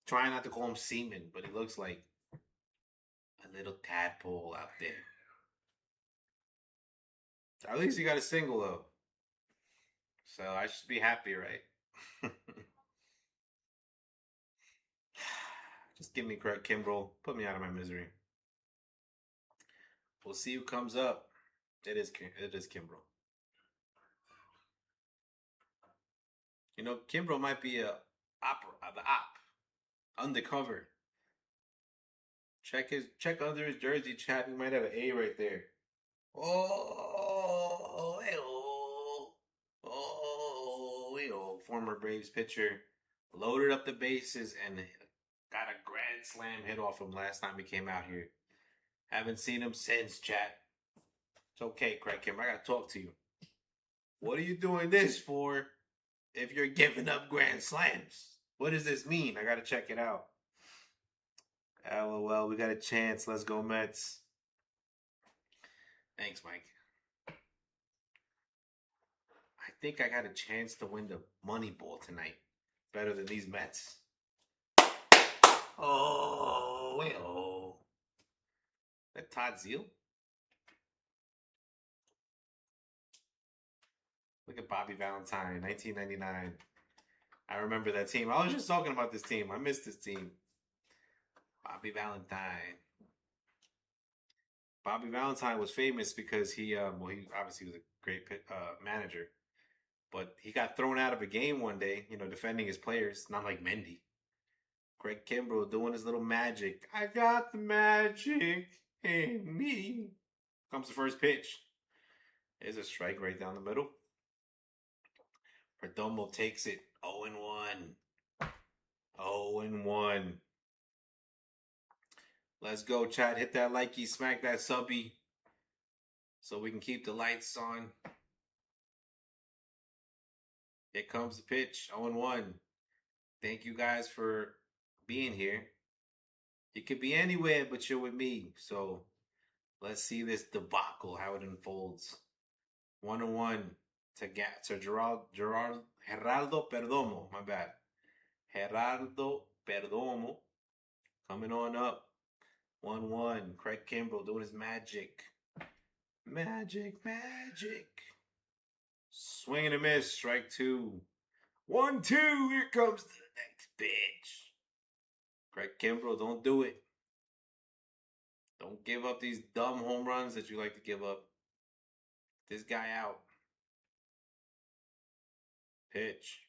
Trying not to call him Seaman, but he looks like a little tadpole out there. At least he got a single, though. So I should be happy, right? Just give me Craig Kimbrell. Put me out of my misery. We'll see who comes up. It is Kimbrell. You know, Kimbrell might be the op. Undercover. Check under his jersey, chat. He might have an A right there. Oh, former Braves pitcher loaded up the bases and got a grand slam hit off him last time he came out here. Haven't seen him since, chat. It's okay, Craig Kim. I gotta talk to you. What are you doing this for if you're giving up grand slams? What does this mean? I gotta check it out. LOL, we got a chance. Let's go, Mets. Thanks, Mike. I think I got a chance to win the Moneyball tonight. Better than these Mets. Oh. That Todd Zeal? Look at Bobby Valentine, 1999. I remember that team. I was just talking about this team. I missed this team. Bobby Valentine. Bobby Valentine was famous because he obviously was a great manager, but he got thrown out of a game one day, defending his players, not like Mendy. Craig Kimbrell doing his little magic. I got the magic in me. Comes the first pitch. There's a strike right down the middle. Perdomo takes it. 0-1. 0-1. Let's go, chat. Hit that likey, smack that subby, so we can keep the lights on. Here comes the pitch. 0-1. Thank you guys for being here. You could be anywhere, but you're with me. So let's see this debacle, how it unfolds. 1-1 to Geraldo Perdomo. My bad. Geraldo Perdomo coming on up. 1-1. Craig Kimbrell doing his magic. Magic. Swing and a miss. Strike 2. 1-2. Here comes the next pitch. Craig Kimbrell, don't do it. Don't give up these dumb home runs that you like to give up. This guy out. Pitch.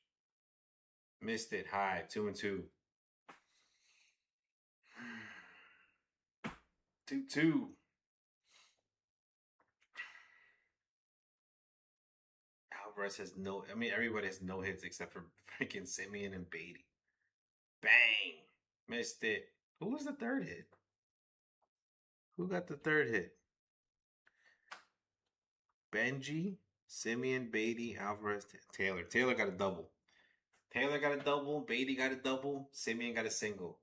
Missed it high. 2-2. 2-2. Alvarez has no. I mean, everybody has no hits except for freaking Simeon and Beatty. Bang! Missed it. Who was the third hit? Who got the third hit? Benji, Simeon, Beatty, Alvarez, Taylor. Taylor got a double. Taylor got a double. Beatty got a double. Simeon got a single.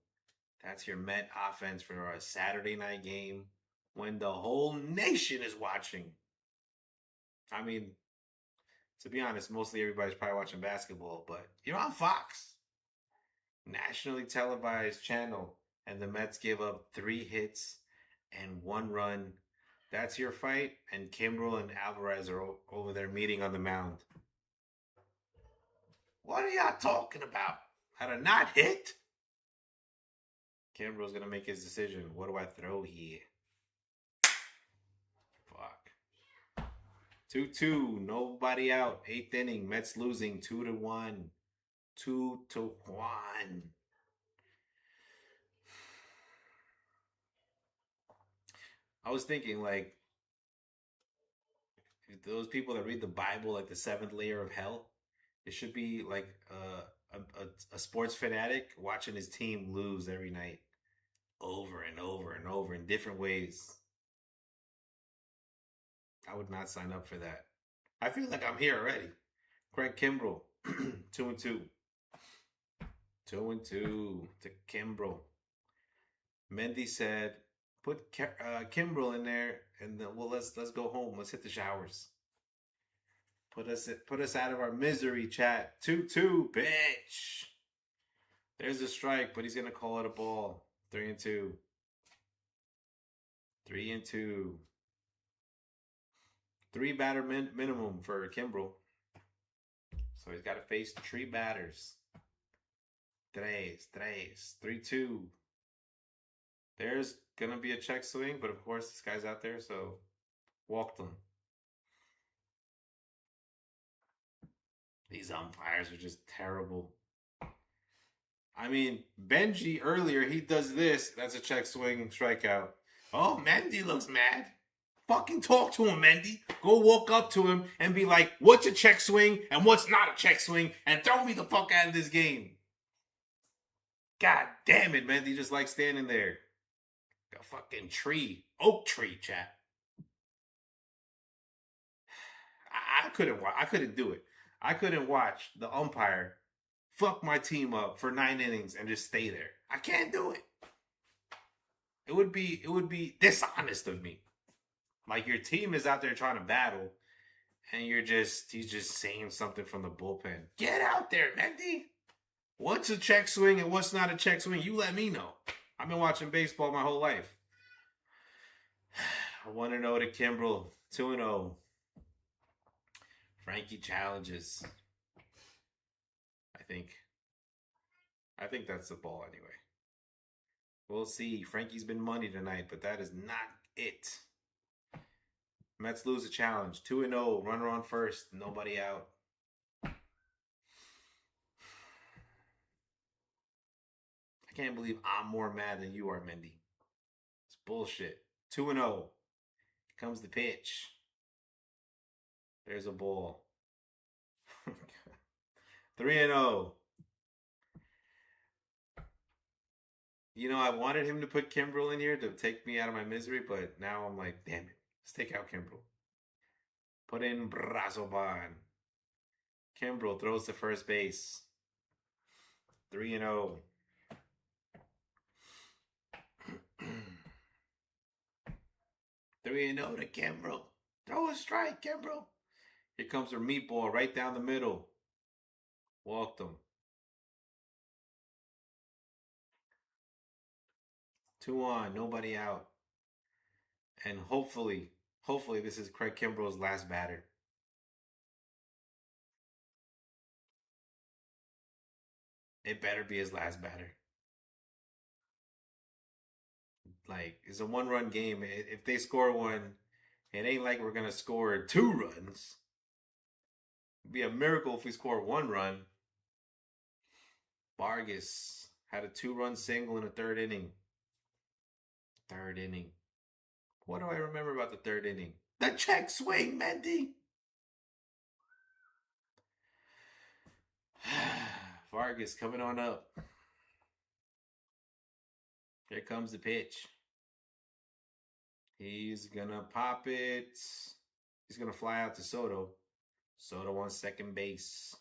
That's your Met offense for a Saturday night game when the whole nation is watching. I mean, to be honest, mostly everybody's probably watching basketball, but you're on Fox, nationally televised channel, and the Mets give up 3 hits and 1 run. That's your fight, and Kimbrel and Alvarez are over there meeting on the mound. What are y'all talking about? Had a not hit? Kimbrel's going to make his decision. What do I throw here? Fuck. 2-2. Nobody out. 8th inning. Mets losing 2-1. 2-1. I was thinking, like, those people that read the Bible, like the 7th layer of hell, it should be like a sports fanatic watching his team lose every night, over and over and over in different ways. I would not sign up for that. I feel like I'm here already. Craig Kimbrel, 2-2. 2-2 to Kimbrel. Mendy said, "Put Kimbrel in there, and then let's go home. Let's hit the showers. Put us out of our misery." Chat. 2-2, bitch. There's a strike, but he's gonna call it a ball. 3-2. 3-2. 3 batter minimum for Kimbrel. So he's got to face 3 batters. 3-2. There's gonna be a check swing, but of course this guy's out there, so walked him. These umpires are just terrible. I mean, Benji earlier, he does this. That's a check swing, strikeout. Oh, Mendy looks mad. Fucking talk to him, Mendy. Go walk up to him and be like, what's a check swing and what's not a check swing, and throw me the fuck out of this game. God damn it, Mendy just like standing there. A fucking tree. Oak tree, chat. I couldn't do it. I couldn't watch the umpire fuck my team up for 9 innings and just stay there. I can't do it. It would be dishonest of me. Like, your team is out there trying to battle, and he's just saying something from the bullpen. Get out there, Mendy. What's a check swing and what's not a check swing? You let me know. I've been watching baseball my whole life. 1-0 to Kimbrel. 2-0. Frankie challenges. I think that's the ball anyway. We'll see. Frankie's been money tonight, but that is not it. Mets lose a challenge. 2-0. Runner on first. Nobody out. I can't believe I'm more mad than you are, Mendy. It's bullshit. 2-0. Here comes the pitch. There's a ball. 3-0. You know, I wanted him to put Kimbrel in here to take me out of my misery, but now I'm like, damn it. Let's take out Kimbrel. Put in Brazoban. Kimbrel throws to first base. 3-0. 3-0 to Kimbrel. Throw a strike, Kimbrel. Here comes her meatball right down the middle. Walked him. 2 on, nobody out. And hopefully this is Craig Kimbrel's last batter. It better be his last batter. Like, it's a 1-run game. If they score one, it ain't like we're gonna score 2 runs. It'd be a miracle if we score 1 run. Vargas had a 2-run single in the 3rd inning. 3rd inning. What do I remember about the 3rd inning? The check swing, Mendy. Vargas coming on up. Here comes the pitch. He's gonna pop it. He's gonna fly out to Soto. Soto on second base.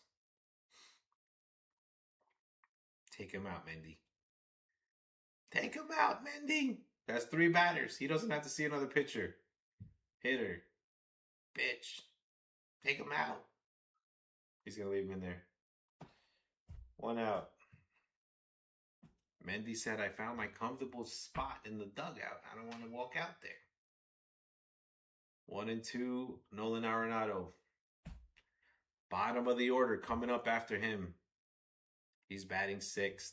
Take him out, Mendy. Take him out, Mendy. That's 3 batters. He doesn't have to see another pitcher. Hitter. Pitch. Take him out. He's gonna leave him in there. 1 out. Mendy said, I found my comfortable spot in the dugout. I don't want to walk out there. 1-2, Nolan Arenado. Bottom of the order coming up after him. He's batting 6th.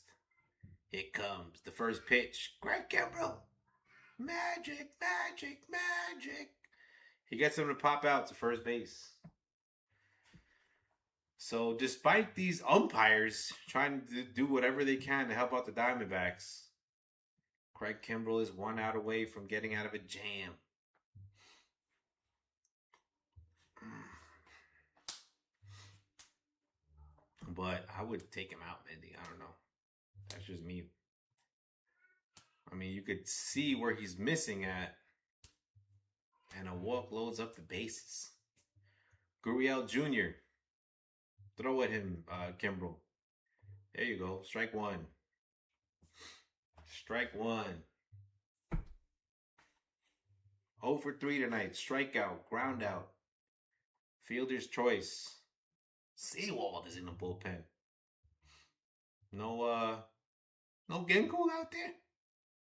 Here comes the first pitch. Greg Kimbrell. Magic, magic, magic. He gets him to pop out to first base. So despite these umpires trying to do whatever they can to help out the Diamondbacks, Craig Kimbrell is 1 out away from getting out of a jam. But I would take him out, Mendy. I don't know. That's just me. I mean, you could see where he's missing at. And a walk loads up the bases. Gurriel Jr. Throw at him, Kimbrell. There you go. Strike 1. Strike 1. 0 for 3 tonight. Strikeout. Ground out. Fielder's choice. Seawald is in the bullpen. No Ginkel out there?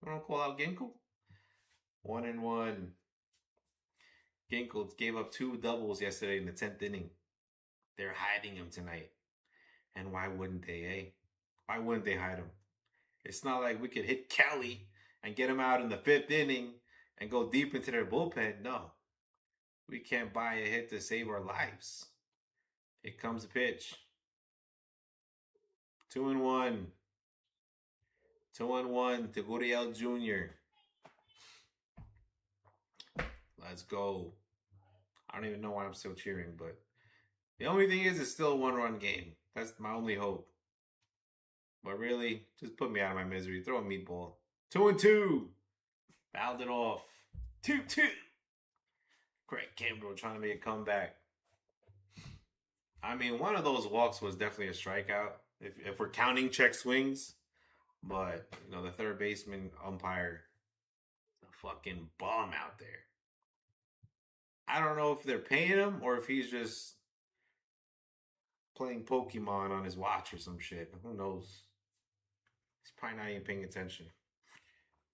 I don't call out Ginkel. 1-1. Ginkel gave up 2 doubles yesterday in the 10th inning. They're hiding him tonight. And why wouldn't they, eh? Why wouldn't they hide him? It's not like we could hit Kelly and get him out in the 5th inning and go deep into their bullpen. No. We can't buy a hit to save our lives. Here comes the pitch. 2-1. 2-1 to Gurriel Jr. Let's go. I don't even know why I'm still cheering, but the only thing is it's still a 1-run game. That's my only hope. But really, just put me out of my misery. Throw a meatball. 2-2. Fouled it off. 2-2. Craig Kimbrell trying to make a comeback. I mean, one of those walks was definitely a strikeout. If we're counting check swings. But, you know, the third baseman umpire, a fucking bum out there. I don't know if they're paying him or if he's just playing Pokemon on his watch or some shit. Who knows? He's probably not even paying attention.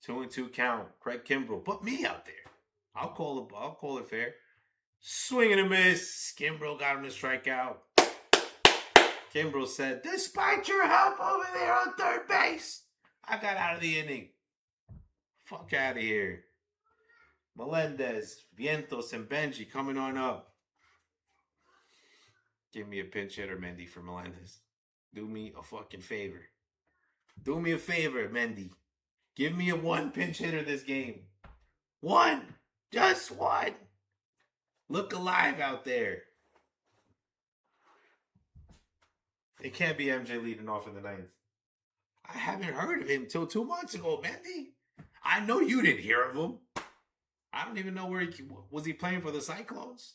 2-2 count. Craig Kimbrell. Put me out there. I'll call it fair. Swing and a miss. Kimbrell got him to strike out. Kimbrell said, despite your help over there on third base, I got out of the inning. Fuck out of here. Melendez, Vientos, and Benji coming on up. Give me a pinch hitter, Mendy, for Melendez. Do me a fucking favor. Do me a favor, Mendy. Give me a 1 pinch hitter this game. 1. Just 1. Look alive out there. It can't be MJ leading off in the 9th. I haven't heard of him till 2 months ago, Mendy. I know you didn't hear of him. I don't even know where was he playing for the Cyclones?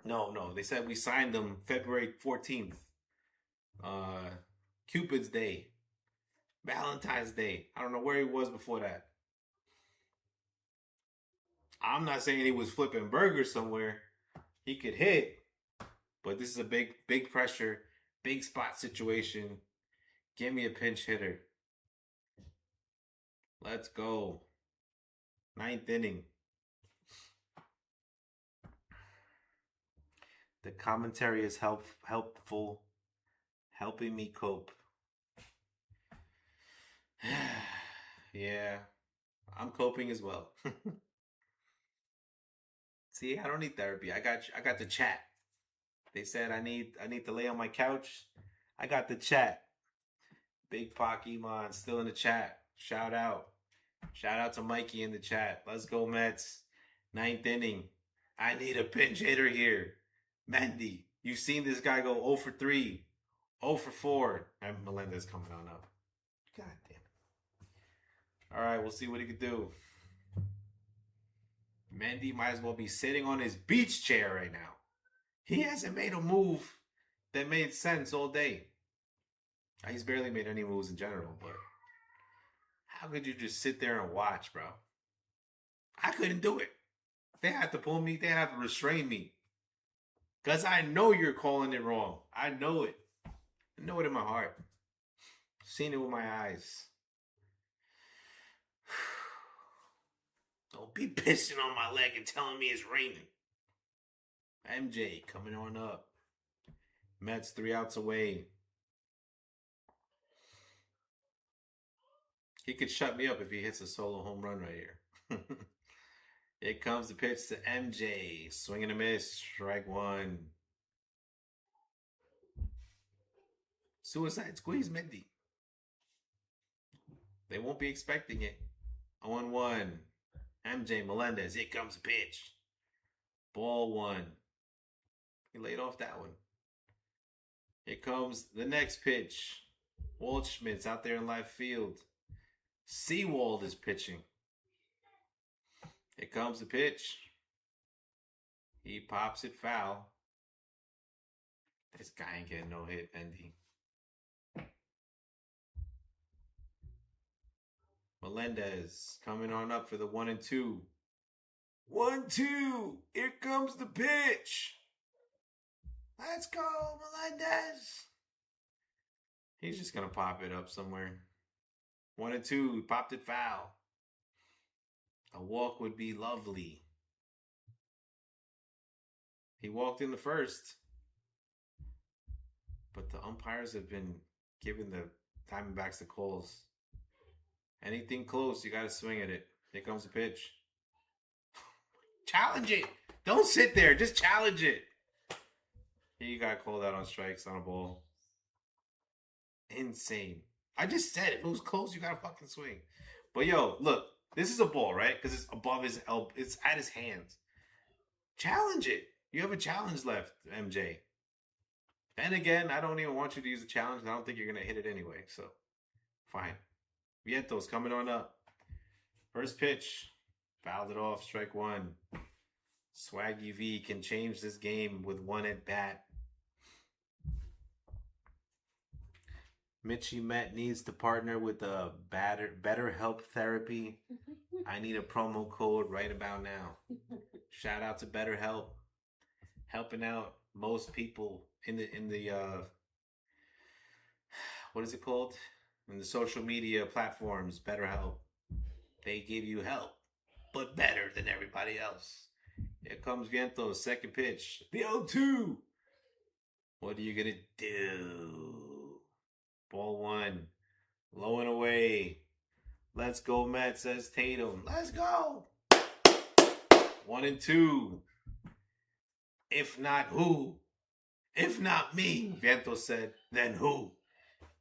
No. They said we signed him February 14th. Cupid's Day. Valentine's Day. I don't know where he was before that. I'm not saying he was flipping burgers somewhere. He could hit. But this is a big pressure, big spot situation. Give me a pinch hitter. Let's go. 9th inning. The commentary is helpful, helping me cope. Yeah, I'm coping as well. See, I don't need therapy. I got the chat. They said I need to lay on my couch. I got the chat. Big Pac Iman still in the chat. Shout out. Shout out to Mikey in the chat. Let's go Mets. Ninth inning. I need a pinch hitter here. Mendy. You've seen this guy go 0 for 3, 0 for 4. And Melendez coming on up. God damn it. All right, we'll see what he can do. Mendy might as well be sitting on his beach chair right now. He hasn't made a move that made sense all day. He's barely made any moves in general, but how could you just sit there and watch, bro? I couldn't do it. They had to pull me. They had to restrain me. Because I know you're calling it wrong. I know it. I know it in my heart. Seen it with my eyes. Don't be pissing on my leg and telling me it's raining. MJ coming on up. Mets 3 outs away. He could shut me up if he hits a solo home run right here. Here comes the pitch to MJ. Swing and a miss. Strike 1. Suicide squeeze Mendy. They won't be expecting it. 0-1. MJ Melendez. Here comes the pitch. Ball 1. He laid off that one. Here comes the next pitch. Waldschmidt's out there in left field. Seawald is pitching. Here comes the pitch. He pops it foul. This guy ain't getting no hit, Mendy. Melendez coming on up for the 1-2. 1-2. Here comes the pitch. Let's go, Melendez. He's just going to pop it up somewhere. 1-2. He popped it foul. A walk would be lovely. He walked in the first. But the umpires have been giving the Diamondbacks the calls. Anything close, you got to swing at it. Here comes the pitch. Challenge it. Don't sit there. Just challenge it. He got called out on strikes on a ball. Insane. I just said if it was close, you got to fucking swing. But yo, look. This is a ball, right? Because it's above his elbow. It's at his hands. Challenge it. You have a challenge left, MJ. And again, I don't even want you to use a challenge. I don't think you're going to hit it anyway. So, fine. Vientos coming on up. First pitch. Fouled it off. Strike 1. Swaggy V can change this game with 1 at bat. Mitchie Met needs to partner with a better help therapy. I need a promo code right about now. Shout out to BetterHelp, helping out most people in the what is it called? In the social media platforms, BetterHelp. They give you help, but better than everybody else. Here comes Vientos, second pitch. The 0-2. What are you gonna do? Ball 1. Low and away. Let's go, Mets, says Tatum. Let's go. 1-2. If not who? If not me, Vientos said, then who?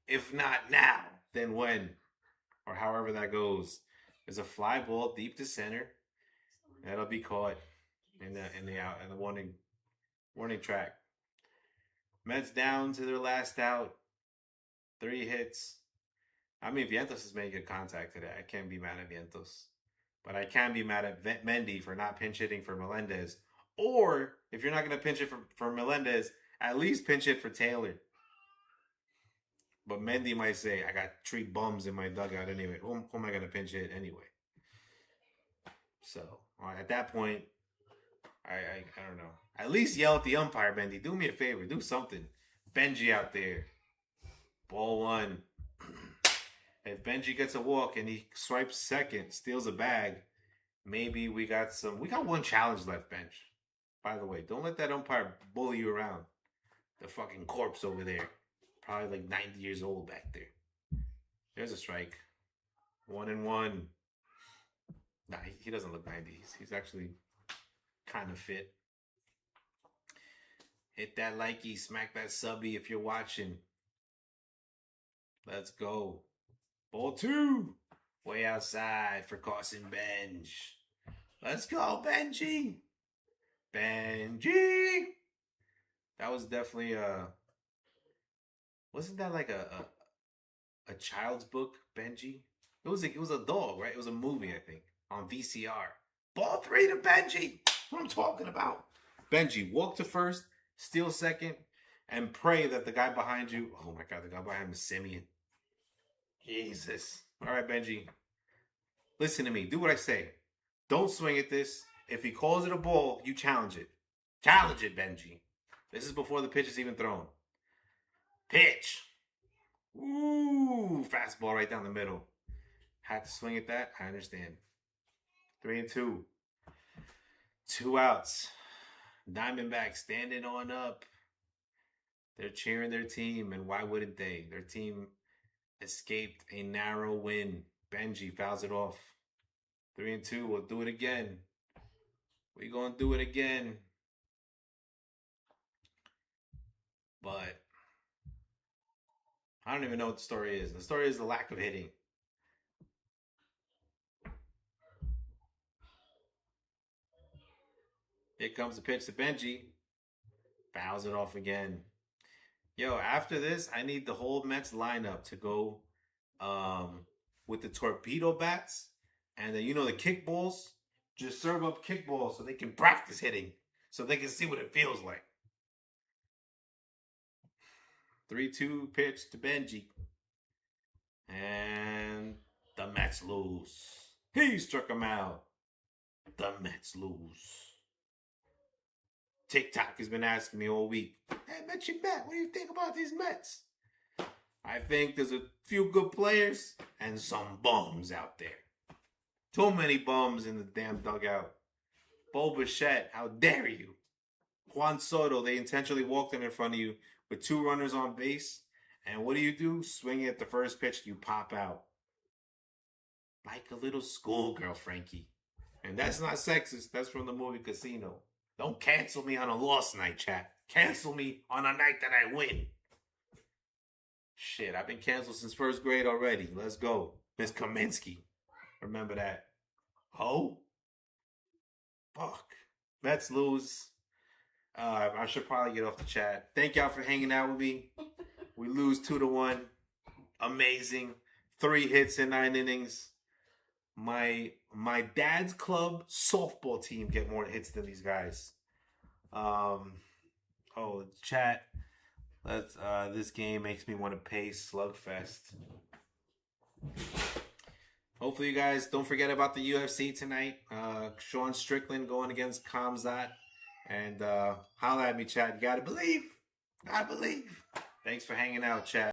If not now, then when? Or however that goes. There's a fly ball deep to center. That'll be caught in the warning track. Mets down to their last out. 3 hits. I mean, Vientos is making good contact today. I can't be mad at Vientos. But I can be mad at Mendy for not pinch hitting for Melendez. Or, if you're not going to pinch it for Melendez, at least pinch it for Taylor. But Mendy might say, I got 3 bums in my dugout anyway. Who am I going to pinch hit anyway? So, at that point, I don't know. At least yell at the umpire, Mendy. Do me a favor. Do something. Benji out there. Ball 1. If Benji gets a walk and he swipes second, steals a bag, maybe we got 1 challenge left, bench. By the way, don't let that umpire bully you around. The fucking corpse over there. Probably like 90 years old back there. There's a strike. 1-1. Nah, he doesn't look 90. He's actually kind of fit. Hit that likey, smack that subby if you're watching. Let's go. Ball 2. Way outside for Carson Bench. Let's go, Benji. Benji. That was definitely wasn't that like a child's book, Benji? It was a dog, right? It was a movie, I think, on VCR. Ball 3 to Benji. What I'm talking about. Benji, walk to first, steal second, and pray that the guy behind you. Oh my God, the guy behind him is Simeon. Jesus. All right, Benji. Listen to me. Do what I say. Don't swing at this. If he calls it a ball, you challenge it. Challenge it, Benji. This is before the pitch is even thrown. Pitch. Ooh, fastball right down the middle. Had to swing at that. I understand. 3-2. 2 outs. Diamondbacks standing on up. They're cheering their team, and why wouldn't they? Their team escaped a narrow win. Benji fouls it off. 3-2. We'll do it again. We're going to do it again. But I don't even know what the story is. The story is the lack of hitting. Here comes the pitch to Benji. Fouls it off again. Yo, after this, I need the whole Mets lineup to go with the torpedo bats and then, the kickballs. Just serve up kickballs so they can practice hitting, so they can see what it feels like. 3-2 pitch to Benji. And the Mets lose. He struck him out. The Mets lose. TikTok has been asking me all week, hey, Metchy Met, what do you think about these Mets? I think there's a few good players and some bums out there. Too many bums in the damn dugout. Bo Bichette, how dare you? Juan Soto, they intentionally walked him in front of you with 2 runners on base. And what do? Swing at the first pitch, you pop out. Like a little schoolgirl, Frankie. And that's not sexist. That's from the movie Casino. Don't cancel me on a lost night, chat. Cancel me on a night that I win. Shit, I've been canceled since 1st grade already. Let's go. Miss Kaminsky. Remember that. Ho? Fuck. Mets lose. I should probably get off the chat. Thank y'all for hanging out with me. We lose 2-1. Amazing. 3 hits in 9 innings. My dad's club softball team get more hits than these guys. Chat. This game makes me want to pay Slugfest. Hopefully you guys don't forget about the UFC tonight. Sean Strickland going against Kamzat. And holla at me, chat. You gotta believe. Gotta believe. Thanks for hanging out, chat.